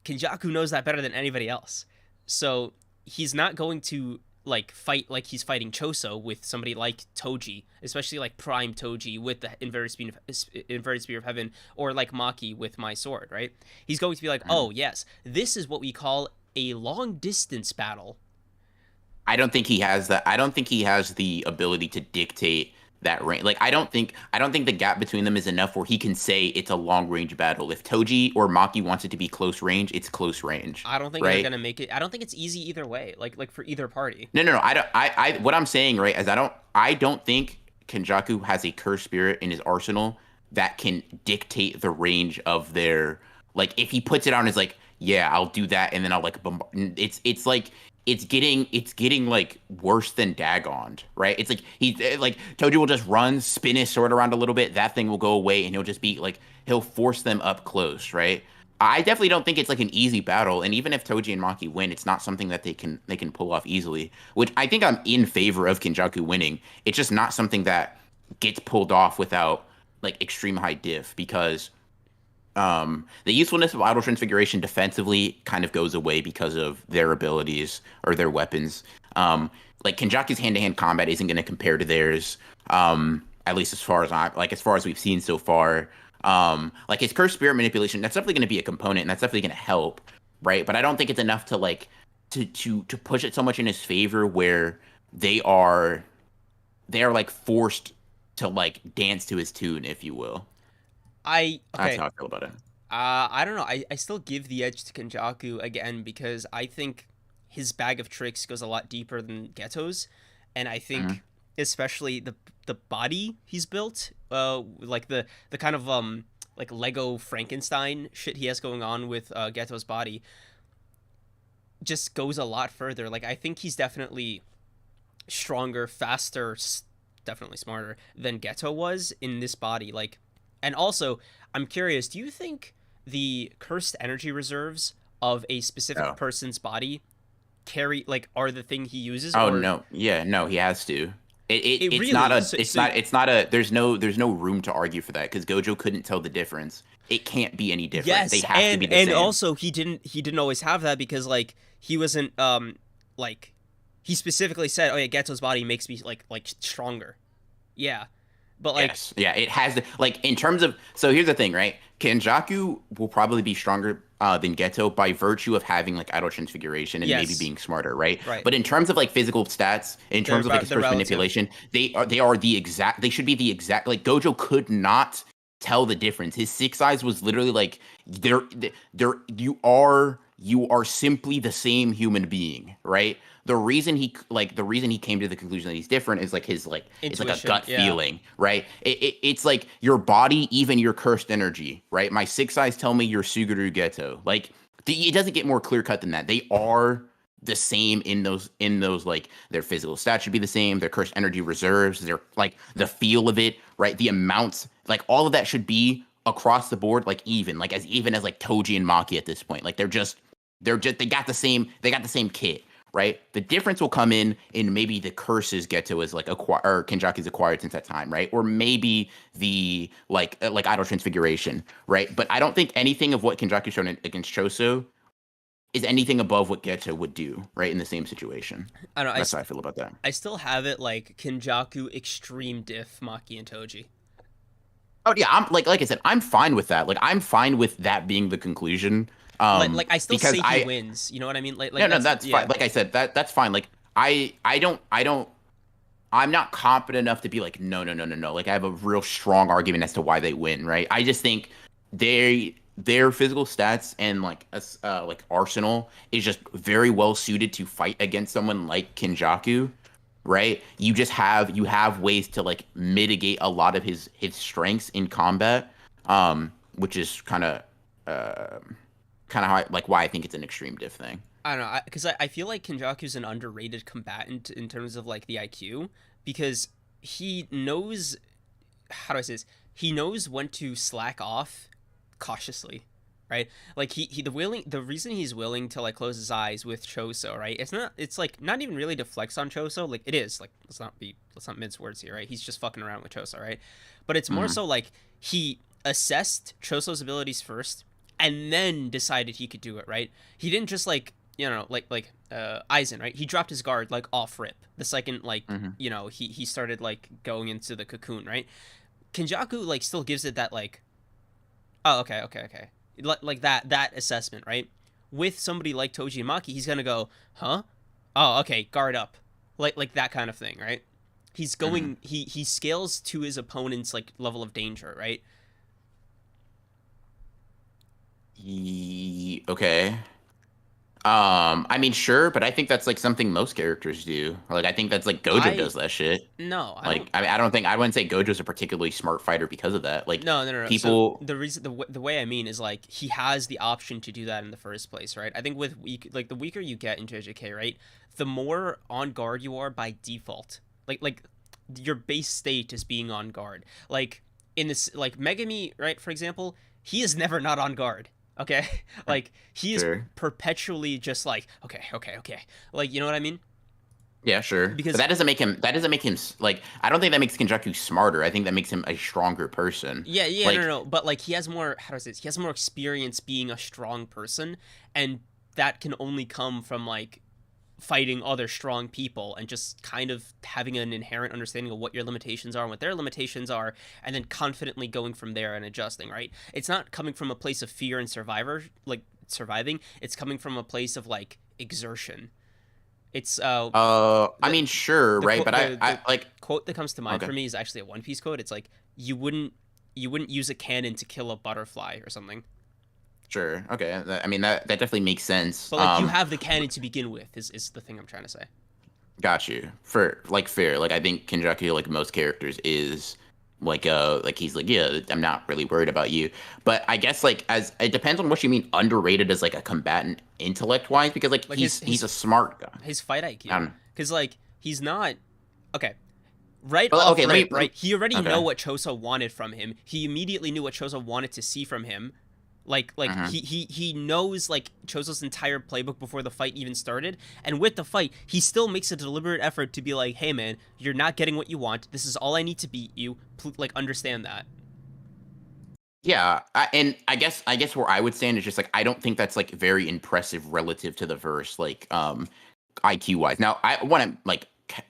Kenjaku knows that better than anybody else. So he's not going to like fight like he's fighting Choso with somebody like Toji, especially like Prime Toji with the inverted spear of heaven, or like Maki with my sword, right? He's going to be like, Mhm. "Oh, yes, this is what we call a long distance battle." I don't think he has that. I don't think he has the ability to dictate that range. Like I don't think the gap between them is enough where he can say it's a long range battle. If Toji or Maki wants it to be close range, it's close range, I don't think they're right? going to make it. I don't think it's easy either way, like for either party. No, no, no. I don't. What I'm saying, right, is I don't think Kenjaku has a cursed spirit in his arsenal that can dictate the range of their. Like, if he puts it on as like, yeah, I'll do that, and then I'll like, it's like it's getting like worse than Dagoned, right? It's like like Toji will just run, spin his sword around a little bit, that thing will go away, and he'll just be like, he'll force them up close, right? I definitely don't think it's like an easy battle, and even if Toji and Maki win, it's not something that they can pull off easily. Which I think I'm in favor of Kenjaku winning. It's just not something that gets pulled off without like extreme high diff, because the usefulness of auto transfiguration defensively kind of goes away because of their abilities or their weapons. Like Kenjaku's hand-to-hand combat isn't going to compare to theirs. At least as far as we've seen so far. Like his cursed spirit manipulation, that's definitely going to be a component, and that's definitely going to help, right? But I don't think it's enough to like to push it so much in his favor where they are they are like forced to like dance to his tune, if you will. I That's okay. how I feel about it. I don't know. I still give the edge to Kenjaku again, because I think his bag of tricks goes a lot deeper than Geto's, and I think especially the body he's built, like the kind of like Lego Frankenstein shit he has going on with Geto's body, just goes a lot further. Like I think he's definitely stronger, faster, definitely smarter than Geto was in this body. Like, and also, I'm curious. Do you think the cursed energy reserves of a specific Oh. person's body carry like are the thing he uses, Oh or no. Yeah, no, he has to. it It's not really? a it's not a there's no room to argue for that because Gojo couldn't tell the difference. It can't be any different. They Yes, have to be the and same. also he didn't always have that, because like he wasn't like he specifically said, "Oh yeah, Geto's body makes me like stronger." Yeah, but like Yes. Yeah, it has the like in terms of so here's the thing, right? Kenjaku will probably be stronger than Geto by virtue of having like idle transfiguration and maybe yes, being smarter, right? right. But in terms of like physical stats, in terms of like his The first relative. manipulation, they are the exact they should be the exact like Gojo could not tell the difference. His six eyes was literally like there you are simply the same human being, right? The reason he came to the conclusion that he's different is like his like it's like a Intuition, gut yeah. feeling, right? It's like your body, even your cursed energy, right? My six eyes tell me you're Suguru Geto. Like it doesn't get more clear cut than that. They are the same in those like their physical stats should be the same, their cursed energy reserves, their like the feel of it, right? The amounts, like all of that should be across the board, like even as like Toji and Maki at this point. Like they're just they got the same kit, right? The difference will come in maybe the curses Geto is like acquired or Kenjaku's acquired since that time, right? Or maybe the like idol transfiguration, right? But I don't think anything of what Kenjaku shown against Choso is anything above what Geto would do, right, in the same situation. I don't know. That's how I feel about that. I still have it like Kenjaku extreme diff Maki and Toge. Oh yeah, I'm like I said, I'm fine with that. Like I'm fine with that being the conclusion. Like I still Because say he wins. You know what I mean? Like no, that's yeah. fine. Like I said, that's fine. Like I don't I'm not confident enough to be like no. Like I have a real strong argument as to why they win, right? I just think their physical stats and like arsenal is just very well suited to fight against someone like Kenjaku, right? You have ways to like mitigate a lot of his strengths in combat, which is kind of how like why I think it's an extreme diff thing. I don't know, because I feel like Kenjaku's an underrated combatant in terms of like the IQ, because he knows, how do I say this? He knows when to slack off cautiously, right? Like the reason he's willing to like close his eyes with Choso, right? It's like not even really to flex on Choso, like it is, like let's not mince words here, right? He's just fucking around with Choso, right? But it's more so like he assessed Choso's abilities first and then decided he could do it, right? He didn't just like, Aizen, right? He dropped his guard like off rip the second like he started like going into the cocoon, right? Kenjaku like still gives it that like, oh okay, like that assessment, right? With somebody like Toji and Maki, he's gonna go, huh? Oh okay, guard up, like that kind of thing, right? He's going he scales to his opponent's like level of danger, right? Okay. I mean, sure, but I think that's like something most characters do. Like, I think that's like Gojo I does that shit. No, I Like, don't. I don't think I wouldn't say Gojo's a particularly smart fighter because of that. Like, No. So people. the way I mean is like he has the option to do that in the first place, right? I think with the weaker you get in JJK, right, the more on guard you are by default. Like your base state is being on guard. Like in this, like Megumi, right, for example, he is never not on guard. Okay, like he is Sure. perpetually just like okay, like you know what I mean? Yeah, sure. But Because that doesn't make him. That doesn't make him like. I don't think that makes Kenjaku smarter. I think that makes him a stronger person. yeah, Like, no, but like he has more. How does this? He has more experience being a strong person, and that can only come from like fighting other strong people and just kind of having an inherent understanding of what your limitations are and what their limitations are, and then confidently going from there and adjusting. Right? It's not coming from a place of fear and surviving. It's coming from a place of like exertion. It's I mean, sure, right? But I the like. quote that comes to mind Okay. for me is actually a One Piece quote. It's like you wouldn't use a cannon to kill a butterfly or something. Sure. Okay. I mean, that definitely makes sense. But like you have the cannon to begin with is the thing I'm trying to say. Got you. For like fair. Like I think Kenjaku, like most characters, is like he's like, yeah, I'm not really worried about you. But I guess like as it depends on what you mean underrated as like a combatant intellect wise, because like Like he's a smart guy. his fight I IQ, don't know. because like he's not okay. Right Well, off okay, rip, right? He already okay. know what Choso wanted from him. He immediately knew what Choso wanted to see from him. Like he knows like Choso's entire playbook before the fight even started, and with the fight, he still makes a deliberate effort to be like, "Hey man, you're not getting what you want. This is all I need to beat you. Like understand that." Yeah, and I guess where I would stand is just like I don't think that's like very impressive relative to the verse, like IQ wise. Now I want to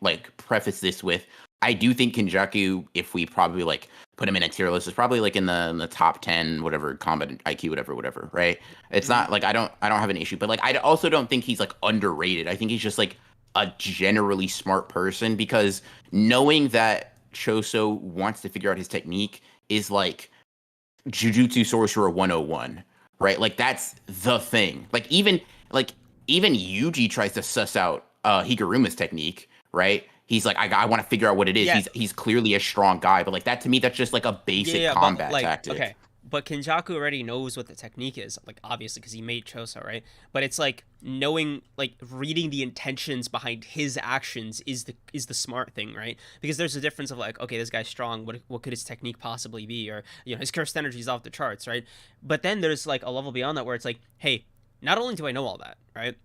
like preface this with I do think Kenjaku, if we probably like put him in a tier list, is probably like in the top 10, whatever combat IQ, whatever, right? It's Mhm. not like I don't have an issue, but like I also don't think he's like underrated. I think he's just like a generally smart person because knowing that Choso wants to figure out his technique is like Jujutsu Sorcerer 101, right? Like that's the thing. Like even Yuji tries to suss out Higuruma's technique, right? He's like, I want to figure out what it is. Yeah, He's clearly a strong guy, but like that to me, that's just like a basic yeah, but combat like tactic. okay, but Kenjaku already knows what the technique is, like obviously because he made Choso, right? But it's like knowing, like reading the intentions behind his actions is the smart thing, right? Because there's a difference of like, okay, this guy's strong. What could his technique possibly be? Or his cursed energy is off the charts, right? But then there's like a level beyond that where it's like, hey, not only do I know all that, right?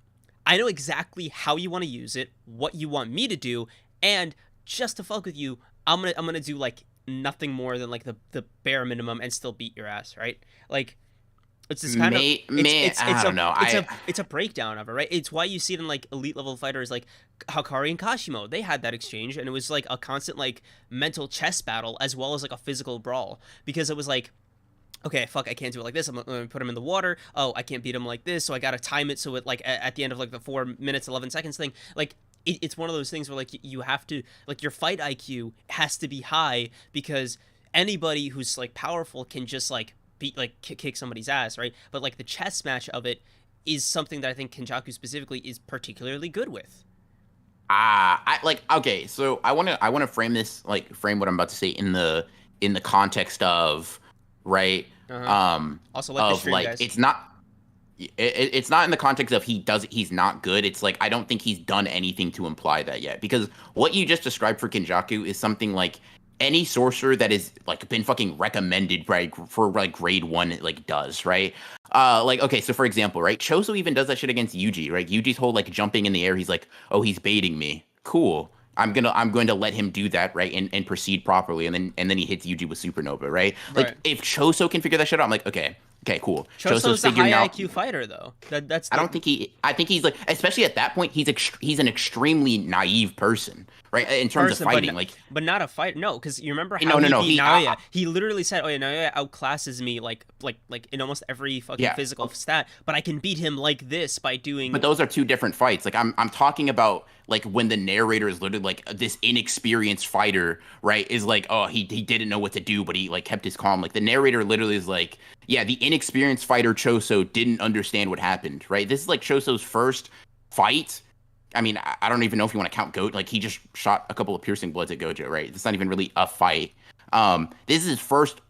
I know exactly how you want to use it, what you want me to do, and just to fuck with you, I'm gonna do like nothing more than like the bare minimum and still beat your ass, right? Like it's this kind of I don't know. it's a breakdown of it, right? It's why you see it in like elite level fighters like Hakari and Kashimo. They had that exchange, and it was like a constant like mental chess battle as well as like a physical brawl, because it was like, okay, fuck, I can't do it like this. I'm gonna put him in the water. Oh, I can't beat him like this, so I gotta time it so it like at the end of like the 4 minutes 11 seconds thing, like it's one of those things where like you have to like your fight IQ has to be high, because anybody who's like powerful can just like beat like kick somebody's ass, right? But like the chess match of it is something that I think Kenjaku specifically is particularly good with. I like okay, so I wanna frame what I'm about to say in the context of right Also, like the of stream, like guys. it's not in the context of he's not good. It's like I don't think he's done anything to imply that yet, because what you just described for Kenjaku is something like any sorcerer that is like been fucking recommended right for like grade 1 like does, right? Like okay, so for example, right, Choso even does that shit against Yuji, right? Yuji's whole like jumping in the air, he's like, oh, he's baiting me, cool, I'm going to let him do that, right, and proceed properly, and then he hits Yuji with supernova, right? Like Right. if Choso can figure that shit out, I'm like, okay, cool. Choso's the figuring high out. IQ fighter, though. That's I the don't think he. I think he's like, especially at that point, he's an extremely naive person, right? In terms of person, fighting, like but not a fighter. No, because you remember how no, he no. beat Naoya. He literally said, "Oh yeah, Naoya outclasses me like in almost every fucking Yeah, physical stat, but I can beat him like this by but doing." those are two different fights. Like I'm talking about like when the narrator is literally like this inexperienced fighter, right? Is like, oh, he didn't know what to do, but he like kept his calm. Like the narrator literally is like, yeah, the inexperienced fighter Choso didn't understand what happened, right? This is like Choso's first fight. I mean, I don't even know if you want to count Goat. Like he just shot a couple of piercing bloods at Gojo, right? It's not even really a fight. This is his first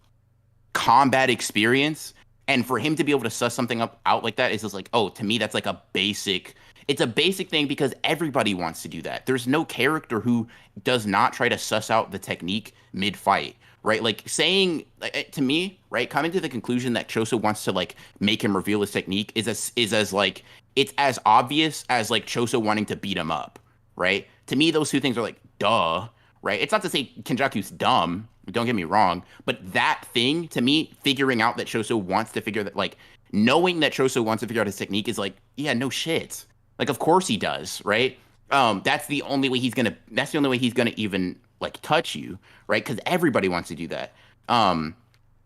combat experience, and for him to be able to suss something up out like that is just like, oh, to me that's like a basic. It's a basic thing because everybody wants to do that. There's no character who does not try to suss out the technique mid fight, right? Like saying to me, right, coming to the conclusion that Choso wants to like make him reveal his technique is as like it's as obvious as like Choso wanting to beat him up, right? To me, those two things are like duh, right? It's not to say Kenjaku's dumb. Don't get me wrong, but that thing to me, figuring out that Choso wants to figure that, like knowing that Choso wants to figure out his technique is like, yeah, no shit. Like, of course he does, right? That's the only way he's gonna. That's the only way he's gonna even like touch you, right? Because everybody wants to do that.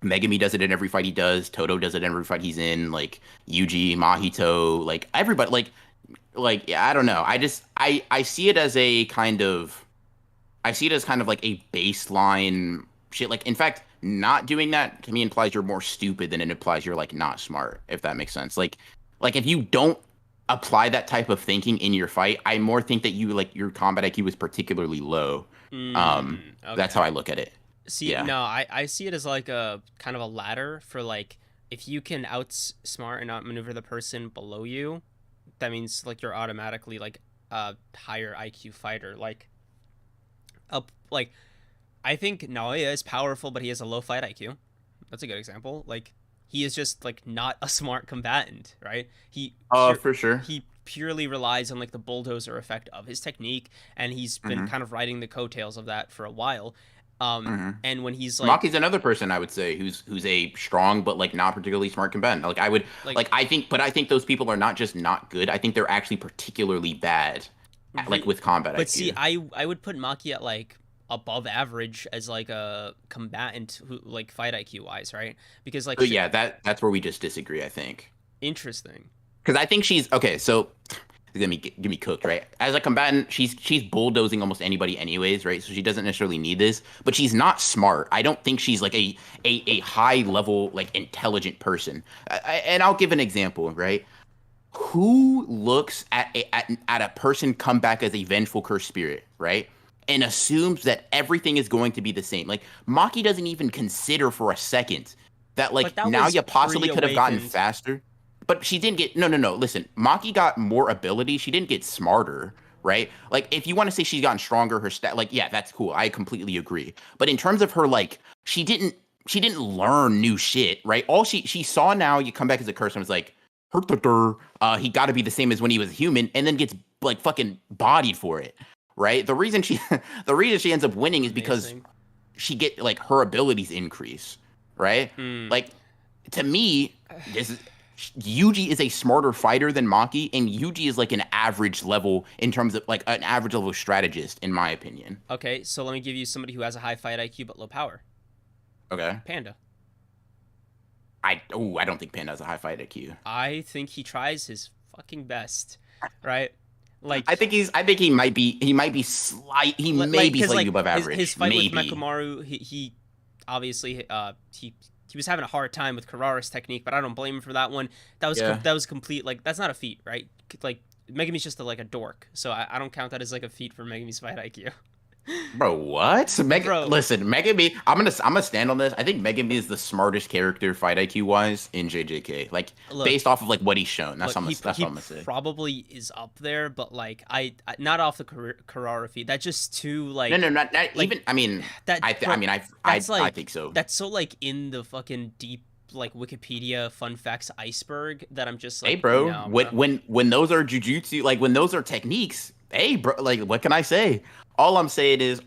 Megumi does it in every fight he does. Todo does it in every fight he's in. Like Yuji, Mahito, like everybody, like yeah, I don't know. I see it as a kind of I see it as kind of like a baseline shit. Like, in fact, not doing that to me implies you're more stupid than it implies you're like not smart, if that makes sense. Like if you don't apply that type of thinking in your fight, I more think that you like your combat IQ is particularly low. That's how Okay. I look at it. See, Yeah. no, I see it as like a kind of a ladder for like if you can outsmart and outmaneuver the person below you, that means like you're automatically like a higher IQ fighter. Up like I think Naoya is powerful, but he has a low fight IQ. That's a good example. Like he is just like not a smart combatant, right? For sure. He purely relies on like the bulldozer effect of his technique, and he's been hmm kind of riding the coattails of that for a while. hmm And when he's Maki's another person I would say who's a strong but like not particularly smart combatant. Like I would like like I think those people are not just not good. I think they're actually particularly bad, like re- with combat but see, IQ. I would put Maki at like above average as like a combatant who like fight IQ wise, right? Because like But yeah, that's where we just disagree, I think. interesting. Because I think she's okay. So it's gonna be get me cooked, right? As a combatant, she's bulldozing almost anybody, anyways, right? So she doesn't necessarily need this, but she's not smart. I don't think she's like a high level like intelligent person. And I'll give an example, right? Who looks at a person come back as a vengeful cursed spirit, right? And assumes that everything is going to be the same. Like Maki doesn't even consider for a second that But like that now was you possibly could have gotten pre-awakened. faster. But she didn't get no. Listen, Maki got more ability. She didn't get smarter, right? Like if you want to say she's gotten stronger, her stat, like yeah, that's cool. I completely agree. But in terms of her, like she didn't learn new shit, right? All she saw now, you come back as a curse and was like, he got to be the same as when he was human, and then gets like fucking bodied for it, right? The reason she the reason she ends up winning is because Amazing. she get like her abilities increase, right? Hmm. Like to me, this is Yuji is a smarter fighter than Maki, and Yuji is like an average level in terms of like an average level strategist, in my opinion. Okay, so let me give you somebody who has a high fight IQ but low power. Okay, Panda. I don't think Panda has a high fight IQ. I think he tries his fucking best, right? Like, I think he may be because slightly like above his average, fight with maybe. Mekamaru, he obviously he was having a hard time with Karara's technique, but I don't blame him for that one. Yeah. That was complete, like that's not a feat, right? Like Megumi's just like a dork, so I don't count that as like a feat for Megumi's fight IQ. Bro, what? Bro, Listen, Megumi. I'm gonna stand on this. I think Megumi is the smartest character fight IQ wise in JJK. Like look, based off of like what he's shown. That's look, that's he what I'm gonna say. probably is up there, but like not off the Karara feat. That's just too No, like no, not like even. I mean, that. I Bro, mean, that's I like think so. that's so like in the fucking deep like Wikipedia fun facts iceberg that I'm just Hey, like bro. no, bro. When those are jujutsu, like when those are techniques. Hey, bro. Like, what can I say? All I'm saying is,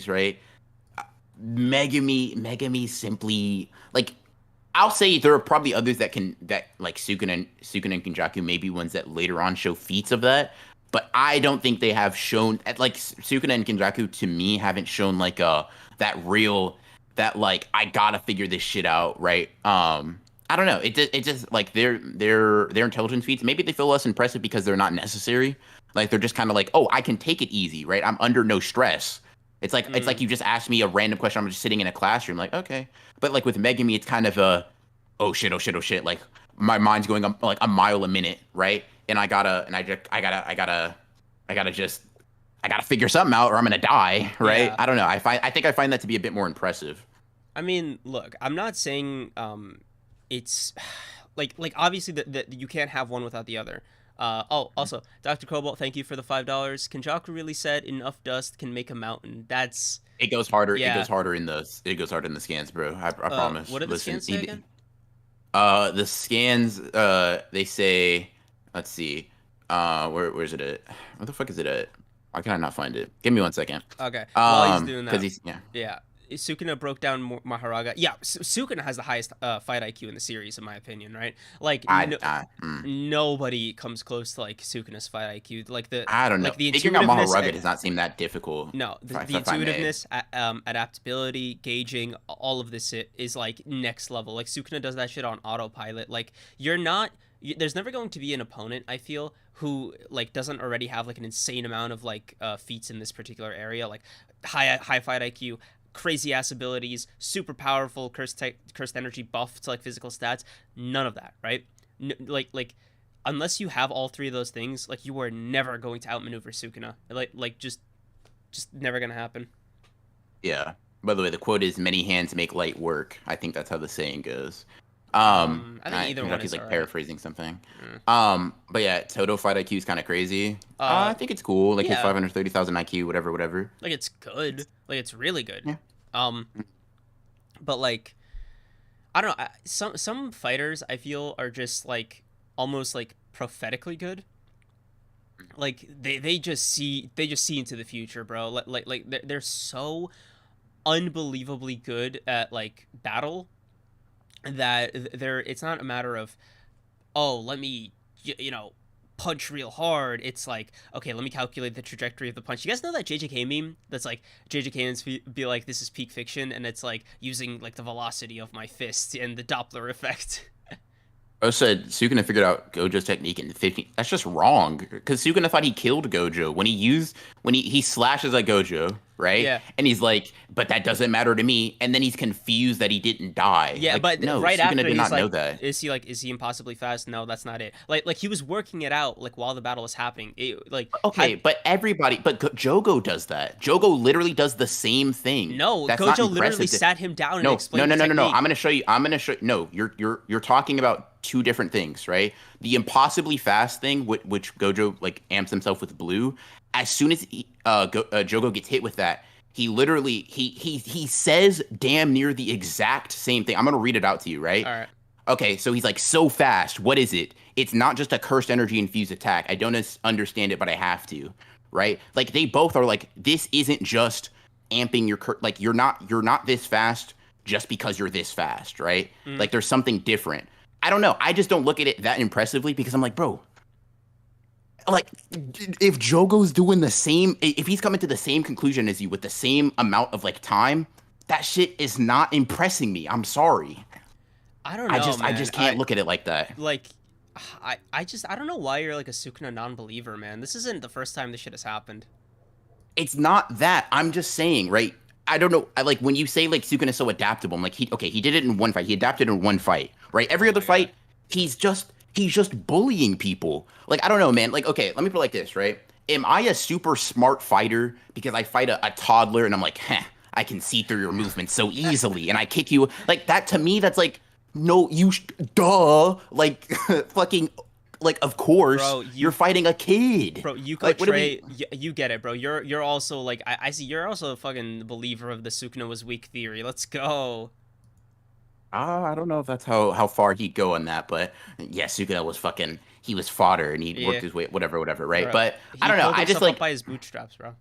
right. Megumi simply like I'll say there are probably others that like Sukuna and Kenjaku may be ones that later on show feats of that, but I don't think they have shown like Sukuna and Kenjaku to me haven't shown like that real that like I gotta figure this shit out, right? I don't know. It just like their intelligence feats maybe they feel less impressive because they're not necessary. Like they're just kind of like, oh, I can take it easy, right? I'm under no stress. It's like Mm, you just asked me a random question. I'm just sitting in a classroom, like okay. But like with Megami, it's kind of a oh shit, oh shit, oh shit. Like my mind's going up like a mile a minute, right? And I gotta just I gotta figure something out, or I'm gonna die, right? yeah. I don't know. I think I find that to be a bit more impressive. I mean, look, I'm not saying it's like obviously that you can't have one without the other. Oh, also, Dr. Cobalt, thank you for the $5. Kenjaku really said enough dust can make a mountain. That's It goes harder. yeah. It goes harder in the scans, bro. I promise. What did the Listen, scans say again? the scans. They say. Let's see. Where's it at? Where the fuck is it at? Why can I not find it? Give me 1 second. Okay, while he's doing Because that, he's yeah. yeah. Sukuna broke down Maharaga. Yeah, Sukuna has the highest fight IQ in the series, in my opinion, right? Like, nobody comes close to like Sukuna's fight IQ. I don't know. Like the Figuring out intuitiveness. Maharuga does not seem that difficult. No, the If I may. intuitiveness, adaptability, gauging, all of this is like next level. Like Sukuna does that shit on autopilot. Like you're not. There's never going to be an opponent, I feel, who like doesn't already have like an insane amount of like feats in this particular area, like high fight IQ, crazy ass abilities, super powerful cursed energy buff to like physical stats. None of that, right? Like unless you have all three of those things, like you are never going to outmaneuver Sukuna. Like just never gonna happen. Yeah. By the way, the quote is "Many hands make light work." I think that's how the saying goes. I think either one He's is like alright. paraphrasing something. Mm. But yeah, Toto fight IQ is kind of crazy. I Uh, think it's cool. Like his yeah, 530,000 IQ, whatever, whatever. like it's good. Like it's really good. Yeah. Um, but like I don't know. Some fighters I feel are just like almost like prophetically good. Like they just see into the future, bro. Like they're so unbelievably good at like battle that they're it's not a matter of oh let me you know punch real hard. It's like okay let me calculate the trajectory of the punch. You guys know that JJK meme that's like JJK be like this is peak fiction and it's like using like the velocity of my fist and the Doppler effect. I said Sukuna figured out Gojo's technique in 15. That's just wrong. Because Sukuna thought he killed Gojo when he slashes at Gojo, right? Yeah. And he's like, but that doesn't matter to me. And then he's confused that he didn't die. Yeah, Like, but no, right Sukuna after did he's not know like, that. is he impossibly fast? No, that's not it. Like he was working it out like while the battle was happening. Like Okay, had, but Jogo does that. Jogo literally does the same thing. no, That's not Gojo literally impressive. sat him down and No, no, explained no, the no, no, no. technique. I'm gonna show you. No, you're talking about two different things, right? The impossibly fast thing, which Gojo like amps himself with blue. As soon as Jogo gets hit with that, he literally he says damn near the exact same thing. I'm gonna read it out to you, right? All right. Okay, so he's like so fast. What is it? It's not just a cursed energy infused attack. I don't understand it, but I have to, right? Like they both are like this isn't just amping your like you're not this fast just because you're this fast, right? Mm. Like there's something different. I don't know. I just don't look at it that impressively because I'm like, bro, like if Jogo's doing the same, if he's coming to the same conclusion as you with the same amount of like time, that shit is not impressing me. I'm sorry. I don't know, I man. just can't look at it like that. Like, I don't know why you're like a Sukuna non-believer, man. This isn't the first time this shit has happened. It's not that. I'm just saying, right? I don't know. I like when you say like Sukuna is so adaptable. I'm like, he did it in one fight. He adapted in one fight, right? Every other fight, he's just bullying people. Like, I don't know, man. Like, okay, let me put it like this, right? Am I a super smart fighter because I fight a toddler and I'm like, I can see through your movements so easily and I kick you like that to me, that's like, no, duh, like fucking, like of course, Bro, you're fighting a kid. Bro, you like, Trey, you get it, bro. You're also like I see you're also a fucking believer of the Sukuna was weak theory. Let's go. I don't know if that's how far he'd go on that, but yeah, Sukuna was fucking, he was fodder and he worked his way, whatever, right? Bro, But I don't know. I just like up by his bootstraps, bro.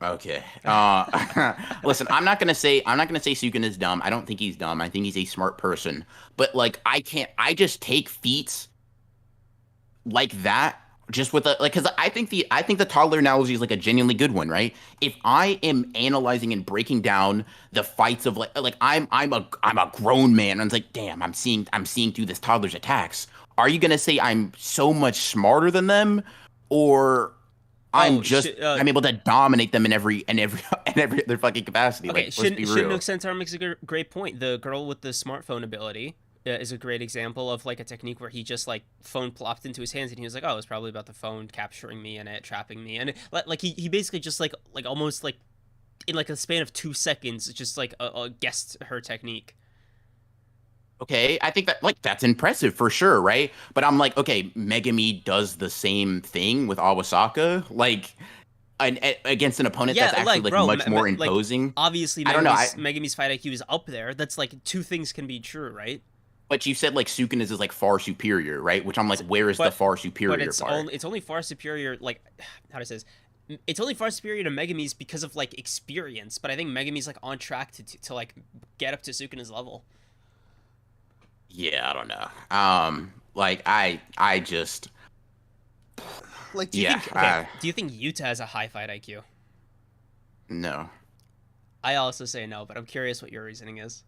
Okay. Listen, I'm not gonna say Sukuna's dumb. I don't think he's dumb. I think he's a smart person. But like, I just take feats like that just with a like because I think the toddler analogy is like a genuinely good one, right? If I am analyzing and breaking down the fights of like I'm a grown man and it's like, damn, I'm seeing through this toddler's attacks. Are you gonna say I'm so much smarter than them, or I'm I'm able to dominate them in every other fucking capacity? Okay, like, let's be real. Shinnook Centaur makes a great point. The girl with the smartphone ability is a great example of like a technique where he just like phone plopped into his hands and he was like, oh, it's probably about the phone capturing me and it trapping me, and like he basically just like almost like in like a span of 2 seconds just like guessed her technique. Okay, I think that like that's impressive for sure, right? But I'm like, okay, Megumi does the same thing with Awasaka, like against an opponent that's actually like bro, much more imposing. Like, obviously, I don't know. Megumi's fight IQ is up there. That's like two things can be true, right? But you said like Sukuna's is like far superior, right? Which I'm like, where is the far superior but it's part? It's only far superior. Like, how to say this? It's only far superior to Megumi's because of like experience. But I think Megumi's like on track to like get up to Sukuna's level. Yeah, I don't know. Like I just like. Do you think Yuta has a high fight IQ? No. I also say no, but I'm curious what your reasoning is.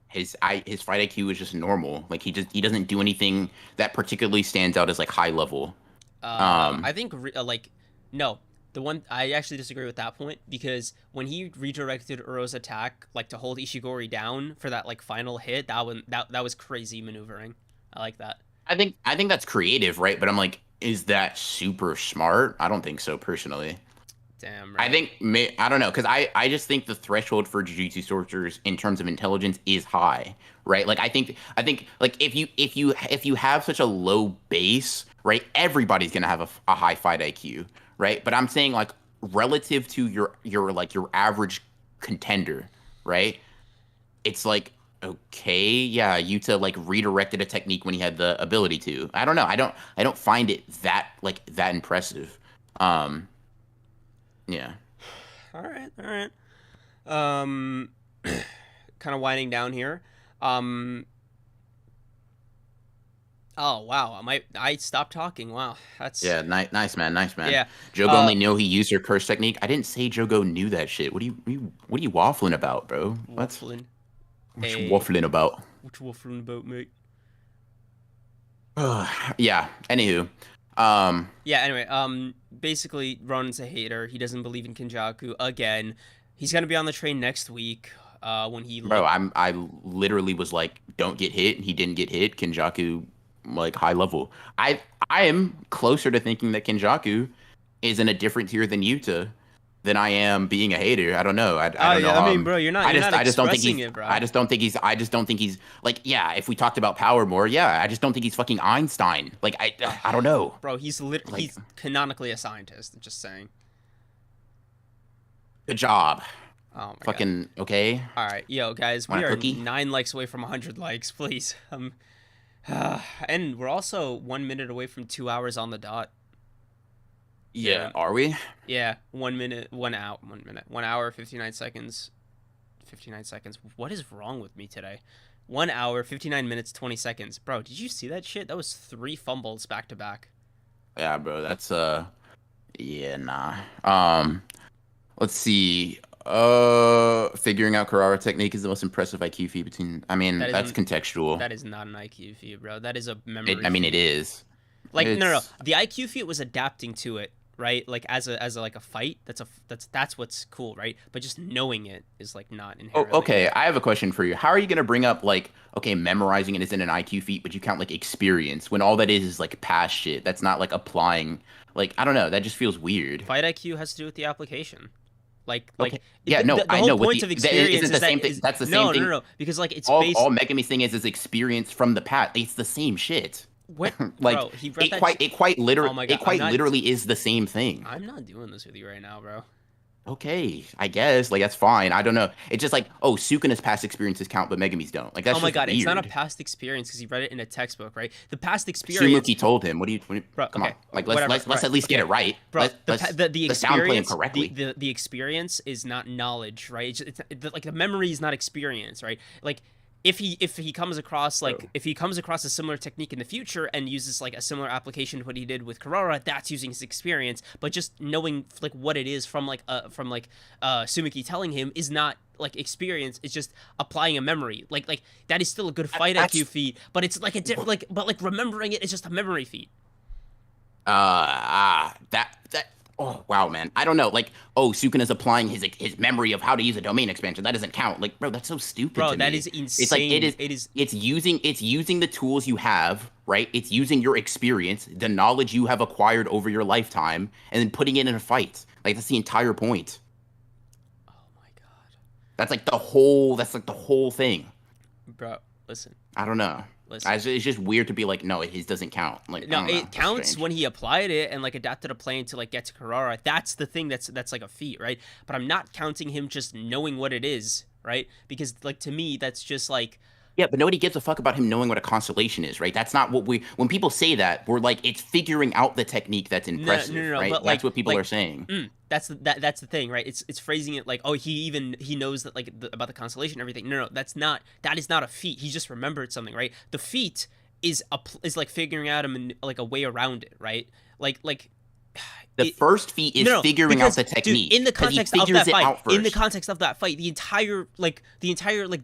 His fight IQ is just normal. Like he doesn't do anything that particularly stands out as like high level. I think like no. The one I actually disagree with that point because when he redirected Uro's attack like to hold Ishigori down for that like final hit, that was crazy maneuvering. I like that. I think that's creative, right? But I'm like, is that super smart? I don't think so personally. Damn right. I don't know, because I just think the threshold for Jujutsu sorcerers in terms of intelligence is high, right? Like I think like if you have such a low base, right, everybody's gonna have a high fight IQ, right? But I'm saying like relative to your average contender, right? It's like, okay, yeah, Yuta like redirected a technique when he had the ability to. I don't know. I don't find it that impressive. Yeah. All right. Kind of winding down here. Oh wow, I stopped talking. Wow, that's nice man. Yeah, Jogo only knew he used her curse technique. I didn't say Jogo knew that shit. What are you waffling about, bro? Waffling. What you waffling about? What you waffling about, mate? Yeah. Anywho, Yeah. Anyway, basically, Ronin's a hater. He doesn't believe in Kenjaku again. He's gonna be on the train next week. When he bro, I literally was like, don't get hit, and he didn't get hit. Kenjaku, like high level. I am closer to thinking that Kenjaku is in a different tier than Yuta than I am being a hater. I don't know. I don't know. I mean, bro, you're not. I just don't think he's. It, bro. I just don't think he's like. Yeah, if we talked about power more, yeah. I just don't think he's fucking Einstein. Like I don't know. Bro, he's canonically a scientist. I'm just saying. Good job. Oh my god. Fucking okay. All right, yo guys, Want we a are cookie? 9 likes away from 100 likes, please. And we're also 1 minute away from 2 hours on the dot. Yeah, Damn. are we? Yeah, 1 minute, 1 hour, 1 minute, 1 hour, 59 seconds, 59 seconds. What is wrong with me today? 1 hour, 59 minutes, 20 seconds. Bro, did you see that shit? That was 3 fumbles back to back. Yeah, bro. That's yeah, nah. Let's see. Figuring out Carrara technique is the most impressive IQ feat between. I mean, That that's isn't. contextual. That is not an IQ feat, bro. That is a It, memory I mean, it feat. is. Like no. It's The IQ feat was adapting to it, right? Like as a like a fight. That's what's cool, right? But just knowing it is like not Oh, inherently. okay. I have a question for you. How are you gonna bring up like, okay, memorizing it isn't an IQ feat, but you count like experience when all that is like past shit. That's not like applying. Like, I don't know. That just feels weird. Fight IQ has to do with the application. Like Okay. Yeah, no, the I whole know. With point the of that experience isn't the is that same thing. is That's the same no no no thing. no because like it's All based. Megumi thing is experience from the past. It's the same shit. What, Like bro? He read that. literally Oh my it god! quite literally is the same thing. I'm not doing this with you right now, bro. Okay, I guess like that's fine. I don't know. It's just like, oh, Sukuna's past experiences count, but Megumi's don't. Like Oh that's my just god! It's not a weird. past experience because he read it in a textbook, right? The past experience, Sumuki told him. bro. Come on. Okay, Like whatever. let's right, at least get okay. it right. Bro, the Let's downplay him experience, correctly. the experience is not knowledge, right? Like the memory is not experience, right? Like if he comes across Bro. like if he comes across a similar technique in the future and uses like a similar application to what he did with Carrara, that's using his experience. But just knowing like what it is from Sumuki telling him is not like experience. It's just applying a memory. Like that is still a good fight That's IQ feat, but it's like a different like remembering it is just a memory feat. That oh wow, man. I don't know. Like, oh, Sukuna's applying his memory of how to use a domain expansion. That doesn't count. Like, bro, that's so stupid Bro, to that me. is It's like insane. It is. it's using the tools you have, right? It's using your experience, the knowledge you have acquired over your lifetime, and then putting it in a fight. Like that's the entire point. Oh my god. That's like the whole thing. Bro, listen. I don't know. Listen. It's just weird to be like, no, his doesn't count. Like, I No, don't know. it That's counts strange. when he applied it and like adapted a plan to like get to Carrara. That's the thing that's like a feat, right? But I'm not counting him just knowing what it is, right? Because like to me, that's just like Yeah, but nobody gives a fuck about him knowing what a constellation is, right? That's not what when people say that, we're like, it's figuring out the technique that's impressive, no, right? but That's like what people are saying. that's the thing, right? It's phrasing it like, oh, he knows that like about the constellation and everything. No, that is not a feat. He just remembered something, right? The feat is like figuring out like a way around it, right? Like The first feat is figuring out the technique. Dude, in the 'cause he context of figures that it fight, out first. in the context of that fight, the entire like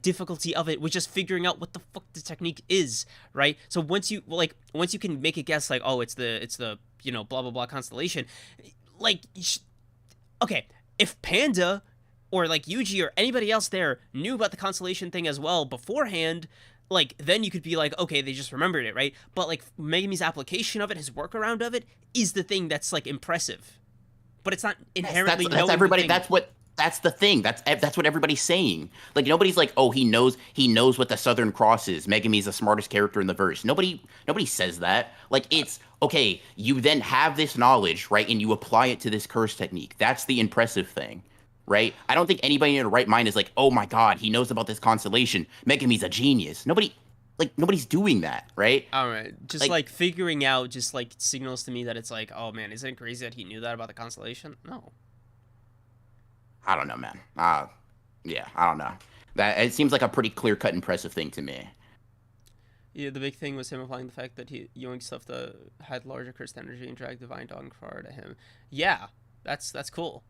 difficulty of it was just figuring out what the fuck the technique is, right? So once you can make a guess like, oh, it's the blah blah blah constellation, like okay, if Panda or like Yuji or anybody else there knew about the constellation thing as well beforehand, like then you could be like, okay, they just remembered it, right? But like Megumi's application of it, his workaround of it, is the thing that's like impressive. But it's not inherently That's knowing everybody. the thing. That's the thing. That's what everybody's saying. Like nobody's like, oh, he knows what the Southern Cross is. Megumi's the smartest character in the verse. Nobody says that. Like it's okay. You then have this knowledge, right, and you apply it to this curse technique. That's the impressive thing, right? I don't think anybody in their right mind is like, oh my god, he knows about this constellation. Megumi's a genius. Nobody's doing that, right? All right, just like figuring out, just like signals to me that it's like, oh man, isn't it crazy that he knew that about the constellation? No. I don't know, man. Yeah, I don't know. That it seems like a pretty clear-cut, impressive thing to me. Yeah, the big thing was him applying the fact that he Yoink stuff that had larger cursed energy and dragged Divine Dawn far to him. Yeah, that's cool.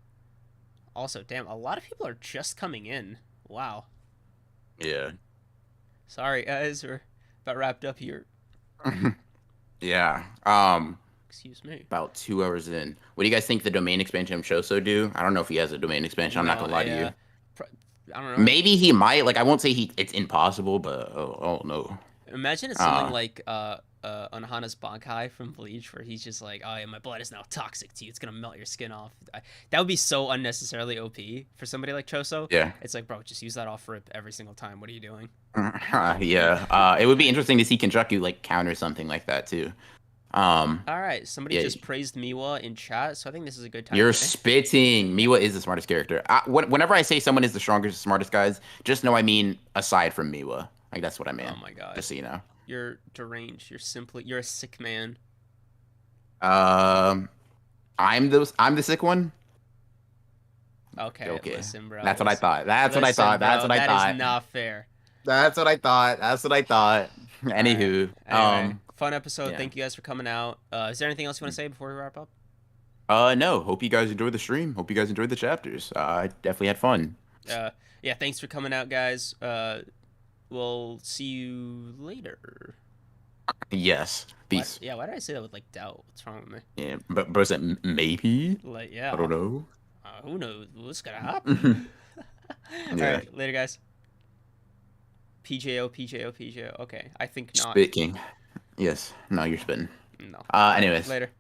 Also, damn, a lot of people are just coming in. Wow. Yeah. Sorry, guys, we're about wrapped up here. Yeah. Excuse me. About 2 hours in. What do you guys think the domain expansion of Shoso do? I don't know if he has a domain expansion. I'm not gonna lie to you. I don't know. Maybe he might. Like I won't say it's impossible, but oh no. Imagine it's something like Anohana's Bankai from Bleach, where he's just like, oh yeah, my blood is now toxic to you. It's gonna melt your skin off. That would be so unnecessarily OP for somebody like Choso. Yeah. It's like, bro, just use that off rip every single time. What are you doing? Yeah. It would be interesting to see Kenjaku like counter something like that too. All right, somebody Yeah, just praised Miwa in chat, so I think this is a good time you're to. spitting. Miwa is the smartest character. Whenever I say someone is the strongest, smartest guys, just know I mean aside from Miwa. Like that's what I Oh mean. my god, Just so you know. you're deranged. You're a sick man. Um, I'm the sick one. Okay, Okay, listen, bro. that's what I Listen, thought. That's what I listen, thought. That's bro. what I That is thought. not fair. That's what I thought. That's what I thought. All right. Anywho, Anyway, fun episode. yeah. Thank you guys for coming out. Is there anything else you want to say before we wrap up? No. Hope you guys enjoyed the stream. Hope you guys enjoyed the chapters. I definitely had fun. Uh, yeah. Thanks for coming out, guys. We'll see you later. Yes. What? Peace. Yeah. Why did I say that with like doubt? What's wrong with me? Yeah, but bro said maybe. Like, yeah. I don't know. Who knows what's gonna happen? All Yeah. right. Later, guys. PJO, PJO, PJO. Okay. I think not. Spit King. Yes. No, you're spitting. No. Anyways. Later.